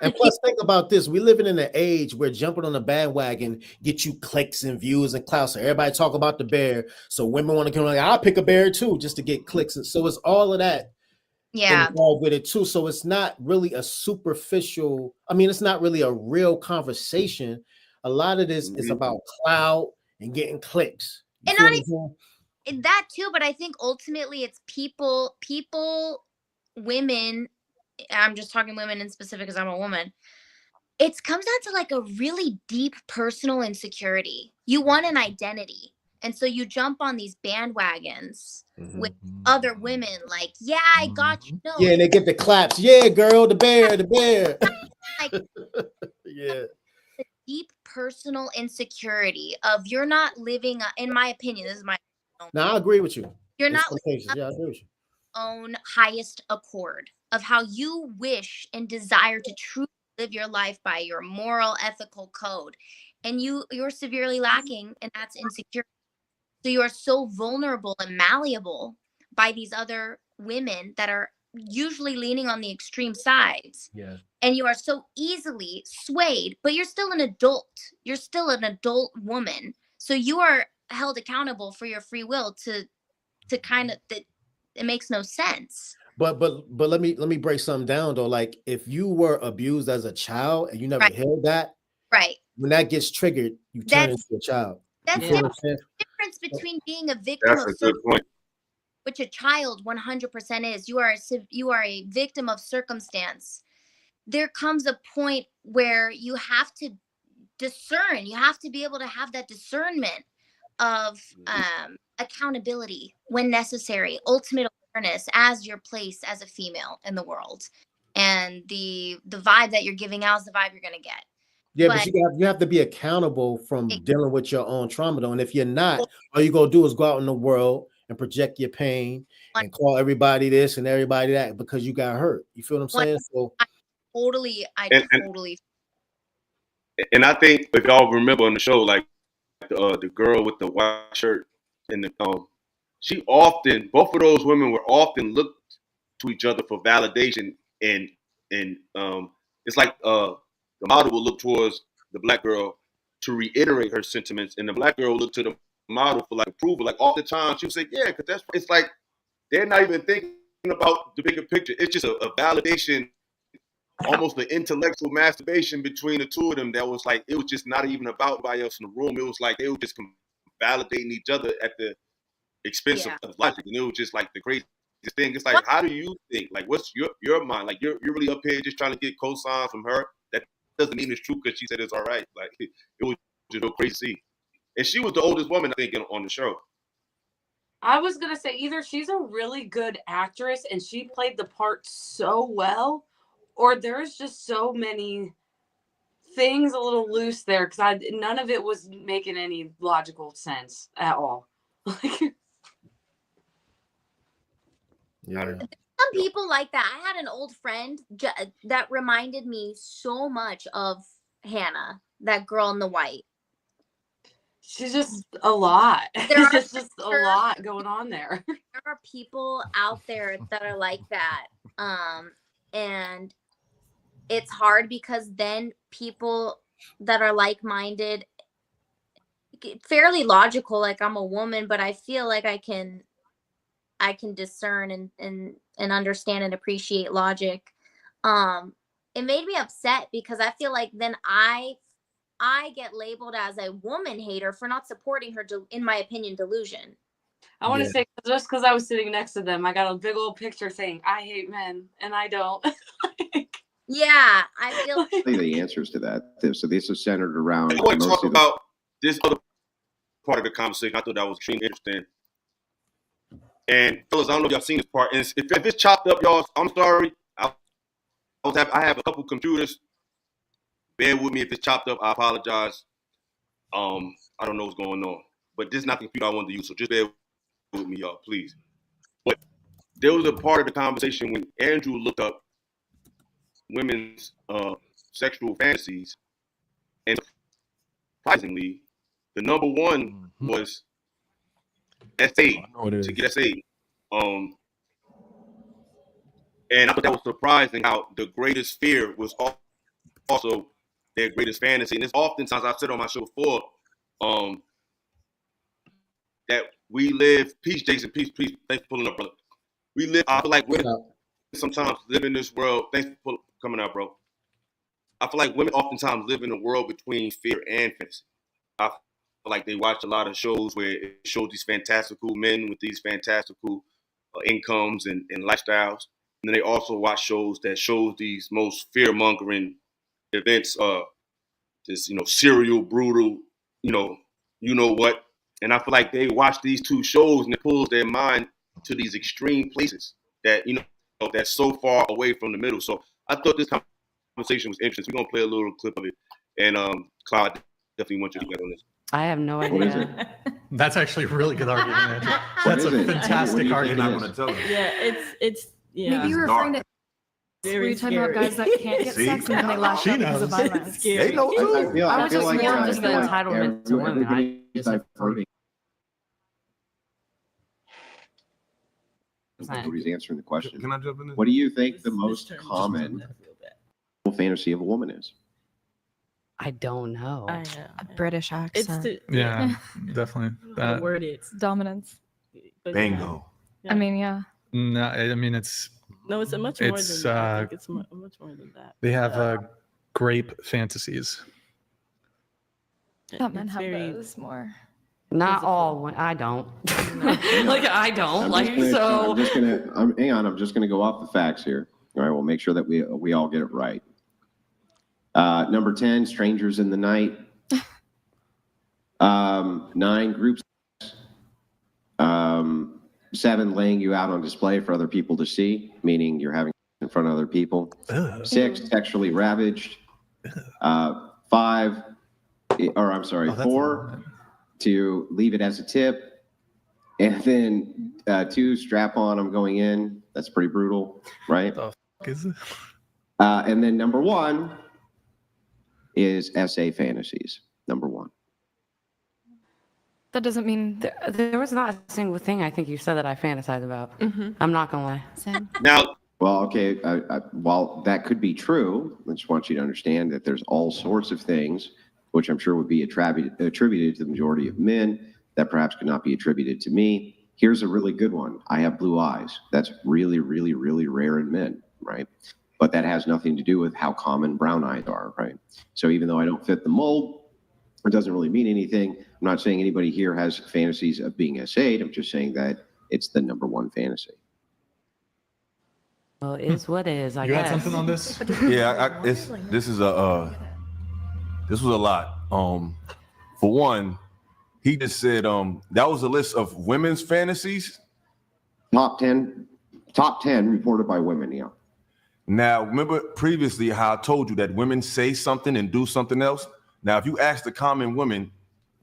And plus, think about this: we living in an age where jumping on the bandwagon get you clicks and views and clout. So everybody talk about the bear. So women want to come like, I'll pick a bear too, just to get clicks. And so it's all of that involved with it too. So it's not really a superficial. I mean, it's not really a real conversation. A lot of this is about clout and getting clicks. And not even that too, but I think ultimately it's people, women. I'm just talking women in specific because I'm a woman. It comes down to like a really deep personal insecurity. You want an identity. And so you jump on these bandwagons with other women, like, yeah, I got you. No, yeah, and they get the claps. Yeah, girl, the bear, the bear. Like, yeah. The deep personal insecurity of you're not living, in my opinion, this is my. Now I agree with you. You're in not some living cases. Yeah, I agree with you. own highest accord of how you wish and desire to truly live your life by your moral ethical code, and you're severely lacking, and that's insecurity. So you are so vulnerable and malleable by these other women that are usually leaning on the extreme sides. Yeah. And you are so easily swayed, but you're still an adult. You're still an adult woman. So you are held accountable for your free will to kind of that. It makes no sense. But let me break something down though. Like if you were abused as a child and you never heard that, when that gets triggered, you turn into a child. That's You feel what I'm saying? the difference between being a victim of circumstance, which a child 100% is. You are a victim of circumstance. There comes a point where you have to discern. You have to be able to have that discernment of accountability when necessary, ultimate awareness as your place as a female in the world, and the vibe that you're giving out is the vibe you're going to get. Yeah, but you have to be accountable from dealing with your own trauma though. And if you're not, all you gonna do is go out in the world and project your pain and call everybody this and everybody that because you got hurt. You feel what I'm saying? So I totally. And I think if y'all remember on the show, like the girl with the white shirt and the both of those women were often looked to each other for validation, and it's like the model will look towards the black girl to reiterate her sentiments, and the black girl looked to the model for like approval. Like all the time, she would say, "Yeah," because it's like they're not even thinking about the bigger picture. It's just a validation, almost an intellectual masturbation between the two of them. That was like it was just not even about anybody else in the room. It was like they were just validating each other at the expense of logic, and it was just like the craziest thing. It's like, how do you think? Like, what's your mind? Like, you're really up here just trying to get cosigns from her. That doesn't mean it's true because she said it's all right. Like, it was just real crazy to see. And she was the oldest woman, I think, on the show. I was gonna say either she's a really good actress and she played the part so well, or there's just so many things a little loose there because none of it was making any logical sense at all. Yeah. Some people like that. I had an old friend that reminded me so much of Hannah, that girl in the white. She's just a lot. There's just a lot going on there. There are people out there that are like that. And it's hard because then people that are like-minded, fairly logical, like I'm a woman, but I feel like I can discern and understand and appreciate logic. It made me upset because I feel like then I get labeled as a woman hater for not supporting her, in my opinion, delusion. I want to say, just because I was sitting next to them, I got a big old picture saying, I hate men, and I don't. Yeah, I feel like the answers to that. So this is centered around. I want to talk about this other part of the conversation. I thought that was extremely interesting. And fellas, I don't know if y'all seen this part. And if it's chopped up, y'all, I'm sorry. I have a couple computers. Bear with me if it's chopped up. I apologize. I don't know what's going on, but this is not the computer I wanted to use. So just bear with me, y'all, please. But there was a part of the conversation when Andrew looked up women's sexual fantasies, and surprisingly, the number one was SA, to get SA. And I thought that was surprising how the greatest fear was also their greatest fantasy. And it's oftentimes, I've said on my show before, that we live, peace, Jason, peace, thanks for pulling up, brother. We live, I feel like women sometimes live in this world, thanks for coming out, bro. I feel like women oftentimes live in a world between fear and fantasy. I feel like they watch a lot of shows where it shows these fantastical men with these fantastical incomes and lifestyles. And then they also watch shows that shows these most fear-mongering events, this, serial, brutal, you know what. And I feel like they watch these two shows and it pulls their mind to these extreme places that, that's so far away from the middle. So I thought this conversation was interesting. We're going to play a little clip of it. And Clout, definitely want you to get on this. I have no idea. That's actually a really good argument, Andrew. That's a fantastic argument. Yeah, it's Maybe you're referring to. Were you talking about guys that can't get sex and then they lash out because of violence? They know too. I was just more just the entitlement to women. Nobody's answering the question. Can I jump in? What do you think the most common fantasy of a woman is? I don't know. A British accent. Yeah, definitely. The word It's dominance. Bingo. I mean, yeah. No, I mean it's much more than that. I think it's much more than that. They have grape fantasies. Thought men have those more. Not all. I don't. Like I don't. Hang on. I'm just gonna go off the facts here. All right. We'll make sure that we all get it right. Number 10, strangers in the night. 9, groups. 7, laying you out on display for other people to see, meaning you're having in front of other people. 6, sexually ravaged. 4, to leave it as a tip. And then 2, strap on, I'm going in. That's pretty brutal, right? What the fuck is it? And then number 1 is SA fantasies. Number 1. That doesn't mean there was not a single thing I think you said that I fantasize about. I'm not gonna lie. Same. Now, well, okay. While that could be true, I just want you to understand that there's all sorts of things which I'm sure would be attributed to the majority of men, that perhaps could not be attributed to me. Here's a really good one. I have blue eyes. That's really, really, really rare in men, right? But that has nothing to do with how common brown eyes are, right? So even though I don't fit the mold, it doesn't really mean anything. I'm not saying anybody here has fantasies of being S8. I'm just saying that it's the #1 fantasy. Well, it is what it is, I You guess. got something on this? Yeah, this was a lot. For one, he just said that was a list of women's fantasies. Top 10 reported by women, yeah. Now, remember previously how I told you that women say something and do something else? Now, if you ask the common women,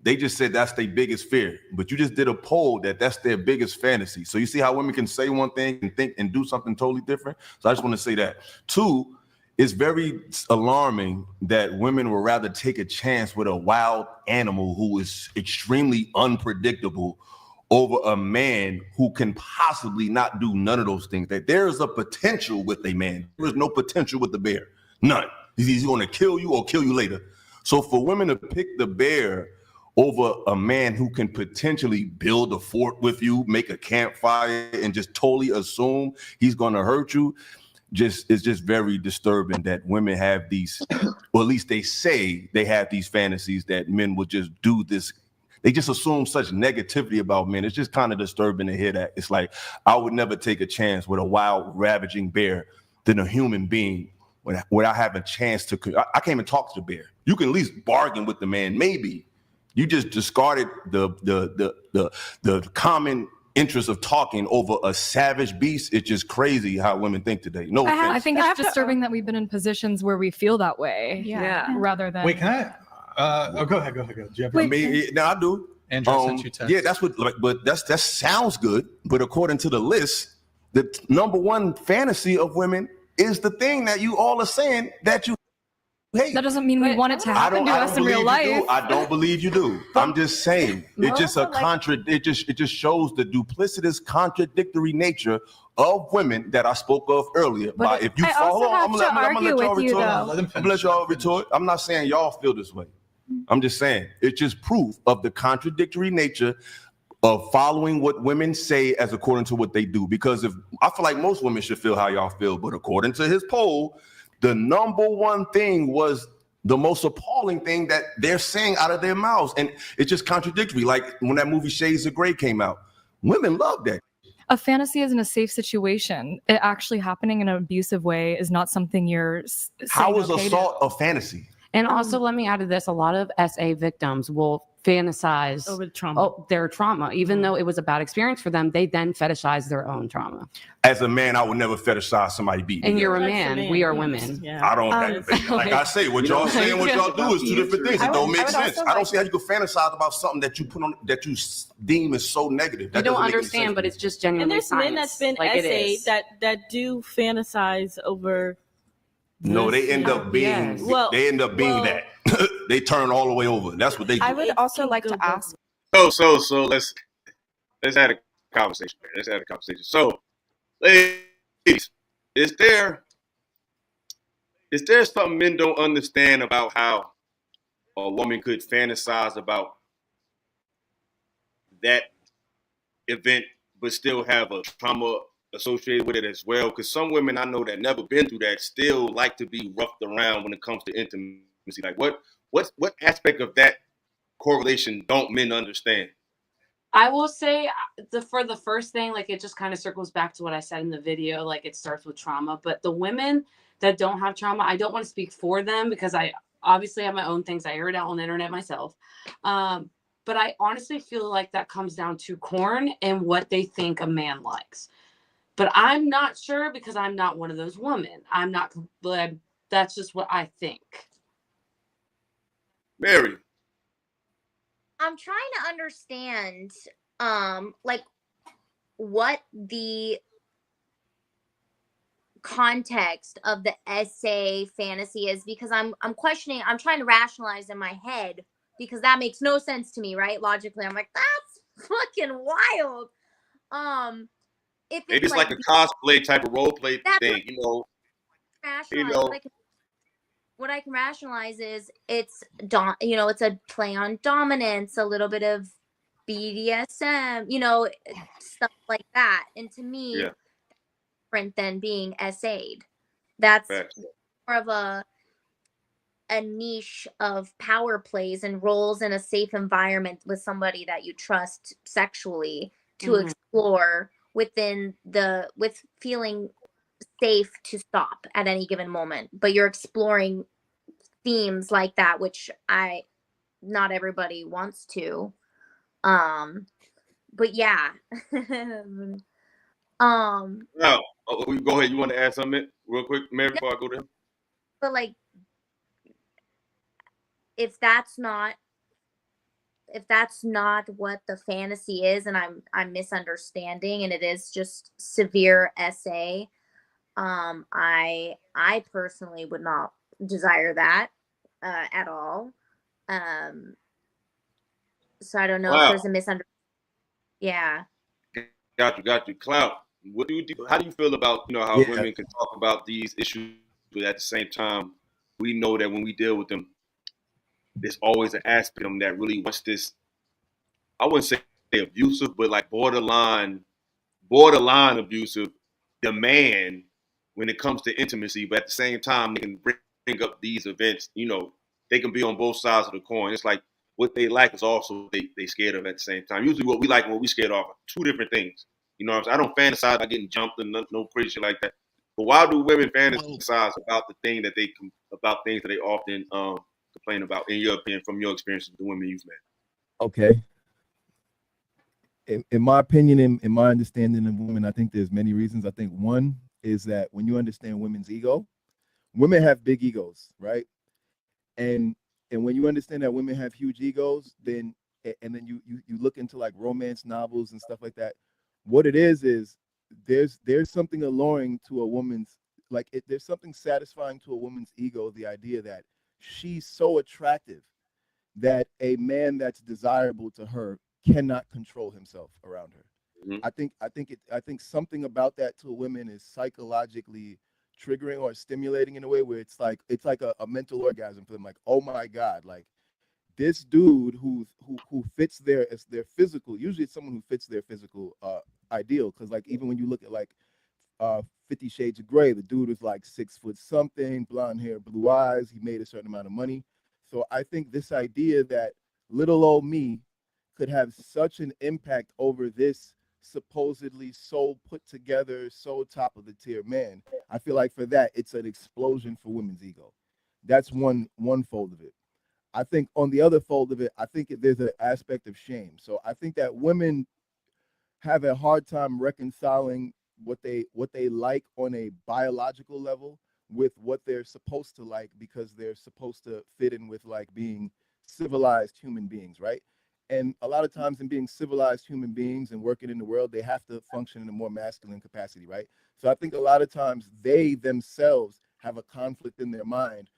they just said that's their biggest fear. But you just did a poll that's their biggest fantasy. So you see how women can say one thing and think and do something totally different? So I just want to say that. Two, it's very alarming that women would rather take a chance with a wild animal who is extremely unpredictable over a man who can possibly not do none of those things. That there is a potential with a man. There is no potential with the bear. None. He's going to kill you or kill you later. So for women to pick the bear over a man who can potentially build a fort with you, make a campfire, and just totally assume he's going to hurt you, it's just very disturbing that women have these, or at least they say they have these fantasies that men will just do this. They just assume such negativity about men. It's just kind of disturbing to hear that. It's like, I would never take a chance with a wild, ravaging bear than a human being without having a chance to. I can't even talk to the bear. You can at least bargain with the man, maybe. You just discarded the common interest of talking over a savage beast. It's just crazy how women think today. No offense. I think it's disturbing that we've been in positions where we feel that way. Yeah. Rather than. Wait, can I? Go ahead. Do you have I do. Andrew sent you text. Yeah, that's what. But that sounds good. But according to the list, the #1 fantasy of women is the thing that you all are saying that you hate. That doesn't mean we want it to happen to us in real life. I don't believe you do. I'm just saying. It's just it just shows the duplicitous, contradictory nature of women that I spoke of earlier. But If you I follow, also have to argue with you, though. I'm gonna let y'all retort. I'm not saying y'all feel this way. I'm just saying it's just proof of the contradictory nature of following what women say as according to what they do. Because if I feel like most women should feel how y'all feel, but according to his poll, the #1 thing was the most appalling thing that they're saying out of their mouths. And it's just contradictory. Like when that movie Shades of Grey came out, women loved that. A fantasy isn't a safe situation. It actually happening in an abusive way is not something you're How is assault a fantasy? And also, let me add to this, a lot of SA victims will fantasize over trauma. Their trauma. Even though it was a bad experience for them, they then fetishize their own trauma. As a man, I would never fetishize somebody beating me. And you're a man. We are women. Yeah. I don't, like I say, what y'all say and what y'all do is two different things. It don't make sense. I don't see how you can fantasize about something that you put on, that you deem is so negative. You don't understand, but it's just genuinely And there's men that's been like essayed that do fantasize over. No, they end up being that. They turn all the way over. That's what they do. I would also like to ask. So let's have a conversation. So, ladies, is there something men don't understand about how a woman could fantasize about that event, but still have a trauma associated with it as well? Because some women I know that never been through that still like to be roughed around when it comes to intimacy. Like what aspect of that correlation don't men understand? I will say for the first thing, like it just kind of circles back to what I said in the video, like it starts with trauma. But the women that don't have trauma, I don't want to speak for them because I obviously have my own things. I air it out on the internet myself. But I honestly feel like that comes down to corn and what they think a man likes. But I'm not sure because I'm not one of those women. But that's just what I think. Mary. I'm trying to understand, like what the context of the essay fantasy is, because I'm questioning, I'm trying to rationalize in my head because that makes no sense to me, right? Logically, I'm like, that's fucking wild. If maybe it's like a cosplay type of role play thing, like, what I can rationalize is it's it's a play on dominance, a little bit of BDSM, stuff like that. And to me, Yeah. different than being SA'd. That's Facts. more of a niche of power plays and roles in a safe environment with somebody that you trust sexually to explore with feeling safe to stop at any given moment. But you're exploring themes like that, which not everybody wants to. But yeah. Now, go ahead. You want to add something real quick, Mary, before I go to him? But like, if that's not what the fantasy is, and I'm misunderstanding, and it is just severe SA, I personally would not desire that at all. So I don't know if there's a misunderstanding. Yeah. Got you. Clout. How do you feel about how women can talk about these issues, but at the same time, we know that when we deal with them, there's always an aspect of them that really wants this. I wouldn't say abusive, but like borderline abusive demand when it comes to intimacy. But at the same time, they can bring up these events. They can be on both sides of the coin. It's like what they like is also they scared of at the same time. Usually, what we like and what we scared of are two different things. You know what I'm saying? I don't fantasize about getting jumped and no crazy shit like that. But why do women fantasize about things that they often complain about? In your opinion, from your experience with the women you've met? Okay. In my opinion, in my understanding of women, I think there's many reasons. I think one is that when you understand women's ego, women have big egos, right? And when you understand that women have huge egos, then you look into like romance novels and stuff like that. What it is there's something alluring to a woman's there's something satisfying to a woman's ego, the idea that she's so attractive that a man that's desirable to her cannot control himself around her. Mm-hmm. I think something about that to a woman is psychologically triggering or stimulating in a way where it's like a mental orgasm for them. Like, oh my God, like this dude who fits their physical. Usually, it's someone who fits their physical ideal. Because like even when you look at like 50 Shades of Grey, the dude was like 6 foot something, blonde hair, blue eyes. He made a certain amount of money. So I think this idea that little old me could have such an impact over this supposedly so put together, so top of the tier man, I feel like for that, it's an explosion for women's ego. That's one fold of it. I think on the other fold of it, I think there's an aspect of shame. So I think that women have a hard time reconciling what they like on a biological level with what they're supposed to like, because they're supposed to fit in with like being civilized human beings, right? And a lot of times in being civilized human beings and working in the world, they have to function in a more masculine capacity, right? So I think a lot of times they themselves have a conflict in their mind.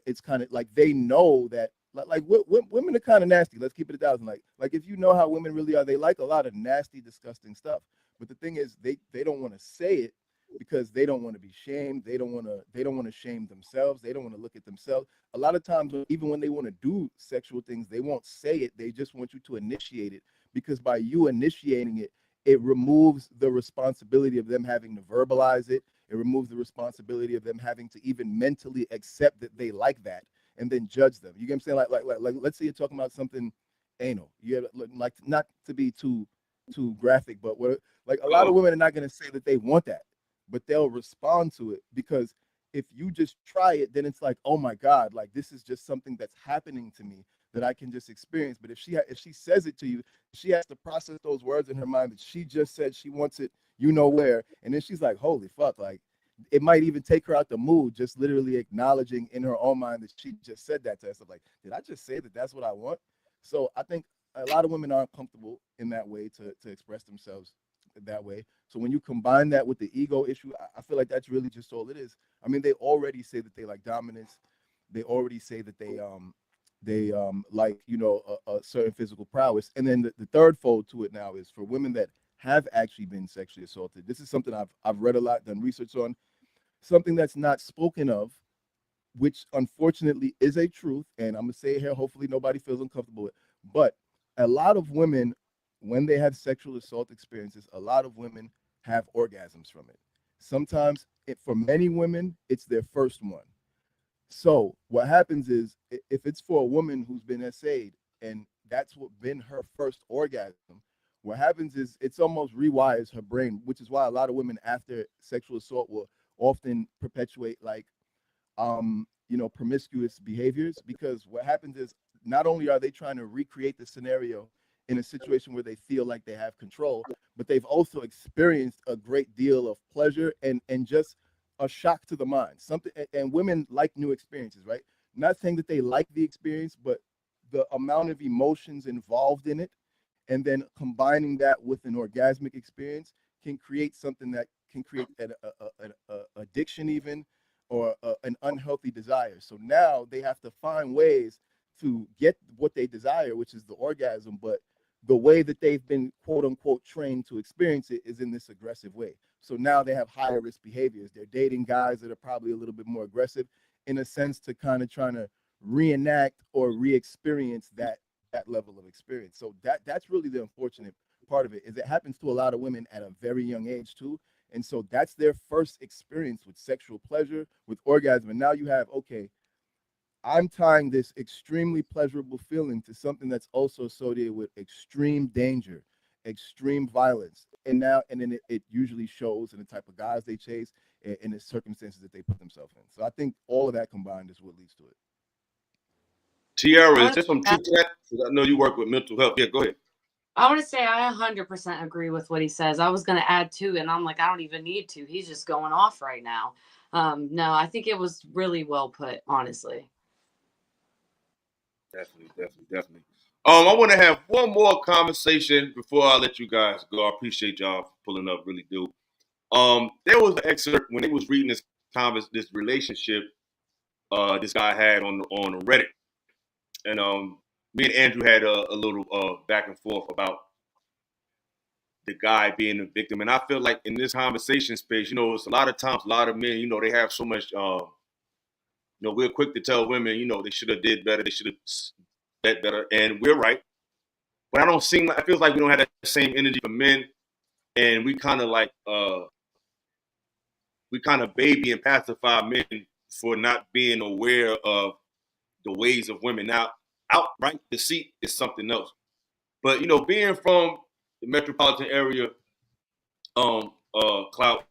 It's kind of like they know that like women are kind of nasty. Let's keep it 1,000. Like if you know how women really are, they like a lot of nasty, disgusting stuff. But the thing is, they don't want to say it because they don't want to be shamed. They don't want to shame themselves. They don't want to look at themselves. A lot of times, even when they want to do sexual things, they won't say it. They just want you to initiate it, because by you initiating it, it removes the responsibility of them having to verbalize it. It removes the responsibility of them having to even mentally accept that they like that and then judge them. You get what I'm saying? Like let's say you're talking about something anal. You have, like, not to be too graphic, but what, like, a lot of women are not going to say that they want that, but they'll respond to it, because if you just try it, then it's like, oh my God, like this is just something that's happening to me that I can just experience. But if she says it to you, she has to process those words in her mind that she just said she wants it, you know where, and then she's like, holy fuck, like it might even take her out the mood, just literally acknowledging in her own mind that she just said that to herself. Like, did I just say that that's what I want? So I think a lot of women aren't comfortable in that way to express themselves that way. So when you combine that with the ego issue, I feel like that's really just all it is. I mean, they already say that they like dominance. They already say that they like, you know, a certain physical prowess. And then the third fold to it now is for women that have actually been sexually assaulted. This is something I've read a lot, done research on, something that's not spoken of which unfortunately is a truth, and I'm gonna say it here, hopefully nobody feels uncomfortable with, but a lot of women, when they have sexual assault experiences, a lot of women have orgasms from it. Sometimes, for many women, it's their first one. So what happens is, if it's for a woman who's been SA'd and that's what been her first orgasm, what happens is it's almost rewires her brain, which is why a lot of women after sexual assault will often perpetuate like promiscuous behaviors, because what happens is not only are they trying to recreate the scenario in a situation where they feel like they have control, but they've also experienced a great deal of pleasure and just a shock to the mind. Something, and women like new experiences, right? Not saying that they like the experience, but the amount of emotions involved in it, and then combining that with an orgasmic experience can create something that can create an addiction even, or an unhealthy desire. So now they have to find ways to get what they desire, which is the orgasm, but the way that they've been quote unquote trained to experience it is in this aggressive way. So now they have higher risk behaviors. They're dating guys that are probably a little bit more aggressive, in a sense, to kind of trying to reenact or re-experience that level of experience. So that's really the unfortunate part of it, is it happens to a lot of women at a very young age too. And so that's their first experience with sexual pleasure, with orgasm. And now you have, okay, I'm tying this extremely pleasurable feeling to something that's also associated with extreme danger, extreme violence. And then it usually shows in the type of guys they chase and in the circumstances that they put themselves in. So I think all of that combined is what leads to it. Tiara, is there some truth to that? I know you work with mental health. Yeah, go ahead. I want to say I 100% agree with what he says. I was going to add to, and I'm like, I don't even need to. He's just going off right now. No, I think it was really well put, honestly. Definitely. I want to have one more conversation before I let you guys go. I appreciate y'all pulling up, really do. There was an excerpt when he was reading this relationship this guy had on Reddit, and me and Andrew had a little back and forth about the guy being a victim, and I feel like in this conversation space, it's a lot of times a lot of men, they have so much, we're quick to tell women, they should have did better, they should have bet better, and we're right. But it feels like we don't have that same energy for men, and we kind of baby and pacify men for not being aware of the ways of women. Now, outright deceit is something else. But being from the metropolitan area, Clout,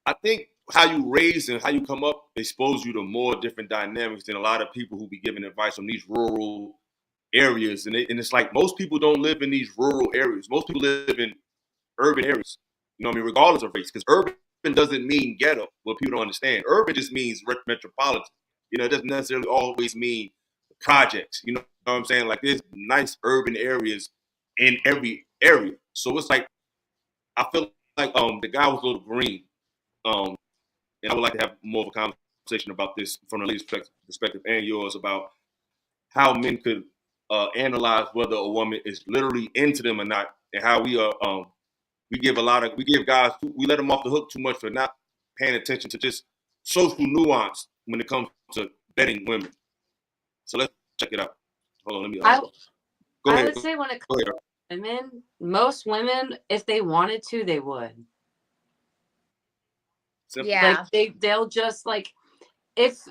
I think how you raise and how you come up expose you to more different dynamics than a lot of people who be giving advice from these rural areas. And it's like most people don't live in these rural areas. Most people live in urban areas. Regardless of race, because urban doesn't mean ghetto. What people don't understand, urban just means metropolitan. It doesn't necessarily always mean projects. You know what I'm saying? Like there's nice urban areas in every area. So it's like I feel like the guy was a little green. And I would like to have more of a conversation about this from the lady's perspective and yours about how men could analyze whether a woman is literally into them or not, and how we give guys, we let them off the hook too much for not paying attention to just social nuance when it comes to betting women. So let's check it out. Hold on, let me. Go ahead. I would say when it comes to women, most women, if they wanted to, they would. Yeah. Like they'll just if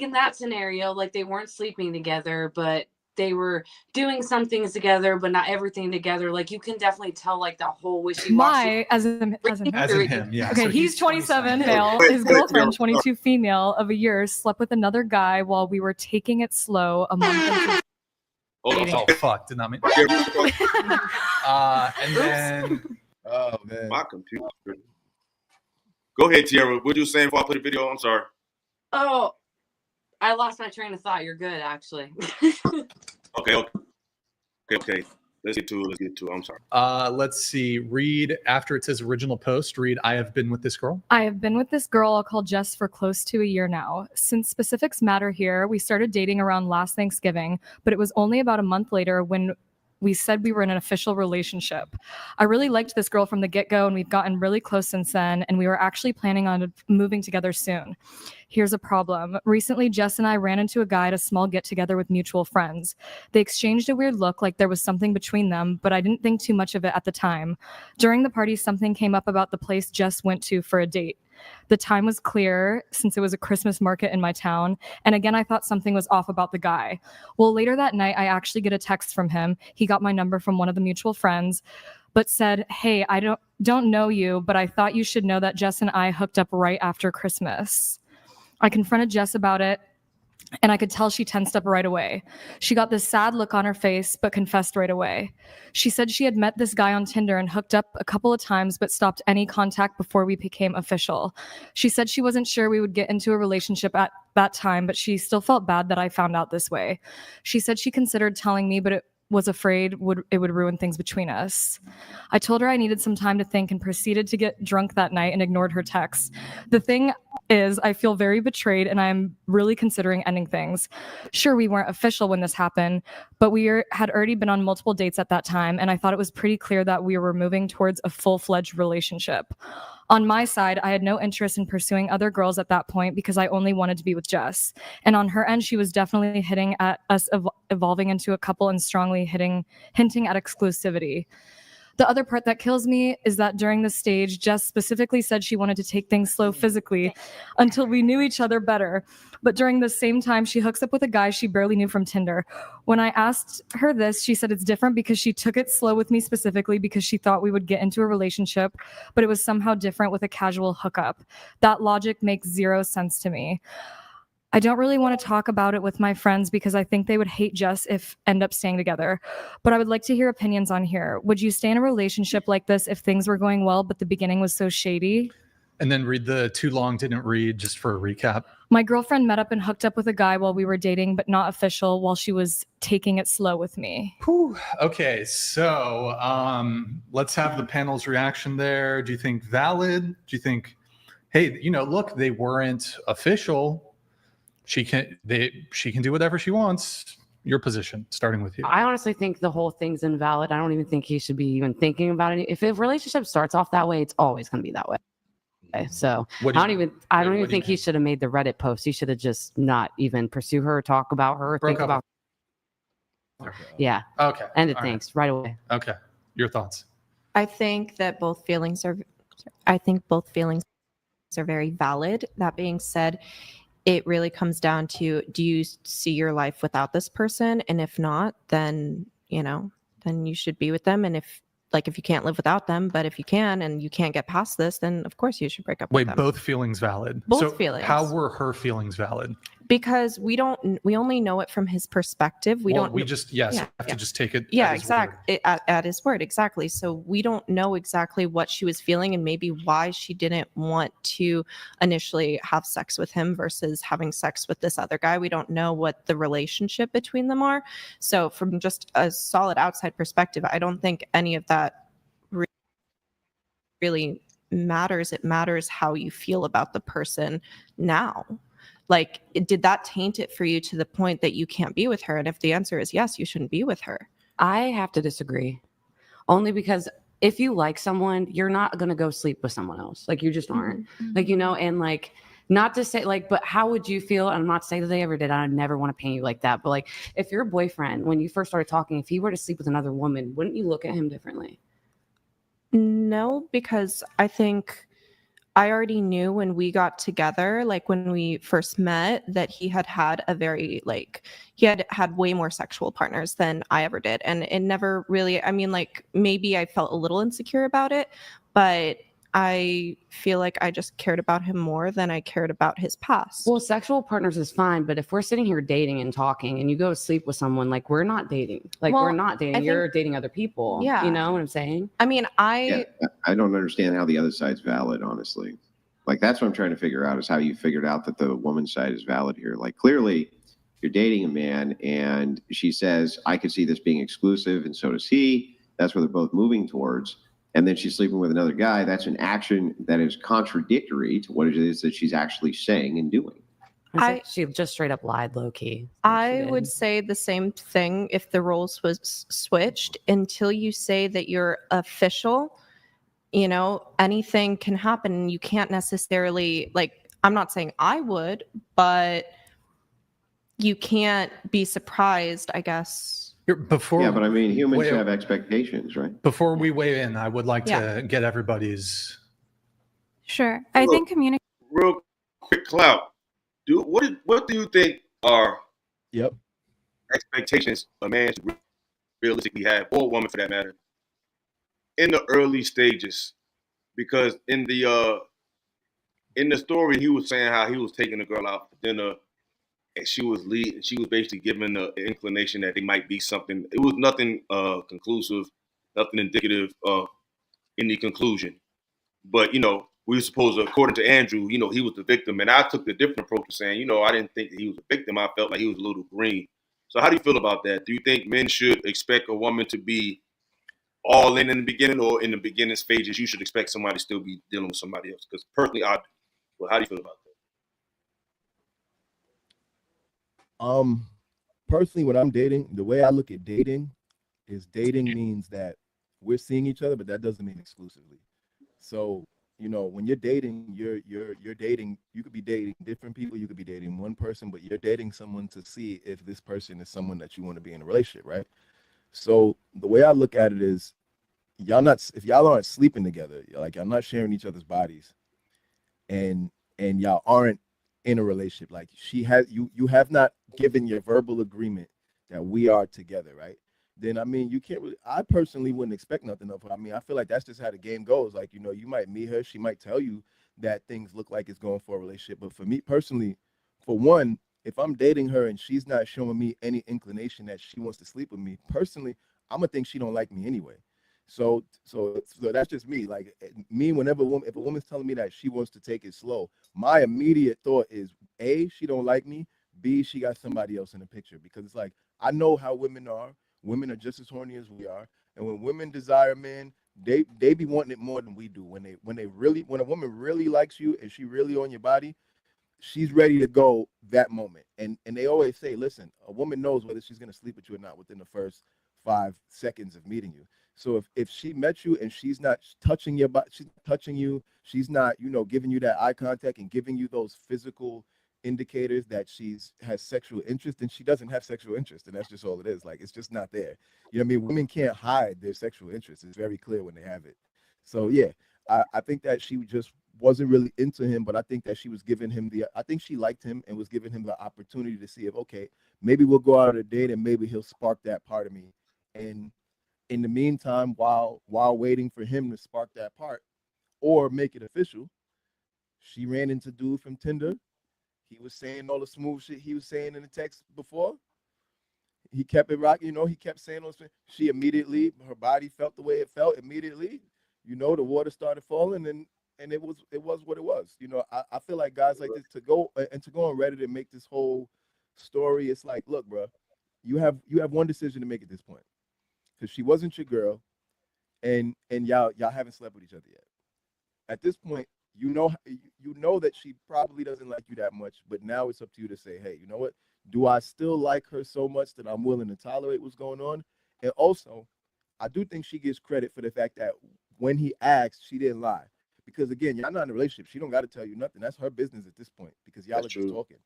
in that scenario, like they weren't sleeping together, but they were doing some things together, but not everything together. Like you can definitely tell the whole wishy-washy. As in him, yeah. Okay, So he's 27 male. His girlfriend, 22 female of a year, slept with another guy while we were taking it slow a month into Oh fuck! Did not mean. And then, oh man, my computer. Go ahead, Tiara. What you were saying before I play the video? I'm sorry. Oh, I lost my train of thought. You're good, actually. Okay. Let's get to it. I'm sorry. Let's see. Read after it says original post. Read. I have been with this girl. I have been with this girl I'll call Jess for close to a year now. Since specifics matter here, we started dating around last Thanksgiving, but it was only about a month later when we said we were in an official relationship. I really liked this girl from the get-go, and we've gotten really close since then, and we were actually planning on moving together soon. Here's a problem. Recently, Jess and I ran into a guy at a small get-together with mutual friends. They exchanged a weird look like there was something between them, but I didn't think too much of it at the time. During the party, something came up about the place Jess went to for a date. The time was clear since it was a Christmas market in my town, and again, I thought something was off about the guy. Well, later that night, I actually get a text from him. He got my number from one of the mutual friends, but said, "Hey, I don't know you, but I thought you should know that Jess and I hooked up right after Christmas." I confronted Jess about it, and I could tell she tensed up right away. She got this sad look on her face, but confessed right away. She said she had met this guy on Tinder and hooked up a couple of times, but stopped any contact before we became official. She said she wasn't sure we would get into a relationship at that time, but she still felt bad that I found out this way. She said she considered telling me, but it was afraid it would ruin things between us. I told her I needed some time to think and proceeded to get drunk that night and ignored her texts. The thing is, I feel very betrayed and I'm really considering ending things. Sure, we weren't official when this happened, but we had already been on multiple dates at that time, and I thought it was pretty clear that we were moving towards a full-fledged relationship. On my side, I had no interest in pursuing other girls at that point because I only wanted to be with Jess. And on her end, she was definitely hitting at us evolving into a couple and strongly hinting at exclusivity. The other part that kills me is that during this stage, Jess specifically said she wanted to take things slow physically until we knew each other better. But during the same time, she hooks up with a guy she barely knew from Tinder. When I asked her this, she said it's different because she took it slow with me specifically because she thought we would get into a relationship, but it was somehow different with a casual hookup. That logic makes zero sense to me. I don't really want to talk about it with my friends because I think they would hate Jess if end up staying together. But I would like to hear opinions on here. Would you stay in a relationship like this if things were going well, but the beginning was so shady? And then read the too long didn't read just for a recap. My girlfriend met up and hooked up with a guy while we were dating, but not official, while she was taking it slow with me. Whew. Okay, so let's have the panel's reaction there. Do you think valid? Do you think, hey, look, they weren't official. She can do whatever she wants. Your position, starting with you. I honestly think the whole thing's invalid. I don't even think he should be even thinking about it. If a relationship starts off that way, it's always going to be that way. Okay, so I don't even think he should have made the Reddit post. He should have just not even pursue her, talk about her, think about her. Yeah. Okay. Ended things right away. Okay. Your thoughts? I think both feelings are very valid. That being said, it really comes down to, do you see your life without this person? And if not, then, then you should be with them. And if you can't live without them, but if you can and you can't get past this, then of course you should break up with them. Wait, both feelings valid? Both feelings. How were her feelings valid? Because we only know it from his perspective. We have to just take it. Yeah, exactly. At his word. Exactly. So we don't know exactly what she was feeling and maybe why she didn't want to initially have sex with him versus having sex with this other guy. We don't know what the relationship between them are. So from just a solid outside perspective, I don't think any of that really matters. It matters how you feel about the person now. Like, did that taint it for you to the point that you can't be with her? And if the answer is yes, you shouldn't be with her. I have to disagree. Only because if you like someone, you're not going to go sleep with someone else. Like, you just aren't. Mm-hmm. And not to say but how would you feel? And I'm not saying that they ever did. I never want to paint you like that. But if your boyfriend, when you first started talking, if he were to sleep with another woman, wouldn't you look at him differently? No, because I think I already knew when we got together, when we first met, that he had a very, he had way more sexual partners than I ever did. And it never really, maybe I felt a little insecure about it, but I feel like I just cared about him more than I cared about his past. Well, sexual partners is fine, but if we're sitting here dating and talking and you go to sleep with someone, we're not dating. We're not dating. You're dating other people. Yeah. You know what I'm saying? I don't understand how the other side's valid, honestly. That's what I'm trying to figure out, is how you figured out that the woman's side is valid here. Clearly you're dating a man and she says, I could see this being exclusive, and so does he. That's where they're both moving towards. And then she's sleeping with another guy. That's an action that is contradictory to what it is that she's actually saying and doing. She just straight up lied low key. I would say the same thing if the roles was switched. Until you say that you're official, you know, anything can happen. You can't necessarily, like, I'm not saying I would, but you can't be surprised, I guess. Before, Yeah, but I mean, humans have expectations, right? Before we weigh in, I would like Yeah. to get everybody's. Sure. I think communication. Real quick, Clout. What do you think are expectations a man should realistically have, or a woman for that matter, in the early stages? Because in the story, he was saying how he was taking the girl out for dinner, and she was basically giving the inclination that it might be something. It was nothing conclusive, nothing indicative of any conclusion. But, you know, we were supposed to, according to Andrew, you know, he was the victim. And I took the different approach of saying, you know, I didn't think that he was a victim. I felt like he was a little green. So how do you feel about that? Do you think men should expect a woman to be all in the beginning, or in the beginning stages, you should expect somebody to still be dealing with somebody else? Because personally, I do. Well, how do you feel about that? Personally, when I'm dating, the way I look at dating is dating means that we're seeing each other, but that doesn't mean exclusively. So, you know, when you're dating, you're dating, you could be dating different people, you could be dating one person, but you're dating someone to see if this person is someone that you want to be in a relationship, right? So the way I look at it is, if y'all aren't sleeping together, like y'all not sharing each other's bodies, and y'all aren't in a relationship, like you have not given your verbal agreement that we are together, right? Then I mean, you can't really, I personally wouldn't expect nothing of her. I mean, I feel like that's just how the game goes. Like, you know, you might meet her, she might tell you that things look like it's going for a relationship. But for me personally, for one, if I'm dating her and she's not showing me any inclination that she wants to sleep with me, personally, I'm gonna think she don't like me anyway. So that's just me. Like me, whenever if a woman's telling me that she wants to take it slow, my immediate thought is A, she don't like me, B, she got somebody else in the picture. Because it's like, I know how women are. Women are just as horny as we are, and when women desire men, they be wanting it more than we do. When a woman really likes you and she really on your body, she's ready to go that moment. And they always say, listen, a woman knows whether she's gonna sleep with you or not within the first 5 seconds of meeting you. So if she met you and she's not touching your body, she's touching you, she's not, you know, giving you that eye contact and giving you those physical indicators that has sexual interest, and she doesn't have sexual interest, and that's just all it is. Like, it's just not there. You know what I mean? Women can't hide their sexual interest. It's very clear when they have it. So yeah, I think that she just wasn't really into him, but I think that she was giving him I think she liked him and was giving him the opportunity to see if, okay, maybe we'll go out on a date and maybe he'll spark that part of me. And in the meantime, while waiting for him to spark that part or make it official, she ran into dude from Tinder. He was saying all the smooth shit he was saying in the text before. He kept it rocking, you know, he kept saying those things. She immediately, her body felt the way it felt immediately. You know, the water started falling, and it was what it was. You know, I feel like guys like this to go on Reddit and make this whole story, it's like, look, bro, you have one decision to make at this point. Because she wasn't your girl, and y'all haven't slept with each other yet. At this point, you know that she probably doesn't like you that much, but now it's up to you to say, hey, you know what? Do I still like her so much that I'm willing to tolerate what's going on? And also, I do think she gets credit for the fact that when he asked, she didn't lie. Because again, y'all not in a relationship. She don't got to tell you nothing. That's her business at this point, because y'all are just talking.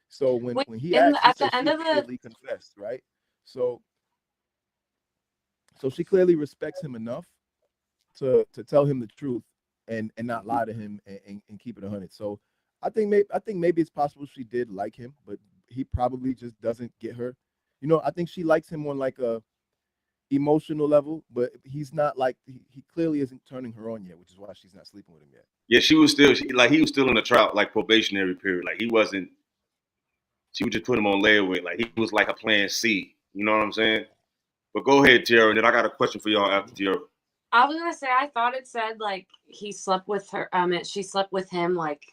So when he asked, she said she immediately confessed, right? So she clearly respects him enough to tell him the truth and not lie to him and keep it 100. So I think maybe it's possible she did like him, but he probably just doesn't get her. You know, I think she likes him on like a emotional level, but he's not like, he clearly isn't turning her on yet, which is why she's not sleeping with him yet. Yeah, he was still in the trial, like probationary period. Like she would just put him on layaway. Like he was like a plan C. You know what I'm saying? But go ahead, Tiara, and then I got a question for y'all after Tiara. I was gonna say, I thought it said like he slept with her. She slept with him like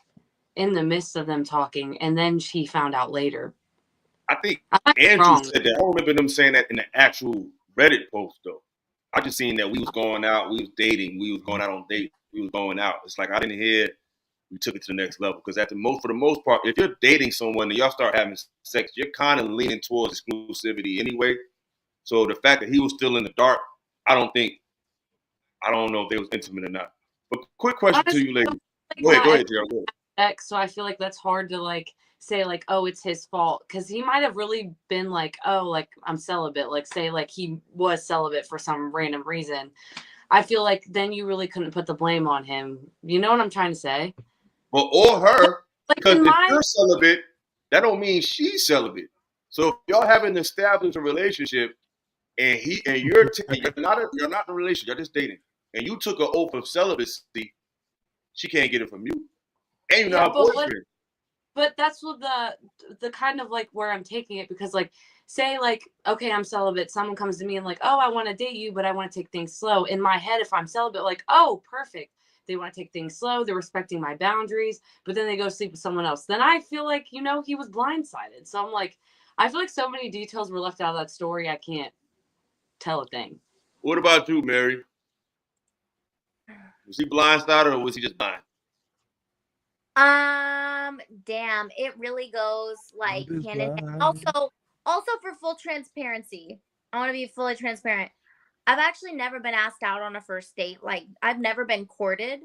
in the midst of them talking, and then she found out later. I think Andrew said that. I don't remember them saying that in the actual Reddit post though. I just seen that we was going out, we was dating, we was going out on dates, we was going out. It's like I didn't hear we took it to the next level. Because for the most part, if you're dating someone and y'all start having sex, you're kind of leaning towards exclusivity anyway. So the fact that he was still in the dark, I don't know if they was intimate or not. But quick question to you, lady. Go ahead, Gerald. Go ahead. So I feel like that's hard to like say like, oh, it's his fault, because he might have really been like, oh, like I'm celibate, like say like he was celibate for some random reason. I feel like then you really couldn't put the blame on him. You know what I'm trying to say? Well, or her, like because if you're celibate, that don't mean she's celibate. So if y'all haven't established a relationship, and you're not in a relationship, you're just dating, and you took an oath of celibacy, she can't get it from you. And you're not her boyfriend. But that's what the kind of like where I'm taking it, because like say like, okay, I'm celibate, someone comes to me and like, oh, I want to date you, but I want to take things slow. In my head, if I'm celibate, like, oh, perfect, they want to take things slow, they're respecting my boundaries, but then they go sleep with someone else, then I feel like, you know, he was blindsided. So I'm like, I feel like so many details were left out of that story, I can't tell a thing. What about you, Mary? Was he blindsided or was he just blind? Damn, it really goes like hand in hand. Also for full transparency, I want to be fully transparent. I've actually never been asked out on a first date. Like, I've never been courted.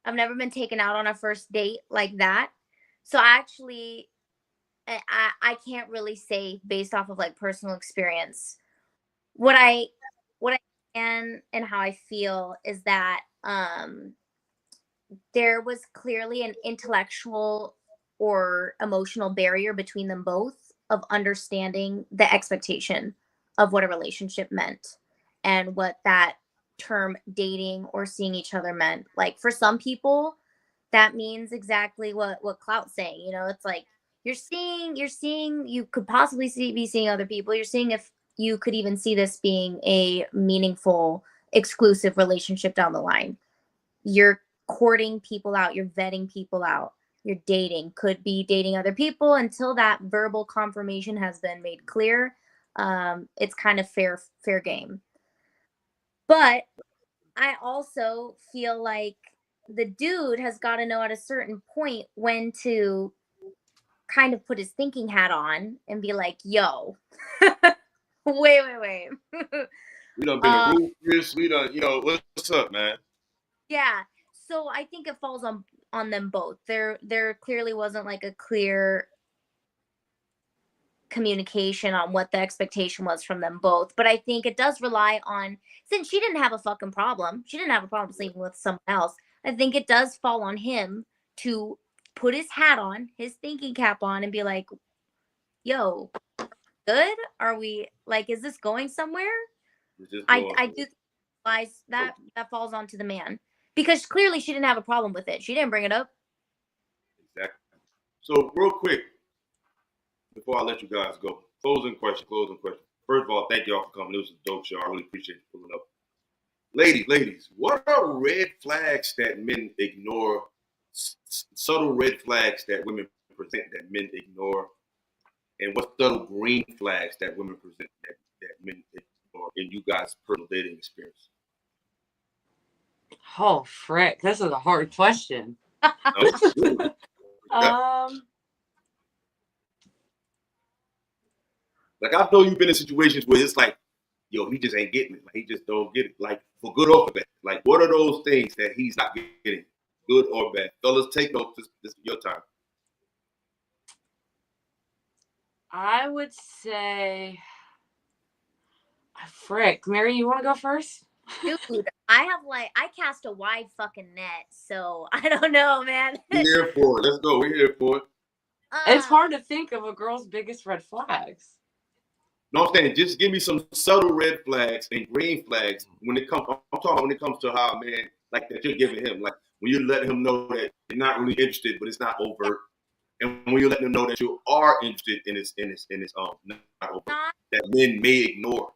I've never been taken out on a first date like that. So actually, I can't really say based off of like personal experience. What I can and how I feel is that there was clearly an intellectual or emotional barrier between them both of understanding the expectation of what a relationship meant and what that term dating or seeing each other meant. Like for some people, that means exactly what Clout's saying. You know, it's like you're seeing, you could possibly be seeing other people. You're seeing if you could even see this being a meaningful, exclusive relationship down the line. You're courting people out, you're vetting people out, you're dating, could be dating other people until that verbal confirmation has been made clear. It's kind of fair game. But I also feel like the dude has got to know at a certain point when to kind of put his thinking hat on and be like, yo, wait. We done been a ruthless. We done, what's up, man? Yeah. So I think it falls on them both. There clearly wasn't like a clear communication on what the expectation was from them both. But I think it does rely on, since she didn't have a fucking problem, she didn't have a problem sleeping with someone else, I think it does fall on him to put his hat on, his thinking cap on, and be like, yo, good? Are we like, is this going somewhere? I do realize that falls onto the man, because clearly she didn't have a problem with it. She didn't bring it up. Exactly. So real quick, before I let you guys go, closing question. First of all, thank y'all for coming. This was a dope show. I really appreciate you pulling up. Ladies, what are red flags that men ignore? Subtle red flags that women present that men ignore, and what subtle green flags that women present that men ignore in you guys' personal dating experience? Oh frick, this is a hard question. Like, I know you've been in situations where it's like, yo, he just ain't getting it. Like, he just don't get it. Like, for good or for bad. Like, what are those things that he's not getting, good or bad? Fellas, take notes. This is your time. I would say, frick, Mary, you want to go first? Dude, I cast a wide fucking net, so I don't know, man. We're here for it. Let's go. We're here for it. It's hard to think of a girl's biggest red flags. No, I'm saying, just give me some subtle red flags and green flags when it comes. I'm talking when it comes to how a man, like, that you're giving him, like when you're letting him know that you're not really interested, but it's not overt, and when you're letting him know that you are interested in his not overt, that men may ignore.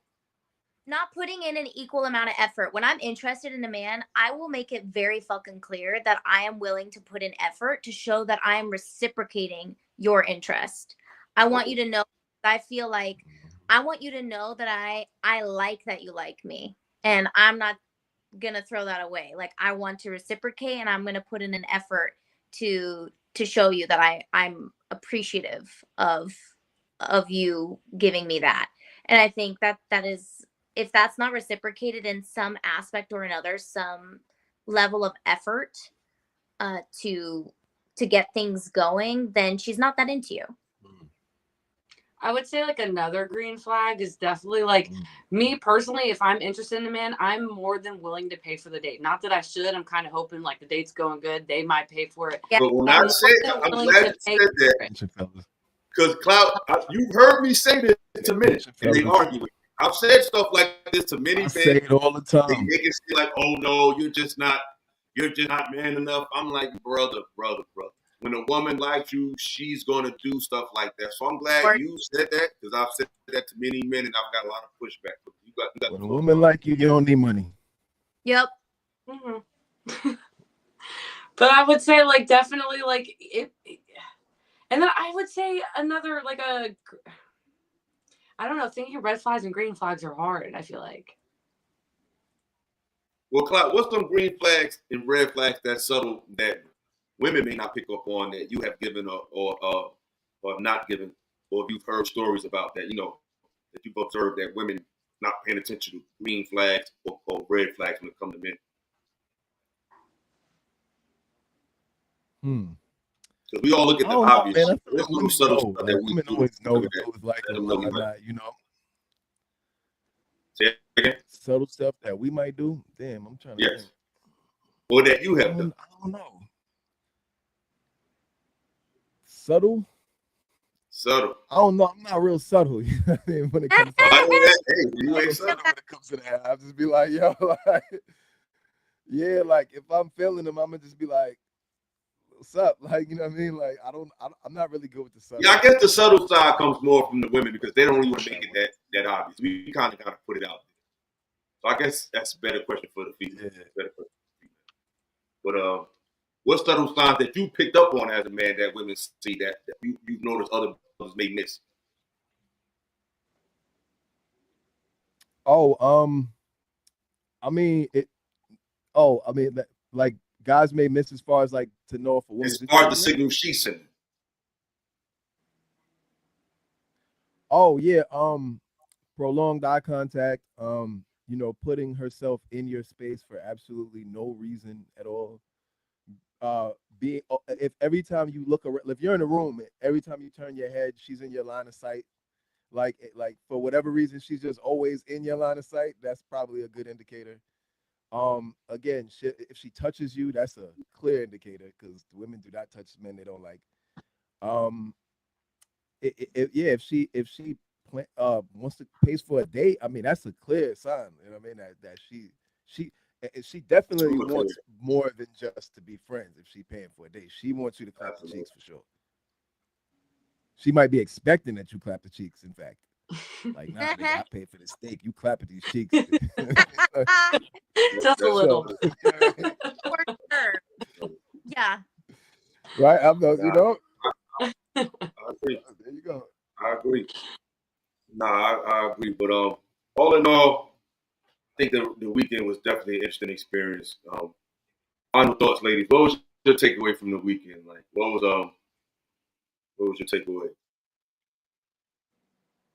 Not putting in an equal amount of effort. When I'm interested in a man, I will make it very fucking clear that I am willing to put in effort to show that I am reciprocating your interest. I want you to know, I feel like I want you to know that I like that you like me, and I'm not going to throw that away. Like, I want to reciprocate, and I'm going to put in an effort to show you that I'm appreciative of you giving me that. And I think that is, if that's not reciprocated in some aspect or another, some level of effort to get things going, then she's not that into you. I would say like another green flag is definitely like me personally. If I'm interested in a man, I'm more than willing to pay for the date. Not that I should. I'm kind of hoping like the date's going good. They might pay for it. Yeah. But when I said, I'm glad you said that. Because Clout, you've heard me say this to men, and they argue with me. I've said stuff like this to many men. Say it all the time. They make it seem like, oh no, you're just not man enough. I'm like, brother. When a woman likes you, she's gonna do stuff like that. So I'm glad you said that, because I've said that to many men, and I've got a lot of pushback. You got when a woman like you don't need money. Yep. Mm-hmm. But I would say like definitely like it, and then I would say another like I don't know. Thinking red flags and green flags are hard. I feel like. Well, Clout, what's some green flags and red flags that's subtle that women may not pick up on that you have given or not given, or if you've heard stories about that, that you've observed that women not paying attention to green flags or red flags when it comes to men? So we all look at the obvious. There's some subtle stuff that women always know what those like and what not, Say it again? Subtle stuff that we might do. Damn, I'm trying to think. Or that you have done. I don't know. Subtle. I don't know. I'm not real subtle. You know what I mean? When it comes to you ain't subtle when it comes to that, I'll just be like, yo, like, yeah, like if I'm feeling them, I'm gonna just be like, what's up? Like, you know what I mean? Like, I'm not really good with the subtle. Yeah, I guess the subtle side comes more from the women because they don't really want to make it that obvious. We kind of gotta put it out there. So I guess that's a better question for the female. But what subtle signs that you picked up on as a man that women see that you've noticed other brothers may miss? Like guys may miss as far as like to know if a woman's as far as the signal she's sending. Oh yeah, prolonged eye contact, putting herself in your space for absolutely no reason at all. If every time you look around, if you're in a room, every time you turn your head, she's in your line of sight. Like for whatever reason, she's just always in your line of sight. That's probably a good indicator. Again, if she touches you, that's a clear indicator because women do not touch men they don't like. If she wants to pay for a date, I mean that's a clear sign. You know what I mean? That she definitely wants more than just to be friends. If she's paying for a date, she wants you to clap the cheeks for sure. She might be expecting that you clap the cheeks. In fact, like, nah, nigga, I paid for the steak. You clap at these cheeks. Just a little. For sure. Yeah. Right. I agree. There you go. I agree. I agree. But all in all, I think the weekend was definitely an interesting experience. Final thoughts, ladies. What was your takeaway from the weekend? Like, what was your takeaway?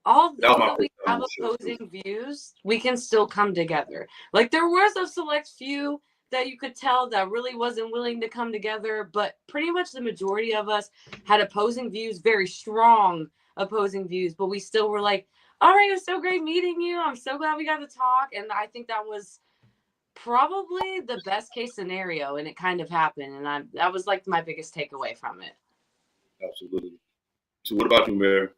Although we have opposing views, we can still come together. Like there was a select few that you could tell that really wasn't willing to come together, but pretty much the majority of us had opposing views, very strong opposing views, but we still were like, all right, it was so great meeting you. I'm so glad we got to talk. And I think that was probably the best case scenario, and it kind of happened. And that was like my biggest takeaway from it. Absolutely. So what about you, Mary?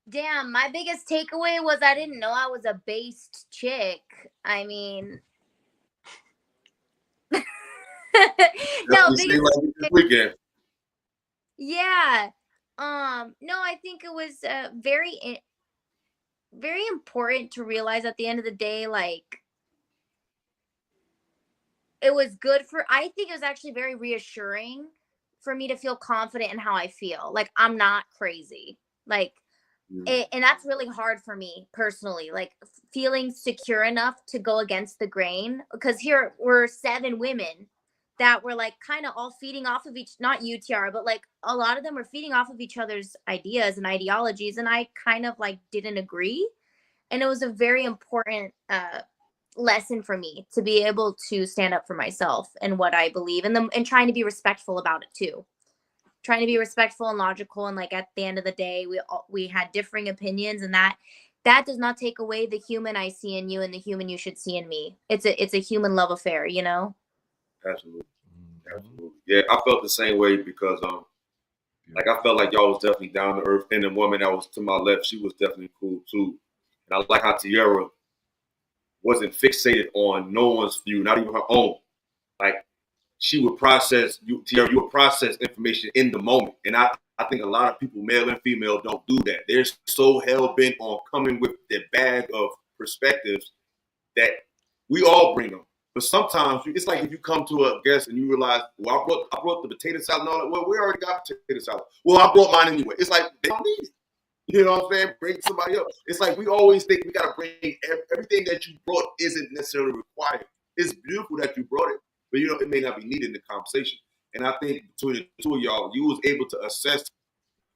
Damn, my biggest takeaway was I didn't know I was a based chick. I mean, no, weekend. Yeah. No, I think it was very important to realize at the end of the day, like, it was good I think it was actually very reassuring for me to feel confident in how I feel. Like, I'm not crazy. Like, and that's really hard for me personally, like feeling secure enough to go against the grain, because here we're 7 women that were like kind of all feeding off of each, not you, Tiara, but like a lot of them were feeding off of each other's ideas and ideologies, and I kind of like didn't agree. And it was a very important lesson for me to be able to stand up for myself and what I believe, and trying to be respectful about it too. Trying to be respectful and logical, and like at the end of the day, we had differing opinions, and that does not take away the human I see in you and the human you should see in me. It's a human love affair, you know. Absolutely. Yeah, I felt the same way because like I felt like y'all was definitely down to earth, and the woman that was to my left, she was definitely cool too. And I like how Tiara wasn't fixated on no one's view, not even her own. Like she would process Tiara, you would process information in the moment. And I think a lot of people, male and female, don't do that. They're so hell bent on coming with their bag of perspectives that we all bring them. But sometimes it's like if you come to a guest and you realize, well, I brought the potato salad and all that. Well, we already got potato salad. Well, I brought mine anyway. It's like they don't need it. You know what I'm saying? Bring somebody else. It's like we always think we got to bring everything that you brought isn't necessarily required. It's beautiful that you brought it, but you know it may not be needed in the conversation. And I think between the two of y'all, you was able to assess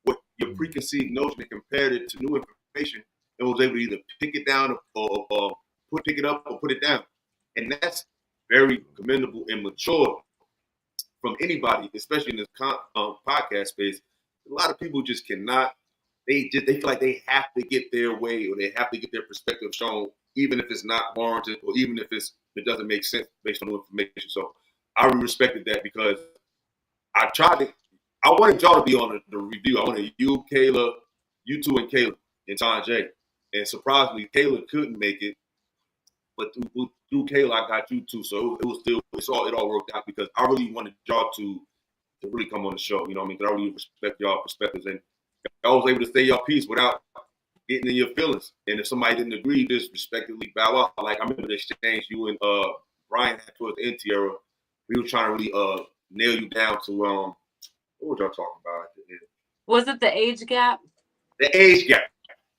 what your preconceived notion and compared it to new information, and was able to either pick it down or pick it up or put it down. And that's very commendable and mature from anybody, especially in this podcast space. A lot of people just cannot. They feel like they have to get their way or they have to get their perspective shown, even if it's not warranted or even if it doesn't make sense based on new information. So I really respected that because I wanted y'all to be on the review. I wanted you, Kayla, you two and Kayla and Sanjay. And surprisingly, Kayla couldn't make it. But through Kayla, I got you too. So it all worked out because I really wanted y'all to really come on the show. You know what I mean? Because I really respect y'all perspectives. And I was able to say your piece without getting in your feelings. And if somebody didn't agree, just respectfully bow out. Like I remember the exchange you and Brian had towards the end, Tiara. We were trying to really nail you down to what were y'all talking about at the end? Was it the age gap? The age gap.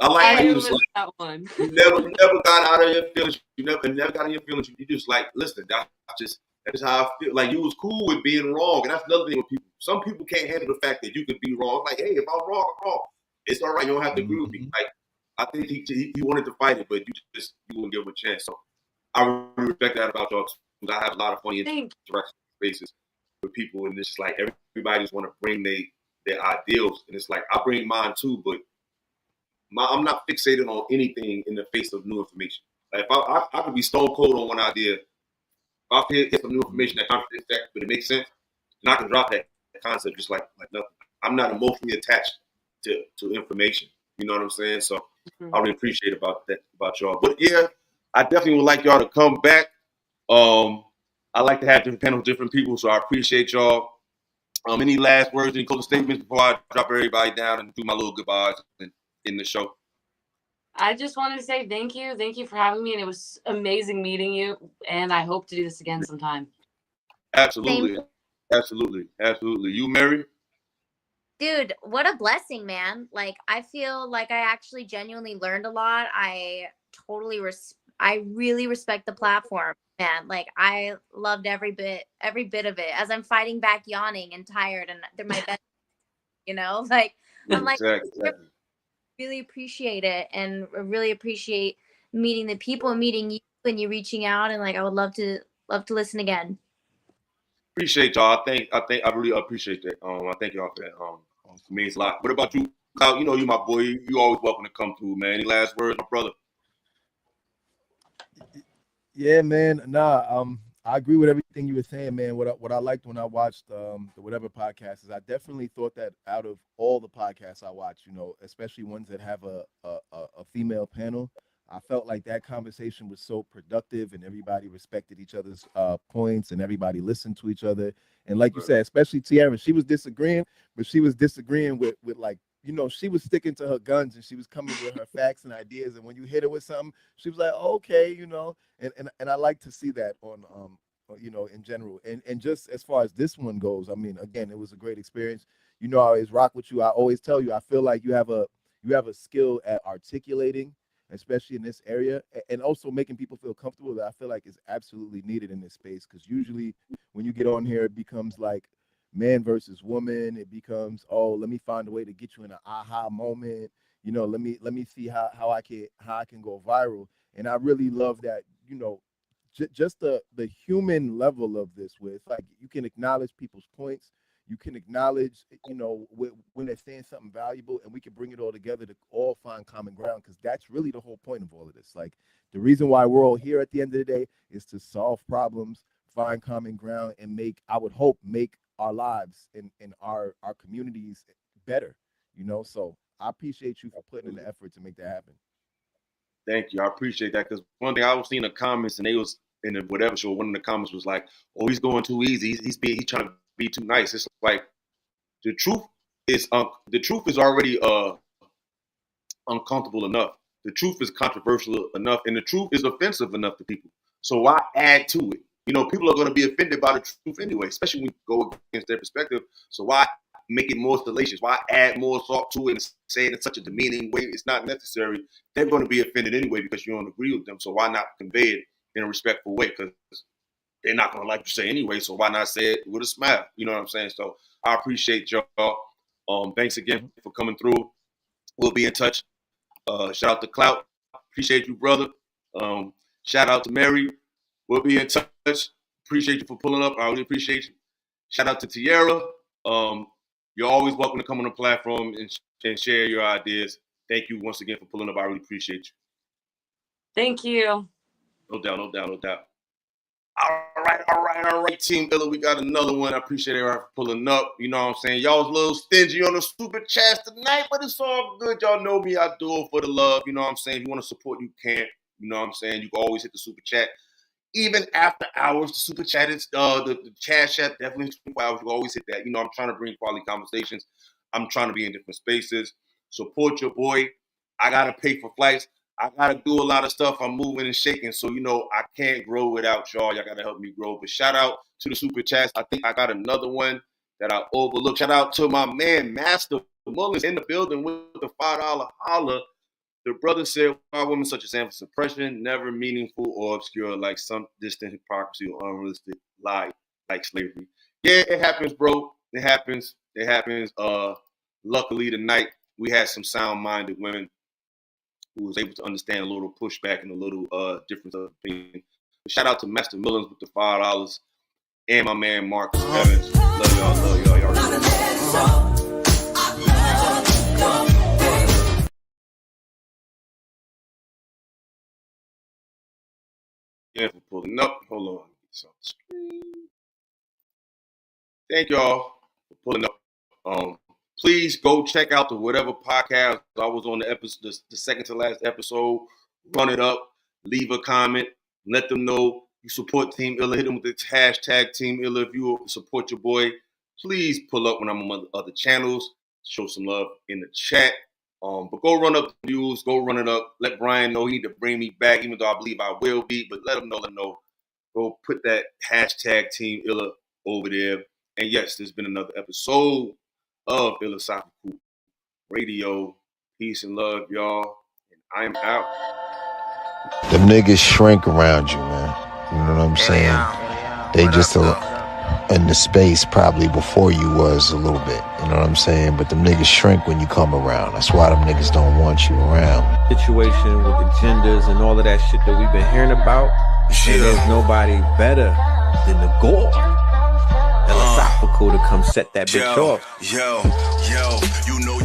I like how you was like, that one. you never got out of your feelings. You never got in your feelings. You just like, listen, that's how I feel. Like you was cool with being wrong. And that's another thing with people. Some people can't handle the fact that you could be wrong. Like, hey, if I'm wrong, I'm wrong. It's all right. You don't have to agree with me. Like, I think he wanted to fight it, but you wouldn't give him a chance. So I really respect that about y'all. I have a lot of funny interaction spaces with people, and it's just like everybody just want to bring their ideals, and it's like I bring mine too, but I'm not fixated on anything in the face of new information. Like if I could be stone cold on one idea, if I get some new information that contradicts that, but it makes sense, then I can drop that concept just like nothing. I'm not emotionally attached to information. You know what I'm saying? So I really appreciate about y'all. But yeah, I definitely would like y'all to come back. I like to have different panels, different people, so I appreciate y'all. Any last words, any closing statements before I drop everybody down and do my little goodbyes and end the show? I just wanted to say thank you. Thank you for having me, and it was amazing meeting you, and I hope to do this again sometime. Absolutely. Absolutely. You married? Dude, what a blessing, man. Like, I feel like I actually genuinely learned a lot. I really respect the platform, man. Like, I loved every bit of it as I'm fighting back yawning and tired, and they're my best, you know? Like, I'm like, exactly. Really appreciate it, and really appreciate meeting the people and meeting you and you reaching out, and like, I would love to listen again. Appreciate y'all. I really appreciate that. I thank y'all for that. It means a lot. What about you, Clout? You know you my boy. You always welcome to come through, man. Any last words, my brother? Yeah, man. Nah, I agree with everything you were saying, man. What I liked when I watched the whatever podcast is I definitely thought that out of all the podcasts I watch, you know, especially ones that have a female panel, I felt like that conversation was so productive and everybody respected each other's points and everybody listened to each other. And like you said, especially Tiara, she was disagreeing, but she was disagreeing with like, you know, she was sticking to her guns and she was coming with her facts and ideas. And when you hit her with something, she was like, oh, okay, you know, and I like to see that on, you know, in general. And just as far as this one goes, I mean, again, it was a great experience. You know, I always rock with you. I always tell you, I feel like you have a skill at articulating especially in this area, and also making people feel comfortable, that I feel like is absolutely needed in this space. Because usually when you get on here, it becomes like man versus woman. It becomes, oh, let me find a way to get you in an aha moment. You know, let me see how I can go viral. And I really love that, you know, just the human level of this, where it's like you can acknowledge people's points. You can acknowledge, you know, when they're saying something valuable, and we can bring it all together to all find common ground, because that's really the whole point of all of this. Like, the reason why we're all here at the end of the day is to solve problems, find common ground, and I would hope, make our lives and our communities better, you know? So I appreciate you for putting in the effort to make that happen. Thank you. I appreciate that, because one thing I was seeing in the comments, and they was in the whatever show, one of the comments was like, oh, he's going too easy. He's trying to be too nice. It's like, the truth is already uncomfortable enough. The truth is controversial enough, and the truth is offensive enough to people. So why add to it? You know, people are going to be offended by the truth anyway, especially when you go against their perspective. So why make it more salacious? Why add more salt to it and say it in such a demeaning way? It's not necessary. They're going to be offended anyway because you don't agree with them. So why not convey it in a respectful way? Because they're not going to like you say anyway. So why not say it with a smile? You know what I'm saying? So I appreciate y'all. Thanks again for coming through. We'll be in touch. Shout out to Clout. Appreciate you, brother. Shout out to Mary. We'll be in touch. Appreciate you for pulling up. I really appreciate you. Shout out to Tierra. You're always welcome to come on the platform and share your ideas. Thank you once again for pulling up. I really appreciate you. Thank you. No doubt. All right, Team Illa. We got another one. I appreciate everybody for pulling up. You know what I'm saying? Y'all was a little stingy on the super chats tonight, but it's all good. Y'all know me. I do it for the love. You know what I'm saying? If you want to support, you can. You know what I'm saying? You can always hit the super chat. Even after hours, the super chat is the cash app, definitely 24 hours. You always hit that. You know, I'm trying to bring quality conversations. I'm trying to be in different spaces. Support your boy. I gotta pay for flights. I gotta do a lot of stuff. I'm moving and shaking. So, you know, I can't grow without y'all. Y'all gotta help me grow. But shout out to the super chats. I think I got another one that I overlooked. Shout out to my man, Master Mullins, in the building with the $5 holla. The brother said, why women such as suppression, never meaningful or obscure, like some distant hypocrisy or unrealistic lie, like slavery. Yeah, it happens, bro. It happens. Luckily tonight, we had some sound-minded women who was able to understand a little pushback and a little difference of opinion. Shout out to Master Mullins with the $5 and my man Marcus Evans. Love y'all. Y'all. Yeah, for pulling up. Hold on. Thank y'all for pulling up. Please go check out the whatever podcast. I was on the episode, the second to last episode. Run it up. Leave a comment. Let them know you support Team Illa. Hit them with the hashtag Team Illa. If you support your boy, please pull up when I'm on other channels. Show some love in the chat. But go run up the views. Go run it up. Let Brian know he need to bring me back, even though I believe I will be. But let him know. Go put that hashtag Team Illa over there. And yes, there's been another episode of Philosophical Radio. Peace and love, y'all. And I'm out. Them niggas shrink around you, man. You know what I'm saying? They just in the space probably before you was a little bit. You know what I'm saying? But them niggas shrink when you come around. That's why them niggas don't want you around. Situation with the genders and all of that shit that we've been hearing about. And there's nobody better than the gore. Philosophical to come set that bitch off. Yo, you know